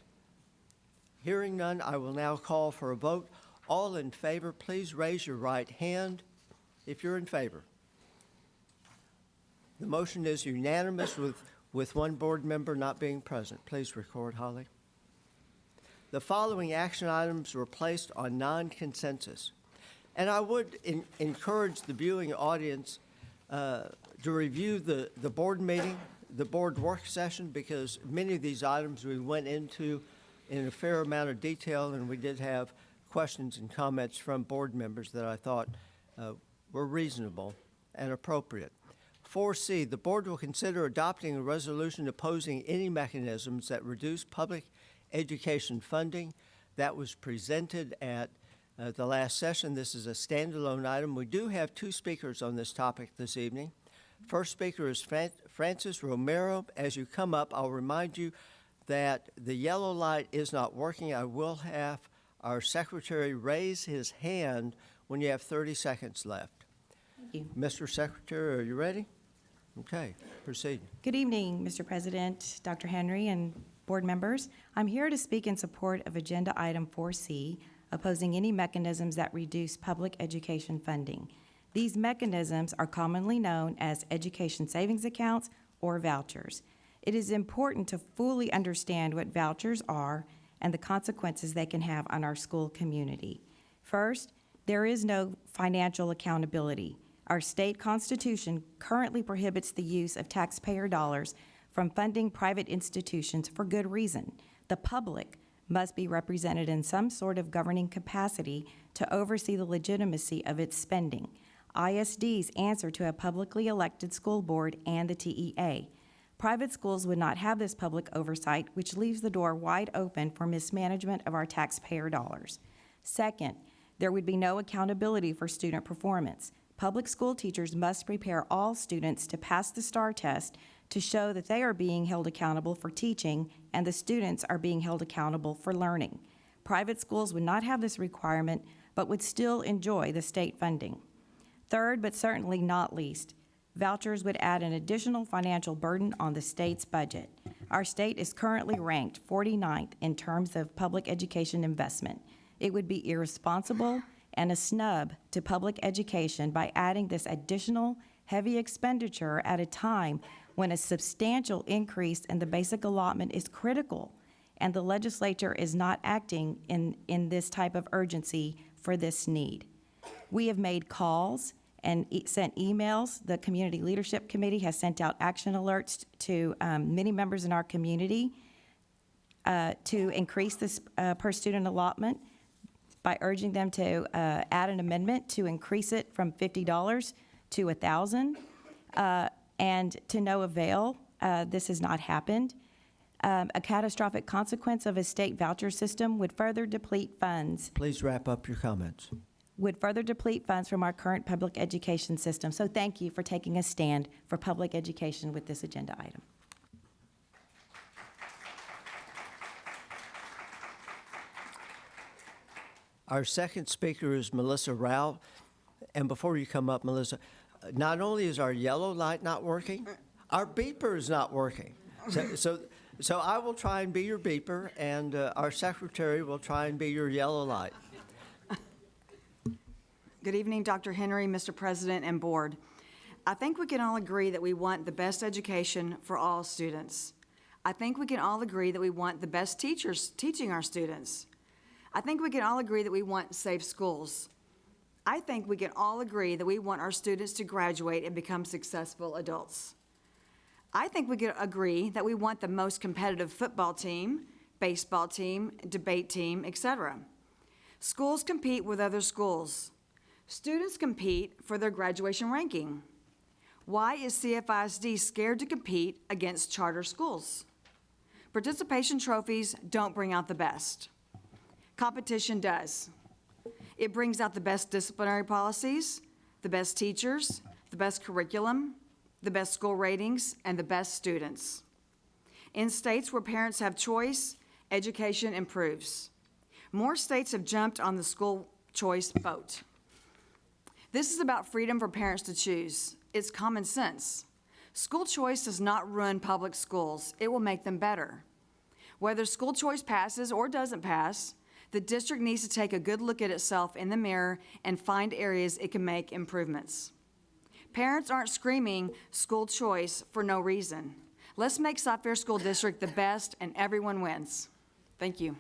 Hearing none, I will now call for a vote. All in favor, please raise your right hand if you're in favor. The motion is unanimous with one board member not being present. Please record, Holly. The following action items were placed on non-consensus. And I would encourage the viewing audience to review the board meeting, the board work session, because many of these items we went into in a fair amount of detail, and we did have questions and comments from board members that I thought were reasonable and appropriate. 4C, the board will consider adopting a resolution opposing any mechanisms that reduce public education funding. That was presented at the last session. This is a standalone item. We do have two speakers on this topic this evening. First speaker is Francis Romero. As you come up, I'll remind you that the yellow light is not working. I will have our secretary raise his hand when you have 30 seconds left. Thank you. Mr. Secretary, are you ready? Okay, proceed. Good evening, Mr. President, Dr. Henry, and board members. I'm here to speak in support of Agenda Item 4C, opposing any mechanisms that reduce public education funding. These mechanisms are commonly known as education savings accounts or vouchers. It is important to fully understand what vouchers are and the consequences they can have on our school community. First, there is no financial accountability. Our state constitution currently prohibits the use of taxpayer dollars from funding private institutions for good reason. The public must be represented in some sort of governing capacity to oversee the legitimacy of its spending. ISDs answer to a publicly elected school board and the TEA. Private schools would not have this public oversight, which leaves the door wide open for mismanagement of our taxpayer dollars. Second, there would be no accountability for student performance. Public school teachers must prepare all students to pass the STAR test to show that they are being held accountable for teaching and the students are being held accountable for learning. Private schools would not have this requirement, but would still enjoy the state funding. Third, but certainly not least, vouchers would add an additional financial burden on the state's budget. Our state is currently ranked 49th in terms of public education investment. It would be irresponsible and a snub to public education by adding this additional heavy expenditure at a time when a substantial increase in the basic allotment is critical, and the legislature is not acting in this type of urgency for this need. We have made calls and sent emails. The Community Leadership Committee has sent out action alerts to many members in our community to increase this per student allotment by urging them to add an amendment to increase it from $50 to $1,000, and to no avail. This has not happened. A catastrophic consequence of a state voucher system would further deplete funds. Please wrap up your comments. Would further deplete funds from our current public education system. So thank you for taking a stand for public education with this agenda item. Our second speaker is Melissa Rao. And before you come up, Melissa, not only is our yellow light not working, our beeper is not working. So I will try and be your beeper, and our secretary will try and be your yellow light. Good evening, Dr. Henry, Mr. President, and Board. I think we can all agree that we want the best education for all students. I think we can all agree that we want the best teachers teaching our students. I think we can all agree that we want safe schools. I think we can all agree that we want our students to graduate and become successful adults. I think we can agree that we want the most competitive football team, baseball team, debate team, etc. Schools compete with other schools. Students compete for their graduation ranking. Why is CFISD scared to compete against charter schools? Participation trophies don't bring out the best. Competition does. It brings out the best disciplinary policies, the best teachers, the best curriculum, the best school ratings, and the best students. In states where parents have choice, education improves. More states have jumped on the school choice boat. This is about freedom for parents to choose. It's common sense. School choice does not ruin public schools. It will make them better. Whether school choice passes or doesn't pass, the district needs to take a good look at itself in the mirror and find areas it can make improvements. Parents aren't screaming school choice for no reason. Let's make Cypress School District the best and everyone wins. Thank you.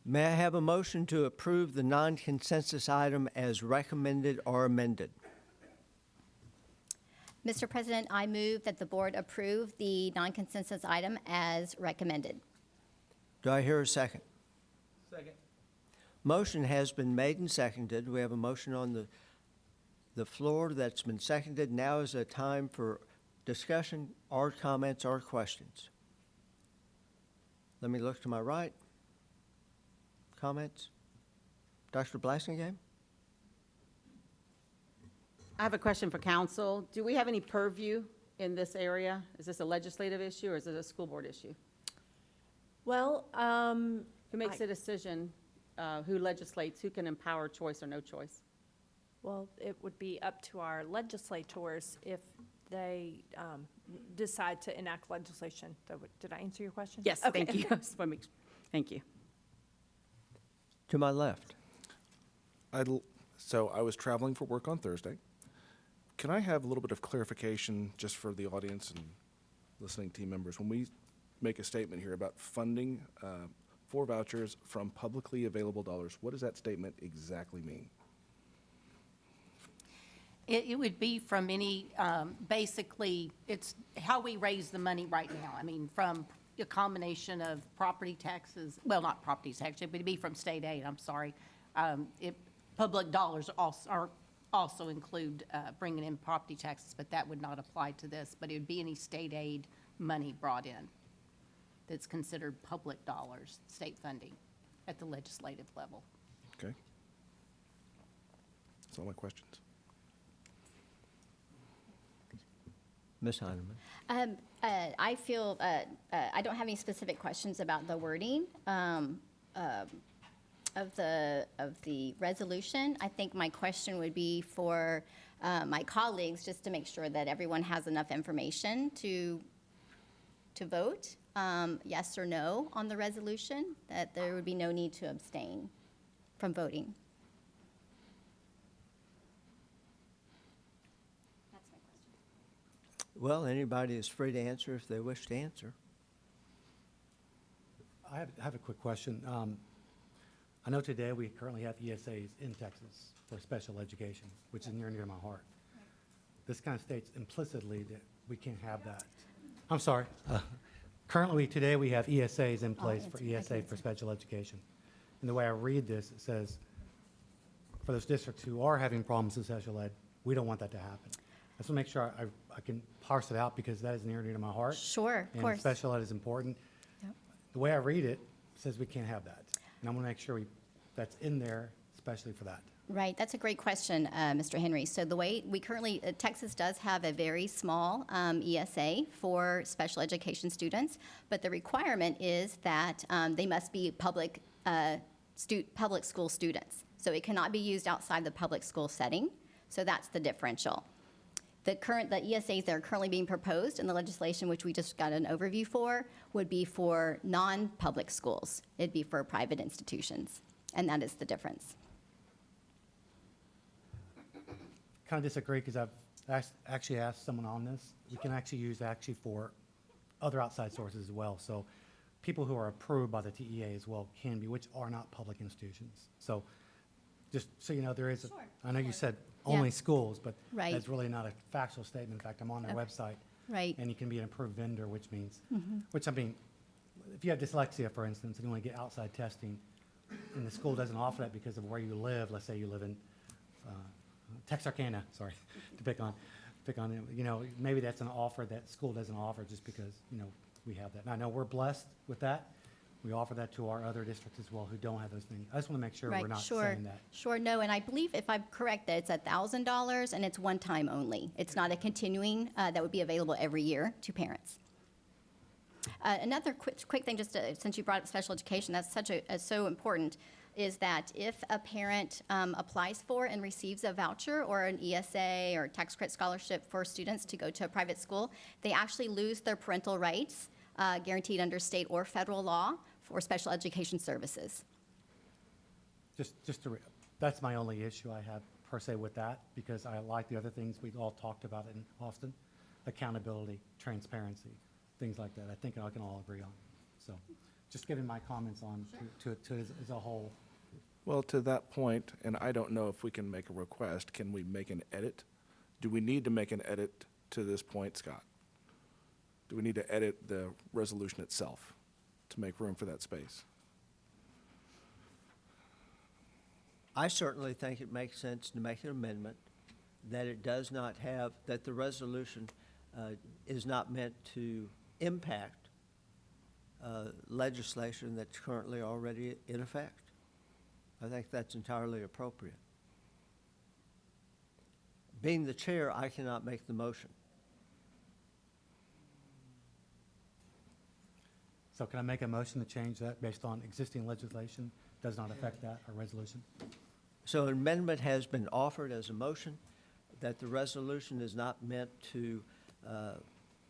May I have a motion to approve the non-consensus item as recommended or amended? Mr. President, I move that the board approve the non-consensus item as recommended. Do I hear a second? Second. Motion has been made and seconded. We have a motion on the floor that's been seconded. Now is a time for discussion or comments or questions. Let me look to my right. Comments? Dr. Blassingame? I have a question for council. Do we have any purview in this area? Is this a legislative issue or is it a school board issue? Well, Who makes a decision, who legislates, who can empower choice or no choice? well, it would be up to our legislators if they decide to enact legislation. Did I answer your question? Yes, Okay. thank you. Thank you. To my left. So I was traveling for work on Thursday. Can I have a little bit of clarification just for the audience and listening team members? When we make a statement here about funding for vouchers from publicly available dollars, what does that statement exactly mean? It would be from any, basically, it's how we raise the money right now. I mean, from a combination of property taxes, well, not property taxes, but it'd be from state aid, I'm sorry. Public dollars also include bringing in property taxes, but that would not apply to this. But it would be any state aid money brought in that's considered public dollars, state funding at the legislative level. Okay. That's all my questions. Ms. Heineman. I feel, I don't have any specific questions about the wording of the resolution. I think my question would be for my colleagues, just to make sure that everyone has enough information to vote, yes or no on the resolution, that there would be no need to abstain from voting. Well, anybody is free to answer if they wish to answer. I have a quick question. I know today we currently have ESAs in Texas for special education, which is near and dear to my heart. This kind of states implicitly that we can't have that. I'm sorry. Currently, today, we have ESAs in place for ESA for special education. And the way I read this, it says, for those districts who are having problems with special ed, we don't want that to happen. I just want to make sure I can parse it out because that is near and dear to my heart. Sure, of and course. Special ed is important. Yep. The way I read it says we can't have that. And I want to make sure that's in there, especially for that. Right, that's a great question, Mr. Henry. So the way we currently, Texas does have a very small ESA for special education students, but the requirement is that they must be public school students. So it cannot be used outside the public school setting. So that's the differential. The ESAs that are currently being proposed in the legislation, which we just got an overview for, would be for non-public schools. It'd be for private institutions, and that is the difference. Kind of disagree because I've actually asked someone on this. We can actually use for other outside sources as well. So people who are approved by the TEA as well can be, which are not public institutions. So just so you know, there is, I know you said only schools, but Right. that's really not a factual statement. In fact, I'm on their website. Right. And you can be an approved vendor, which means, Mhm. which I mean, if you have dyslexia, for instance, and you want to get outside testing, and the school doesn't offer that because of where you live, let's say you live in Texarkana, sorry, to pick on, you know, maybe that's an offer that school doesn't offer just because, you know, we have that. And I know we're blessed with that. We offer that to our other districts as well who don't have those things. I just want to make sure we're not saying that. Sure, no, and I believe if I'm correct, that it's $1,000 and it's one time only. It's not a continuing, that would be available every year to parents. Another quick thing, just since you brought up special education, that's so important, is that if a parent applies for and receives a voucher or an ESA or tax credit scholarship for students to go to a private school, they actually lose their parental rights guaranteed under state or federal law for special education services. That's my only issue I have per se with that, because I like the other things we've all talked about in Austin, accountability, transparency, things like that. I think I can all agree on. So just giving my comments on to it as a whole. Well, to that point, and I don't know if we can make a request, can we make an edit? Do we need to make an edit to this point, Scott? Do we need to edit the resolution itself to make room for that space? I certainly think it makes sense to make an amendment that it does not have, that the resolution is not meant to impact legislation that's currently already in effect. I think that's entirely appropriate. Being the chair, I cannot make the motion. So can I make a motion to change that based on existing legislation? Does not affect that, or resolution? So an amendment has been offered as a motion that the resolution is not meant to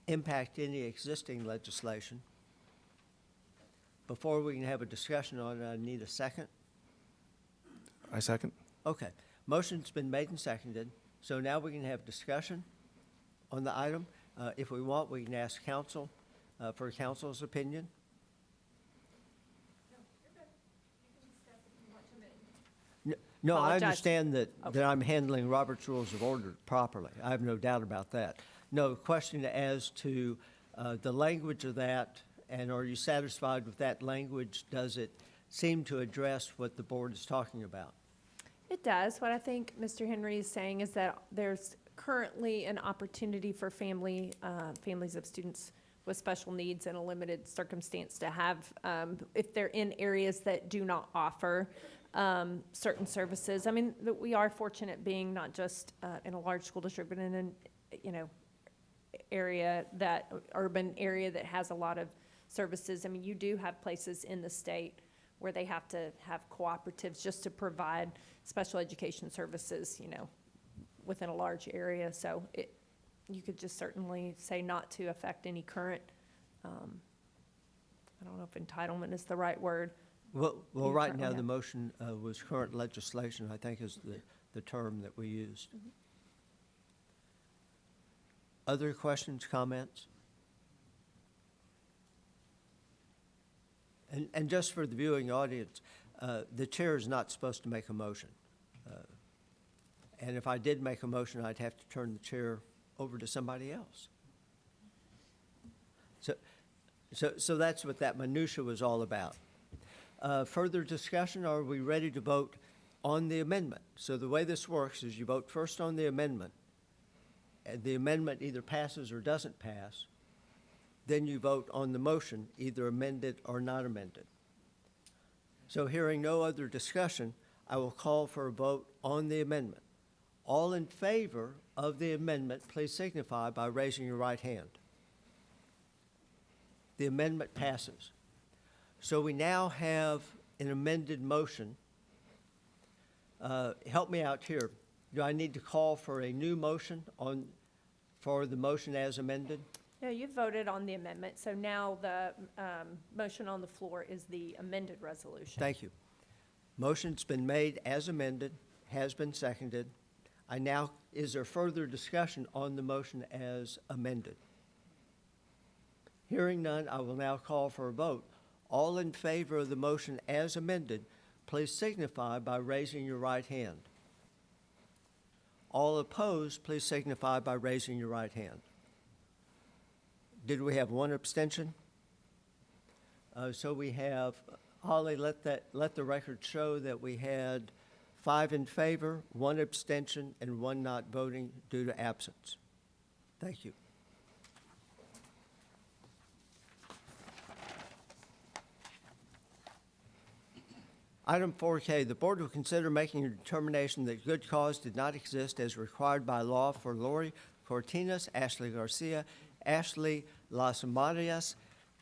impact any existing legislation. Before we can have a discussion on it, I need a second. I second. Okay. Motion's been made and seconded. So now we can have discussion on the item. If we want, we can ask council for council's opinion. No, I Apologize. understand that I'm handling Robert's Rules of Order properly. I have no doubt about that. No question as to the language of that, and are you satisfied with that language? Does it seem to address what the board is talking about? It does. What I think Mr. Henry is saying is that there's currently an opportunity for families of students with special needs in a limited circumstance to have, if they're in areas that do not offer certain services. I mean, we are fortunate being not just in a large school district, but in an, urban area that has a lot of services. I mean, you do have places in the state where they have to have cooperatives just to provide special education services, within a large area. So you could just certainly say not to affect any current, I don't know if entitlement is the right word. Well, right now, the motion was current legislation, I think is the term that we used. Mm-hmm. Other questions, comments? And just for the viewing audience, the chair is not supposed to make a motion. And if I did make a motion, I'd have to turn the chair over to somebody else. So that's what that minutia was all about. Further discussion, are we ready to vote on the amendment? So the way this works is you vote first on the amendment, and the amendment either passes or doesn't pass. Then you vote on the motion, either amended or not amended. So hearing no other discussion, I will call for a vote on the amendment. All in favor of the amendment, please signify by raising your right hand. The amendment passes. So we now have an amended motion. Help me out here. Do I need to call for a new motion for the motion as amended? No, you voted on the amendment, so now the motion on the floor is the amended resolution. Thank you. Motion's been made as amended, has been seconded. Is there further discussion on the motion as amended? Hearing none, I will now call for a vote. All in favor of the motion as amended, please signify by raising your right hand. All opposed, please signify by raising your right hand. Did we have one abstention? So we have, Holly, let the record show that we had 5 in favor, 1 abstention, and 1 not voting due to absence. Thank you. Item 4K, the board will consider making a determination that good cause did not exist as required by law for Lori Cortinas, Ashley Garcia, Ashley Las Marias,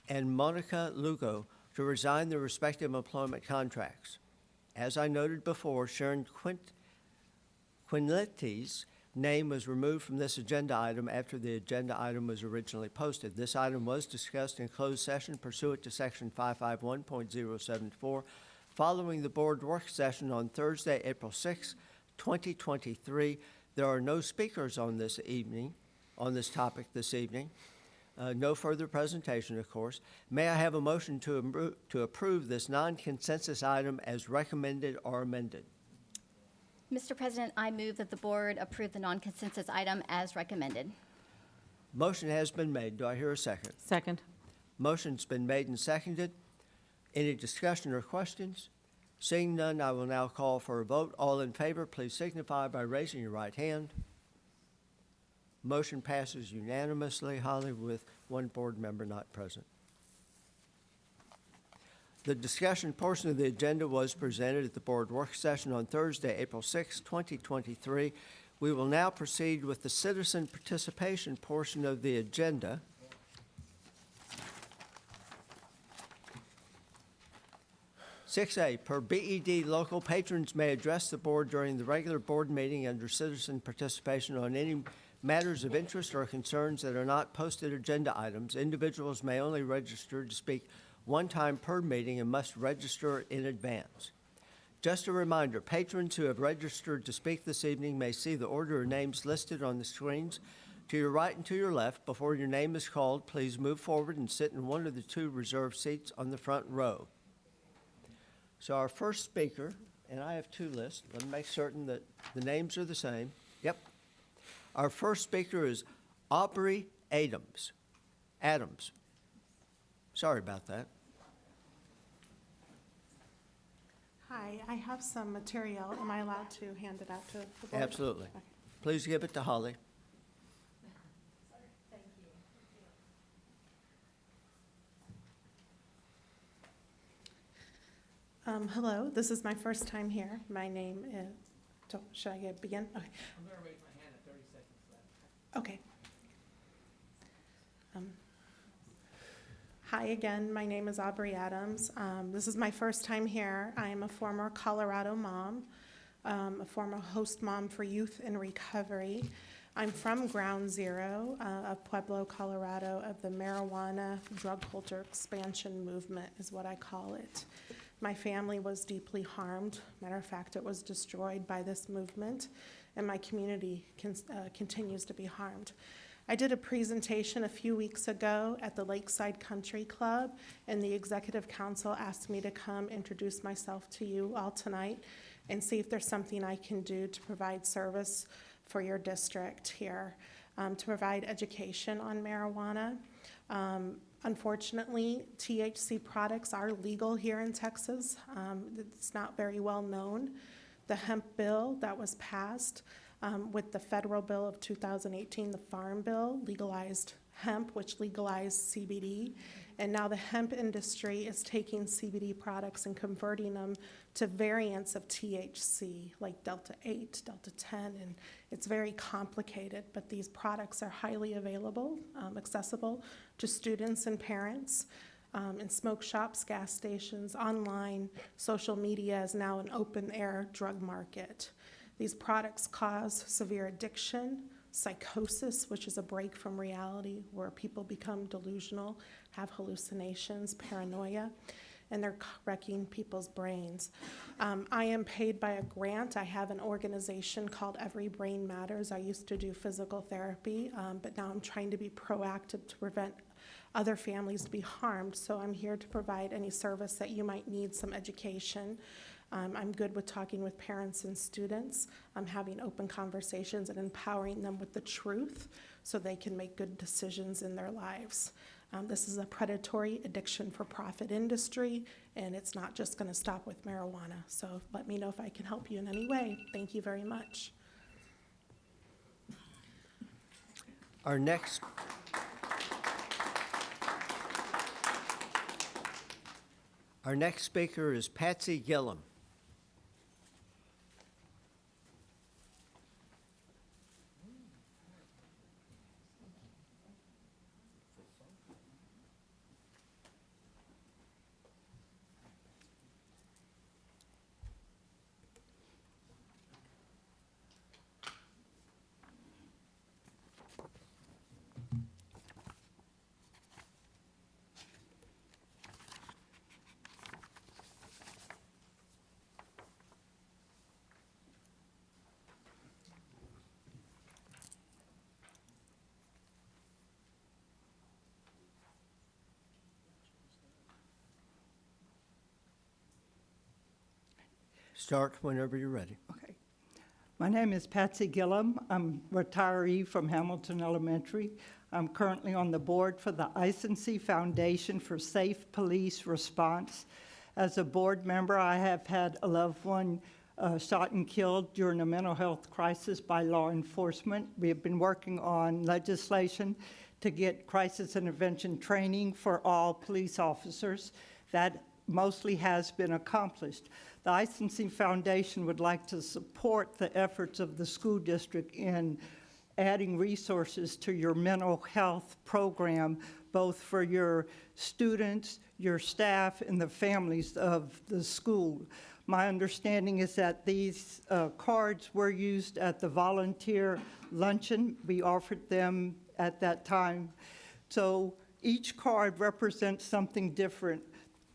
and Monica Lugo to resign their respective employment contracts. As I noted before, Sharon Quinletti's name was removed from this agenda item after the agenda item was originally posted. This item was discussed in closed session pursuant to Section 551.074 following the board work session on Thursday, April 6, 2023. There are no speakers on this topic this evening. No further presentation, of course. May I have a motion to approve this non-consensus item as recommended or amended? Mr. President, I move that the board approve the non-consensus item as recommended. Motion has been made. Do I hear a second? Second. Motion's been made and seconded. Any discussion or questions? Seeing none, I will now call for a vote. All in favor, please signify by raising your right hand. Motion passes unanimously, Holly, with 1 board member not present. The discussion portion of the agenda was presented at the board work session on Thursday, April 6, 2023. We will now proceed with the citizen participation portion of the agenda. (6A) Per BED, local patrons may address the board during the regular board meeting under citizen participation on any matters of interest or concerns that are not posted agenda items. Individuals may only register to speak 1 time per meeting and must register in advance. Just a reminder, patrons who have registered to speak this evening may see the order of names listed on the screens to your right and to your left. Before your name is called, please move forward and sit in one of the 2 reserved seats on the front row. So our first speaker, and I have 2 lists. Let me make certain that the names are the same. Yep. Our first speaker is Aubrey Adams. Sorry about that. Hi, I have some material. Am I allowed to hand it out to the board? Absolutely. Okay. Please give it to Holly. Hello, this is my first time here. My name is, should I begin? Okay. I'm going to raise my hand at 30 seconds left. Okay. Hi again, my name is Aubrey Adams. This is my first time here. I am a former Colorado mom, a former host mom for Youth in Recovery. I'm from Ground Zero of Pueblo, Colorado, of the marijuana drug culture expansion movement is what I call it. My family was deeply harmed. Matter of fact, it was destroyed by this movement, and my community continues to be harmed. I did a presentation a few weeks ago at the Lakeside Country Club, and the Executive Council asked me to come introduce myself to you all tonight and see if there's something I can do to provide service for your district here, to provide education on marijuana. Unfortunately, THC products are legal here in Texas. It's not very well known. The hemp bill that was passed with the federal bill of 2018, the Farm Bill, legalized hemp, which legalized CBD. And now the hemp industry is taking CBD products and converting them to variants of THC, like Delta 8, Delta 10, and it's very complicated, but these products are highly available, accessible to students and parents. In smoke shops, gas stations, online, social media is now an open-air drug market. These products cause severe addiction, psychosis, which is a break from reality where people become delusional, have hallucinations, paranoia, and they're wrecking people's brains. I am paid by a grant. I have an organization called Every Brain Matters. I used to do physical therapy, but now I'm trying to be proactive to prevent other families to be harmed. So I'm here to provide any service that you might need, some education. I'm good with talking with parents and students, having open conversations and empowering them with the truth so they can make good decisions in their lives. This is a predatory addiction for profit industry, and it's not just going to stop with marijuana. So let me know if I can help you in any way. Thank you very much. Our next speaker is Patsy Gillum. Start whenever you're ready. Okay. My name is Patsy Gillum. I'm a retiree from Hamilton Elementary. I'm currently on the board for the Icency Foundation for Safe Police Response. As a board member, I have had a loved one shot and killed during a mental health crisis by law enforcement. We have been working on legislation to get crisis intervention training for all police officers. That mostly has been accomplished. The Icency Foundation would like to support the efforts of the school district in adding resources to your mental health program, both for your students, your staff, and the families of the school. My understanding is that these cards were used at the volunteer luncheon. We offered them at that time. So each card represents something different.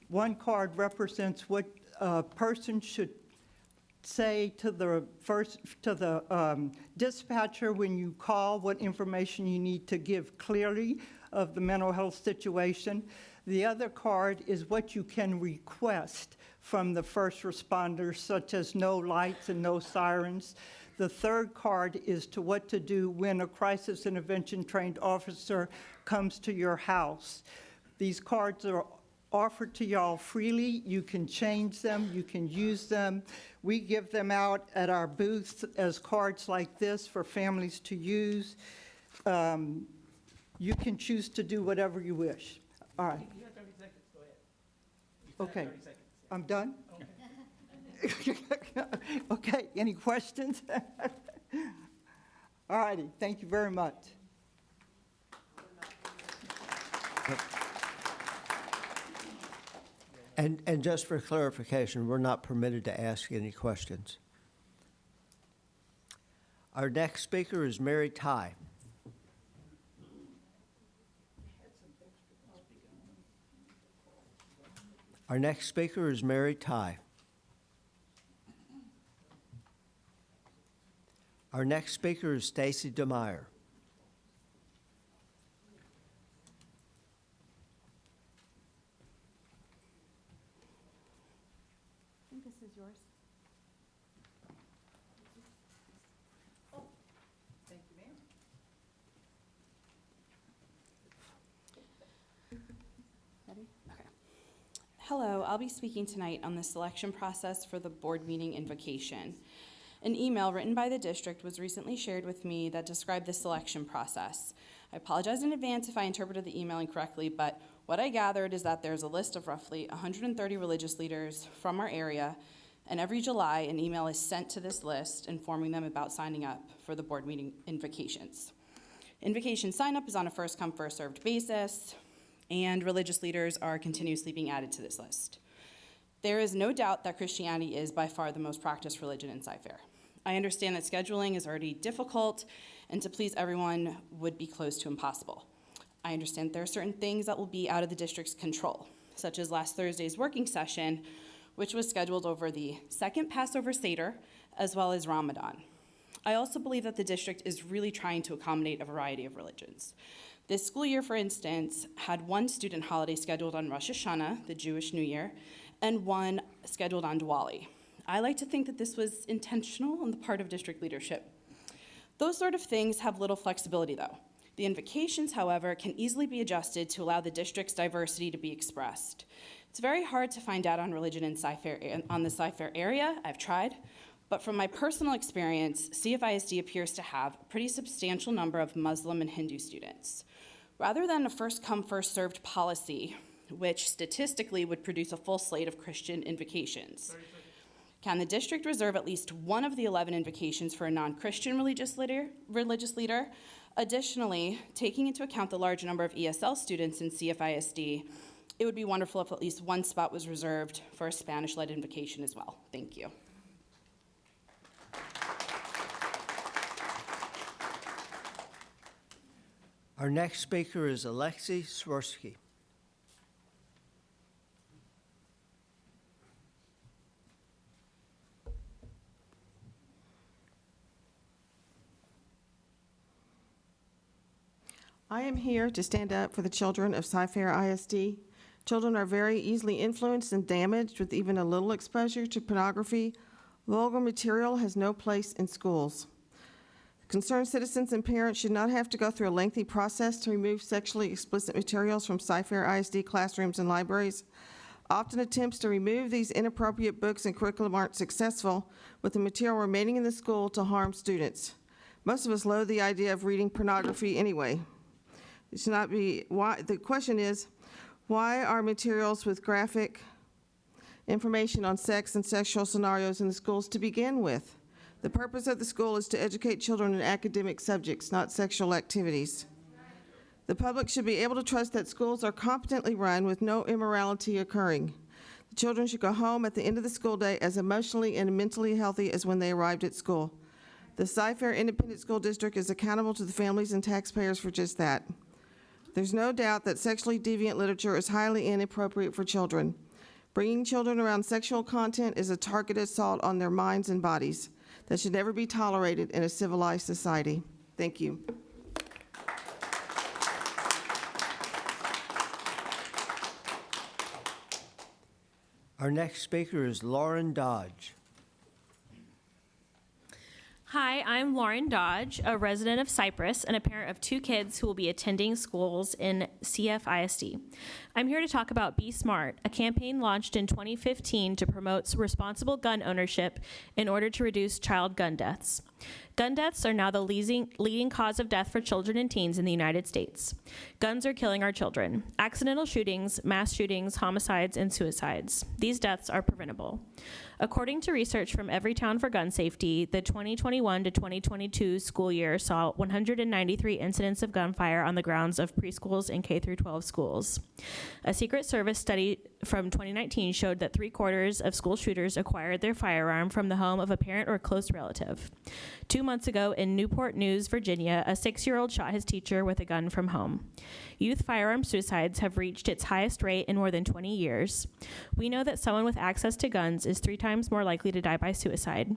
One card represents what a person should say to the dispatcher when you call, what information you need to give clearly of the mental health situation. The other card is what you can request from the first responders, such as no lights and no sirens. The third card is to what to do when a crisis intervention trained officer comes to your house. These cards are offered to y'all freely. You can change them, you can use them. We give them out at our booths as cards like this for families to use. You can choose to do whatever you wish. All right. You have 30 seconds, go ahead. Okay, I'm done? Okay, any questions? All righty, thank you very much. And just for clarification, we're not permitted to ask any questions. Our next speaker is Mary Ty. Our next speaker is Mary Ty. Our next speaker is Stacy DeMeyer. This is yours. Oh, thank you, ma'am. Ready? Okay. Hello, I'll be speaking tonight on the selection process for the board meeting invocation. An email written by the district was recently shared with me that described the selection process. I apologize in advance if I interpreted the email incorrectly, but what I gathered is that there's a list of roughly 130 religious leaders from our area, and every July an email is sent to this list informing them about signing up for the board meeting invocations. Invocation sign-up is on a first-come, first-served basis, and religious leaders are continuously being added to this list. There is no doubt that Christianity is by far the most practiced religion in Cy-Fair. I understand that scheduling is already difficult, and to please everyone would be close to impossible. I understand there are certain things that will be out of the district's control, such as last Thursday's working session, which was scheduled over the second Passover Seder, as well as Ramadan. I also believe that the district is really trying to accommodate a variety of religions. This school year, for instance, had one student holiday scheduled on Rosh Hashanah, the Jewish New Year, and one scheduled on Diwali. I like to think that this was intentional on the part of district leadership. Those sort of things have little flexibility, though. The invocations, however, can easily be adjusted to allow the district's diversity to be expressed. It's very hard to find out on religion in on the Cy-Fair area. I've tried. But from my personal experience, CFISD appears to have a pretty substantial number of Muslim and Hindu students. Rather than a first-come, first-served policy, which statistically would produce a full slate of Christian invocations, can the district reserve at least one of the 11 invocations for a non-Christian religious leader? Additionally, taking into account the large number of ESL students in CFISD, it would be wonderful if at least one spot was reserved for a Spanish-led invocation as well. Thank you. Our next speaker is Alexei Swirsky. I am here to stand up for the children of Cy-Fair ISD. Children are very easily influenced and damaged with even a little exposure to pornography. Vulgar material has no place in schools. Concerned citizens and parents should not have to go through a lengthy process to remove sexually explicit materials from Cy-Fair ISD classrooms and libraries. Often attempts to remove these inappropriate books and curriculum aren't successful, with the material remaining in the school to harm students. Most of us loathe the idea of reading pornography anyway. It should not be, why, the question is, why are materials with graphic information on sex and sexual scenarios in the schools to begin with? The purpose of the school is to educate children in academic subjects, not sexual activities. The public should be able to trust that schools are competently run with no immorality occurring. The children should go home at the end of the school day as emotionally and mentally healthy as when they arrived at school. The Cy-Fair Independent School District is accountable to the families and taxpayers for just that. There's no doubt that sexually deviant literature is highly inappropriate for children. Bringing children around sexual content is a targeted assault on their minds and bodies that should never be tolerated in a civilized society. Thank you. Our next speaker is Lauren Dodge. Hi, I'm Lauren Dodge, a resident of Cypress and a parent of 2 kids who will be attending schools in CFISD. I'm here to talk about Be Smart, a campaign launched in 2015 to promote responsible gun ownership in order to reduce child gun deaths. Gun deaths are now the leading cause of death for children and teens in the United States. Guns are killing our children. Accidental shootings, mass shootings, homicides, and suicides. These deaths are preventable. According to research from Everytown for Gun Safety, the 2021 to 2022 school year saw 193 incidents of gunfire on the grounds of preschools and K-12 schools. A Secret Service study from 2019 showed that 3/4 of school shooters acquired their firearm from the home of a parent or close relative. 2 months ago in Newport News, Virginia, a 6-year-old shot his teacher with a gun from home. Youth firearm suicides have reached its highest rate in more than 20 years. We know that someone with access to guns is 3 times more likely to die by suicide.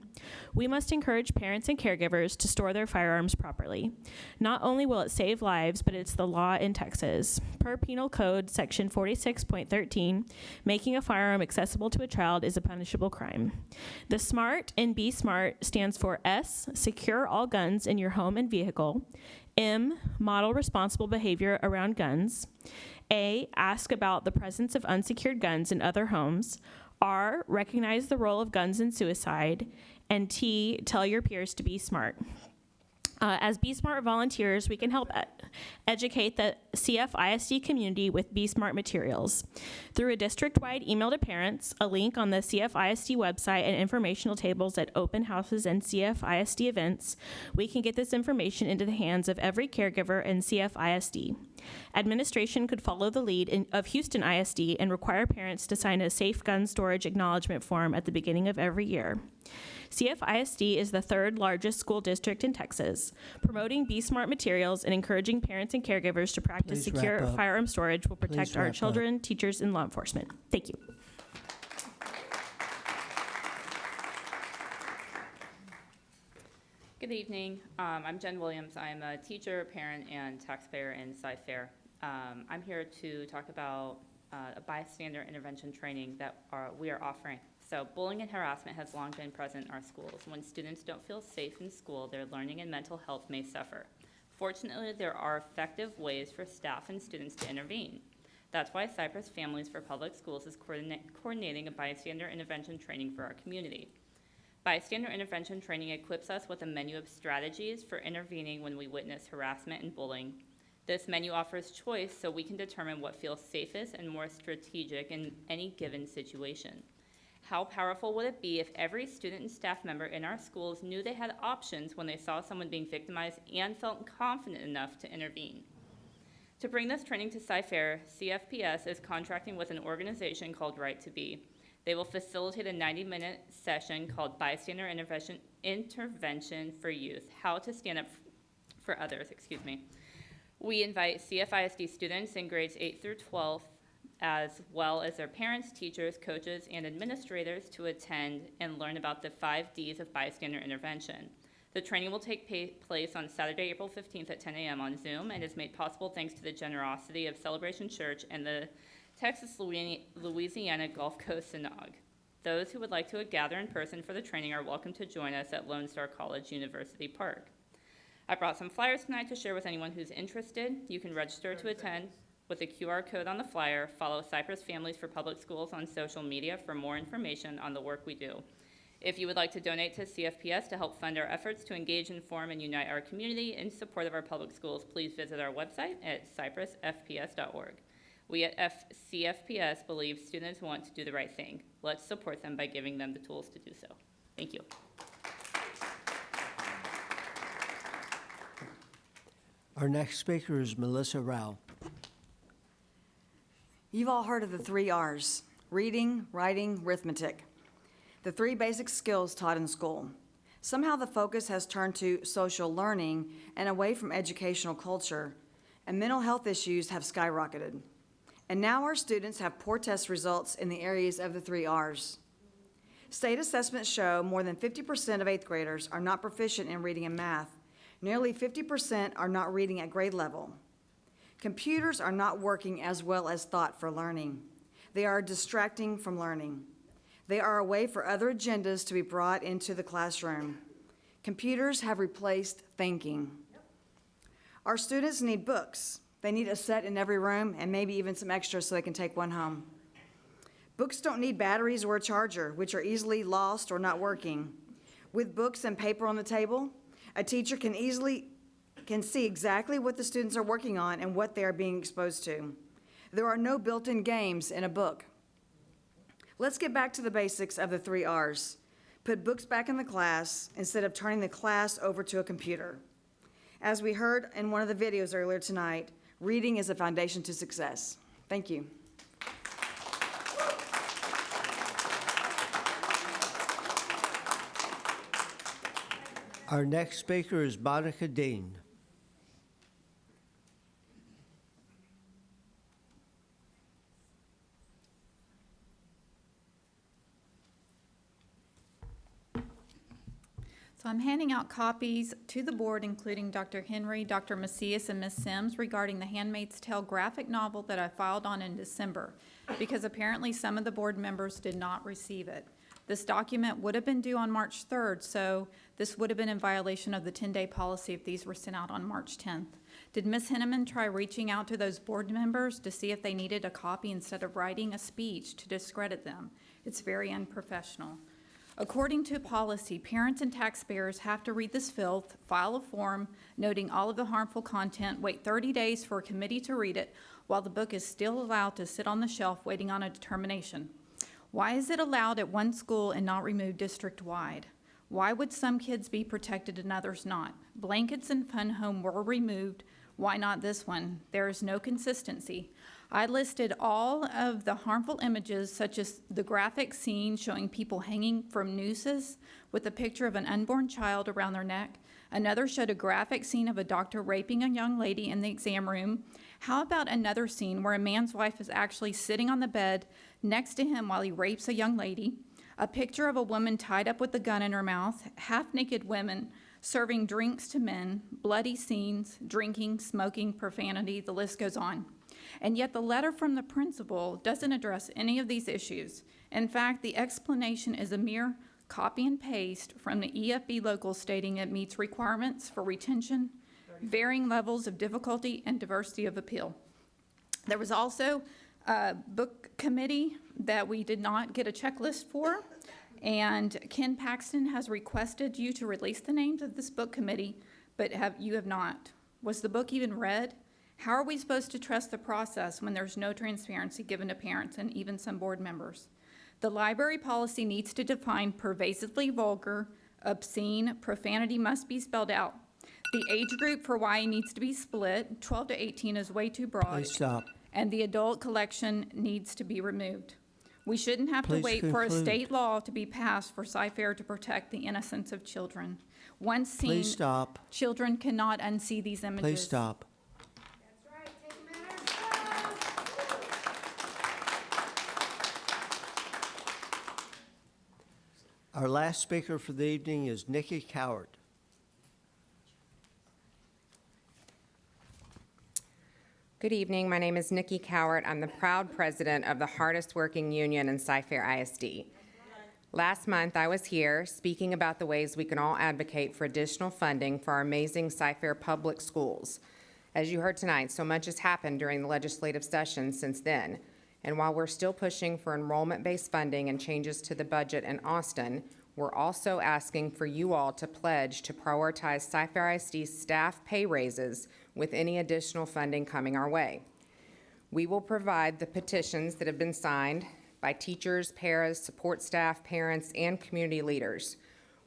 We must encourage parents and caregivers to store their firearms properly. Not only will it save lives, but it's the law in Texas. Per Penal Code, Section 46.13, making a firearm accessible to a child is a punishable crime. The SMART in Be Smart stands for S, secure all guns in your home and vehicle. M, model responsible behavior around guns. A, ask about the presence of unsecured guns in other homes. R, recognize the role of guns in suicide. And T, tell your peers to be smart. As Be Smart volunteers, we can help educate the CFISD community with Be Smart materials. Through a district-wide email to parents, a link on the CFISD website, and informational tables at open houses and CFISD events, we can get this information into the hands of every caregiver in CFISD. Administration could follow the lead of Houston ISD and require parents to sign a safe gun storage acknowledgement form at the beginning of every year. CFISD is the 3rd largest school district in Texas. Promoting Be Smart materials and encouraging parents and caregivers to practice Please secure wrap up. firearm storage will protect Please our wrap children, teachers, and law enforcement. Thank you. Good evening. I'm Jen Williams. I'm a teacher, parent, and taxpayer in Cy-Fair. I'm here to talk about a bystander intervention training that we are offering. So bullying and harassment has long been present in our schools. When students don't feel safe in school, their learning and mental health may suffer. Fortunately, there are effective ways for staff and students to intervene. That's why Cypress Families for Public Schools is coordinating a bystander intervention training for our community. Bystander intervention training equips us with a menu of strategies for intervening when we witness harassment and bullying. This menu offers choice so we can determine what feels safest and more strategic in any given situation. How powerful would it be if every student and staff member in our schools knew they had options when they saw someone being victimized and felt confident enough to intervene? To bring this training to Cyfair, CFPS is contracting with an organization called Right to Be. They will facilitate a 90-minute session called Bystander Intervention for Youth, How to Stand Up for Others, We invite CFISD students in grades 8 through 12, as well as their parents, teachers, coaches, and administrators to attend and learn about the 5 Ds of bystander intervention. The training will take place on Saturday, April 15th at 10 a.m. on Zoom and is made possible thanks to the generosity of Celebration Church and the Texas-Louisiana Gulf Coast Synod. Those who would like to gather in person for the training are welcome to join us at Lone Star College University Park. I brought some flyers tonight to share with anyone who's interested. You can register to attend with a QR code on the flyer. Follow Cypress Families for Public Schools on social media for more information on the work we do. If you would like to donate to CFPS to help fund our efforts to engage, inform, and unite our community in support of our public schools, please visit our website at cypressfps.org. We at CFPS believe students want to do the right thing. Let's support them by giving them the tools to do so. Thank you. Our next speaker is Melissa Rao. You've all heard of the 3 R's: reading, writing, arithmetic. The 3 basic skills taught in school. Somehow the focus has turned to social learning and away from educational culture, and mental health issues have skyrocketed. And now our students have poor test results in the areas of the 3 R's. State assessments show more than 50% of 8th graders are not proficient in reading and math. Nearly 50% are not reading at grade level. Computers are not working as well as thought for learning. They are distracting from learning. They are a way for other agendas to be brought into the classroom. Computers have replaced thinking. Our students need books. They need a set in every room and maybe even some extras so they can take one home. Books don't need batteries or a charger, which are easily lost or not working. With books and paper on the table, a teacher can see exactly what the students are working on and what they are being exposed to. There are no built-in games in a book. Let's get back to the basics of the 3 R's. Put books back in the class instead of turning the class over to a computer. As we heard in one of the videos earlier tonight, reading is a foundation to success. Thank you. Our next speaker is Monica Dean. So I'm handing out copies to the board, including Dr. Henry, Dr. Macias, and Ms. Sims, regarding the Handmaid's Tale graphic novel that I filed on in December, because apparently some of the board members did not receive it. This document would have been due on March 3rd, so this would have been in violation of the 10-day policy if these were sent out on March 10th. Did Ms. Henneman try reaching out to those board members to see if they needed a copy instead of writing a speech to discredit them? It's very unprofessional. According to policy, parents and taxpayers have to read this filth, file a form noting all of the harmful content, wait 30 days for a committee to read it, while the book is still allowed to sit on the shelf waiting on a determination. Why is it allowed at one school and not removed district-wide? Why would some kids be protected and others not? Blankets and Fun Home were removed. Why not this one? There is no consistency. I listed all of the harmful images, such as the graphic scene showing people hanging from nooses with a picture of an unborn child around their neck. Another showed a graphic scene of a doctor raping a young lady in the exam room. How about another scene where a man's wife is actually sitting on the bed next to him while he rapes a young lady? A picture of a woman tied up with a gun in her mouth, half-naked women serving drinks to men, bloody scenes, drinking, smoking, profanity, the list goes on. And yet the letter from the principal doesn't address any of these issues. In fact, the explanation is a mere copy and paste from the EFB local stating it meets requirements for retention, varying levels of difficulty, and diversity of appeal. There was also a book committee that we did not get a checklist for, and Ken Paxton has requested you to release the names of this book committee, but you have not. Was the book even read? How are we supposed to trust the process when there's no transparency given to parents and even some board members? The library policy needs to define pervasively vulgar, obscene, profanity must be spelled out. The age group for YA needs to be split. 12 to 18 is way too broad. Please stop. And the adult collection needs to be removed. We shouldn't have to Please wait for a conclude. state law to be passed for Cyfair to protect the innocence of children. Once seen, Please stop. children cannot unsee these images. Please stop. Our last speaker for the evening is Nikki Coward. Good evening. My name is Nikki Cowart. I'm the proud president of the hardest working union in Cyfair ISD. Last month, I was here speaking about the ways we can all advocate for additional funding for our amazing Cyfair public schools. As you heard tonight, so much has happened during the legislative session since then. And while we're still pushing for enrollment-based funding and changes to the budget in Austin, we're also asking for you all to pledge to prioritize Cyfair ISD staff pay raises with any additional funding coming our way. We will provide the petitions that have been signed by teachers, paras, support staff, parents, and community leaders.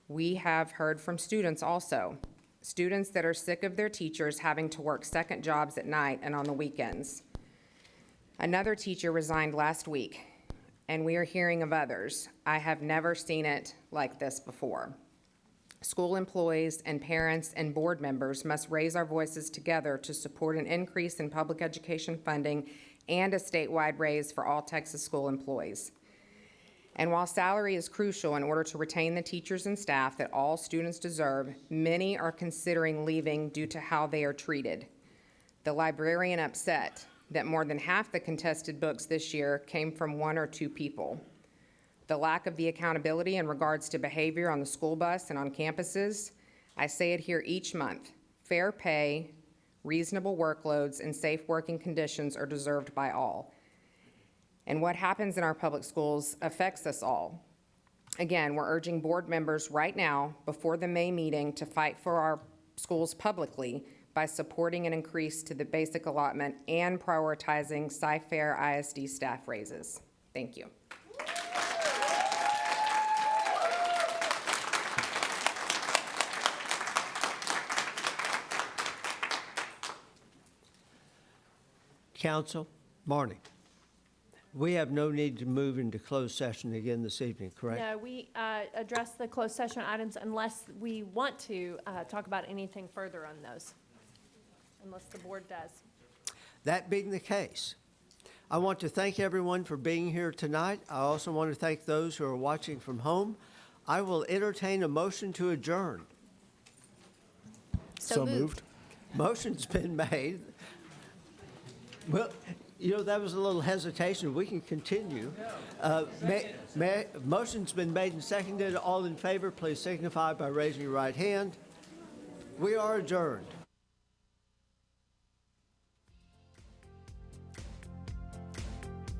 We have heard from students also, students that are sick of their teachers having to work second jobs at night and on the weekends. Another teacher resigned last week, and we are hearing of others. I have never seen it like this before. School employees and parents and board members must raise our voices together to support an increase in public education funding and a statewide raise for all Texas school employees. And while salary is crucial in order to retain the teachers and staff that all students deserve, many are considering leaving due to how they are treated. The librarian upset that more than half the contested books this year came from one or two people. The lack of the accountability in regards to behavior on the school bus and on campuses, I say it here each month, fair pay, reasonable workloads, and safe working conditions are deserved by all. And what happens in our public schools affects us all. Again, we're urging board members right now, before the May meeting, to fight for our schools publicly by supporting an increase to the basic allotment and prioritizing Cyfair ISD staff raises. Thank you. Council, morning. We have no need to move into closed session again this evening, correct? No, we address the closed session items unless we want to talk about anything further on those, unless the board does. That being the case, I want to thank everyone for being here tonight. I also want to thank those who are watching from home. I will entertain a motion to adjourn. So moved. Motion's been made. Well, you know, that was a little hesitation. We can continue. Motion's been made and seconded. All in favor, please signify by raising your right hand. We are adjourned.